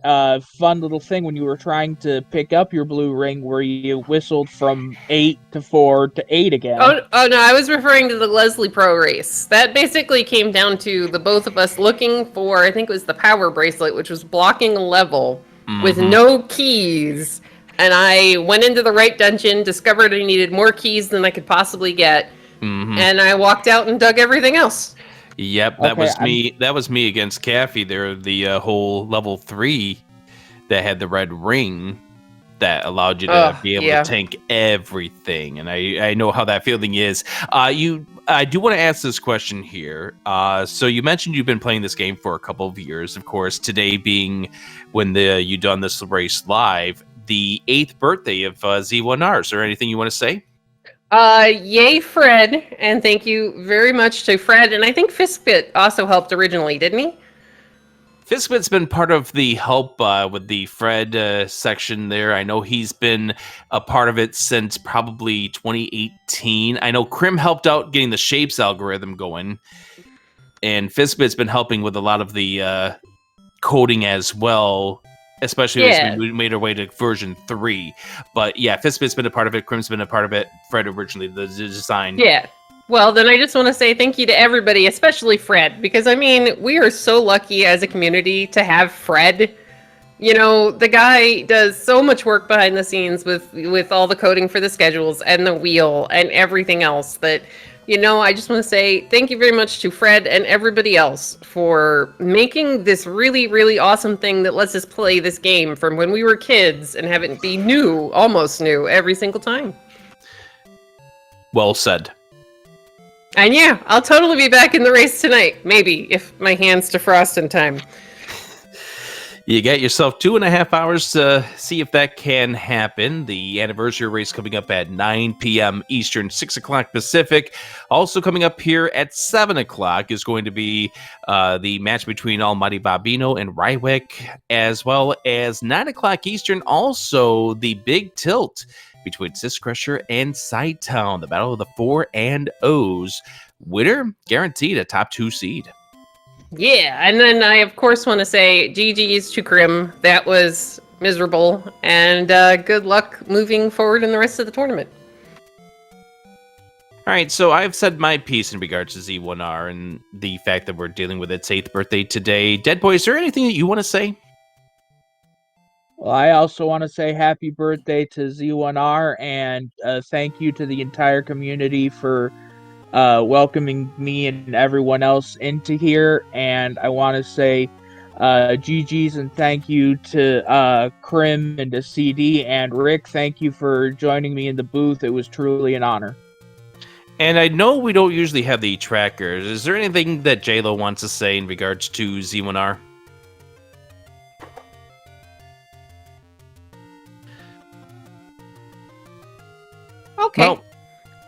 fun little thing when you were trying to pick up your blue ring where you whistled from 8 to 4 to 8 again. Oh no, I was referring to the Leslie Pro race. That basically came down to the both of us looking for, I think it was the power bracelet, which was blocking a level with no keys. And I went into the right dungeon, discovered I needed more keys than I could possibly get, and I walked out and dug everything else. Yep, that Okay, was me. That was me against Caffey. There, the whole level 3 that had the red ring that allowed you to be able to tank everything. And I know how that feeling is. I do want to ask this question here. So you mentioned you've been playing this game for a couple of years. Of course, today being when you done this race live, the 8th birthday of Z1R. Is there anything you want to say? Yay, Fred, and thank you very much to Fred. And I think Fistbit also helped originally, didn't he? Fistbit's been part of the help with the Fred section there. I know he's been a part of it since probably 2018. I know Crim helped out getting the shapes algorithm going, and Fistbit's been helping with a lot of the coding as well, especially as we made our way to version 3. But yeah, Fistbit's been a part of it. Crim's been a part of it. Fred originally the design. Yeah. Well, then I just want to say thank you to everybody, especially Fred, because I mean, we are so lucky as a community to have Fred. You know, the guy does so much work behind the scenes with all the coding for the schedules and the wheel and everything else that, you know, I just want to say thank you very much to Fred and everybody else for making this really, really awesome thing that lets us play this game from when we were kids and have it be new, almost new, every single time. Well said. And yeah, I'll totally be back in the race tonight. Maybe, if my hands defrost in time. You got yourself 2.5 hours to see if that can happen. The anniversary race coming up at 9 p.m. Eastern, 6 o'clock Pacific. Also coming up here at 7 o'clock is going to be the match between Almighty Bobino and Rywick, as well as 9 o'clock Eastern, also the big tilt between Syscrusher and Sidetown, the battle of the 4 and O's. Winner guaranteed a top 2 seed. Yeah, and then I of course want to say GG's to Crim. That was miserable, and good luck moving forward in the rest of the tournament. All right, so I've said my piece in regards to Z1R and the fact that we're dealing with its 8th birthday today. Dead Boy, is there anything that you want to say? Well, I also want to say happy birthday to Z1R, and thank you to the entire community for welcoming me and everyone else into here. And I want to say GG's and thank you to Crim and to CD and Rick. Thank you for joining me in the booth. It was truly an honor. And I know we don't usually have the trackers. Is there anything that JLo wants to say in regards to Z1R? Okay. Well,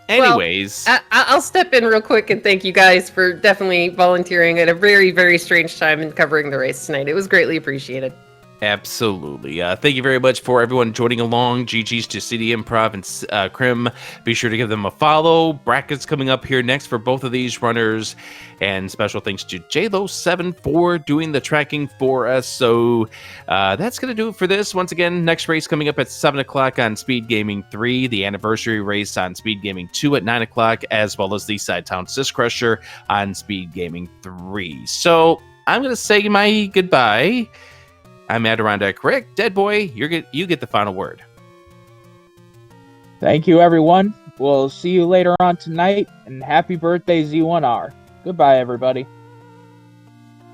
anyways. I'll step in real quick and thank you guys for definitely volunteering at a very, very strange time and covering the race tonight. It was greatly appreciated. Absolutely. Thank you very much for everyone joining along. GG's to cdinprov and Crim. Be sure to give them a follow. Brackets coming up here next for both of these runners. And special thanks to JLo7 for doing the tracking for us. So that's going to do it for this. Once again, next race coming up at 7 o'clock on Speed Gaming 3. The anniversary race on Speed Gaming 2 at 9 o'clock. As well as the Sidetown Syscrusher on Speed Gaming 3. So I'm going to say my goodbye. I'm Adirondack Rick. Dead Boy, you get the final word. Thank you, everyone. We'll see you later on tonight, and happy birthday, Z1R. Goodbye, everybody.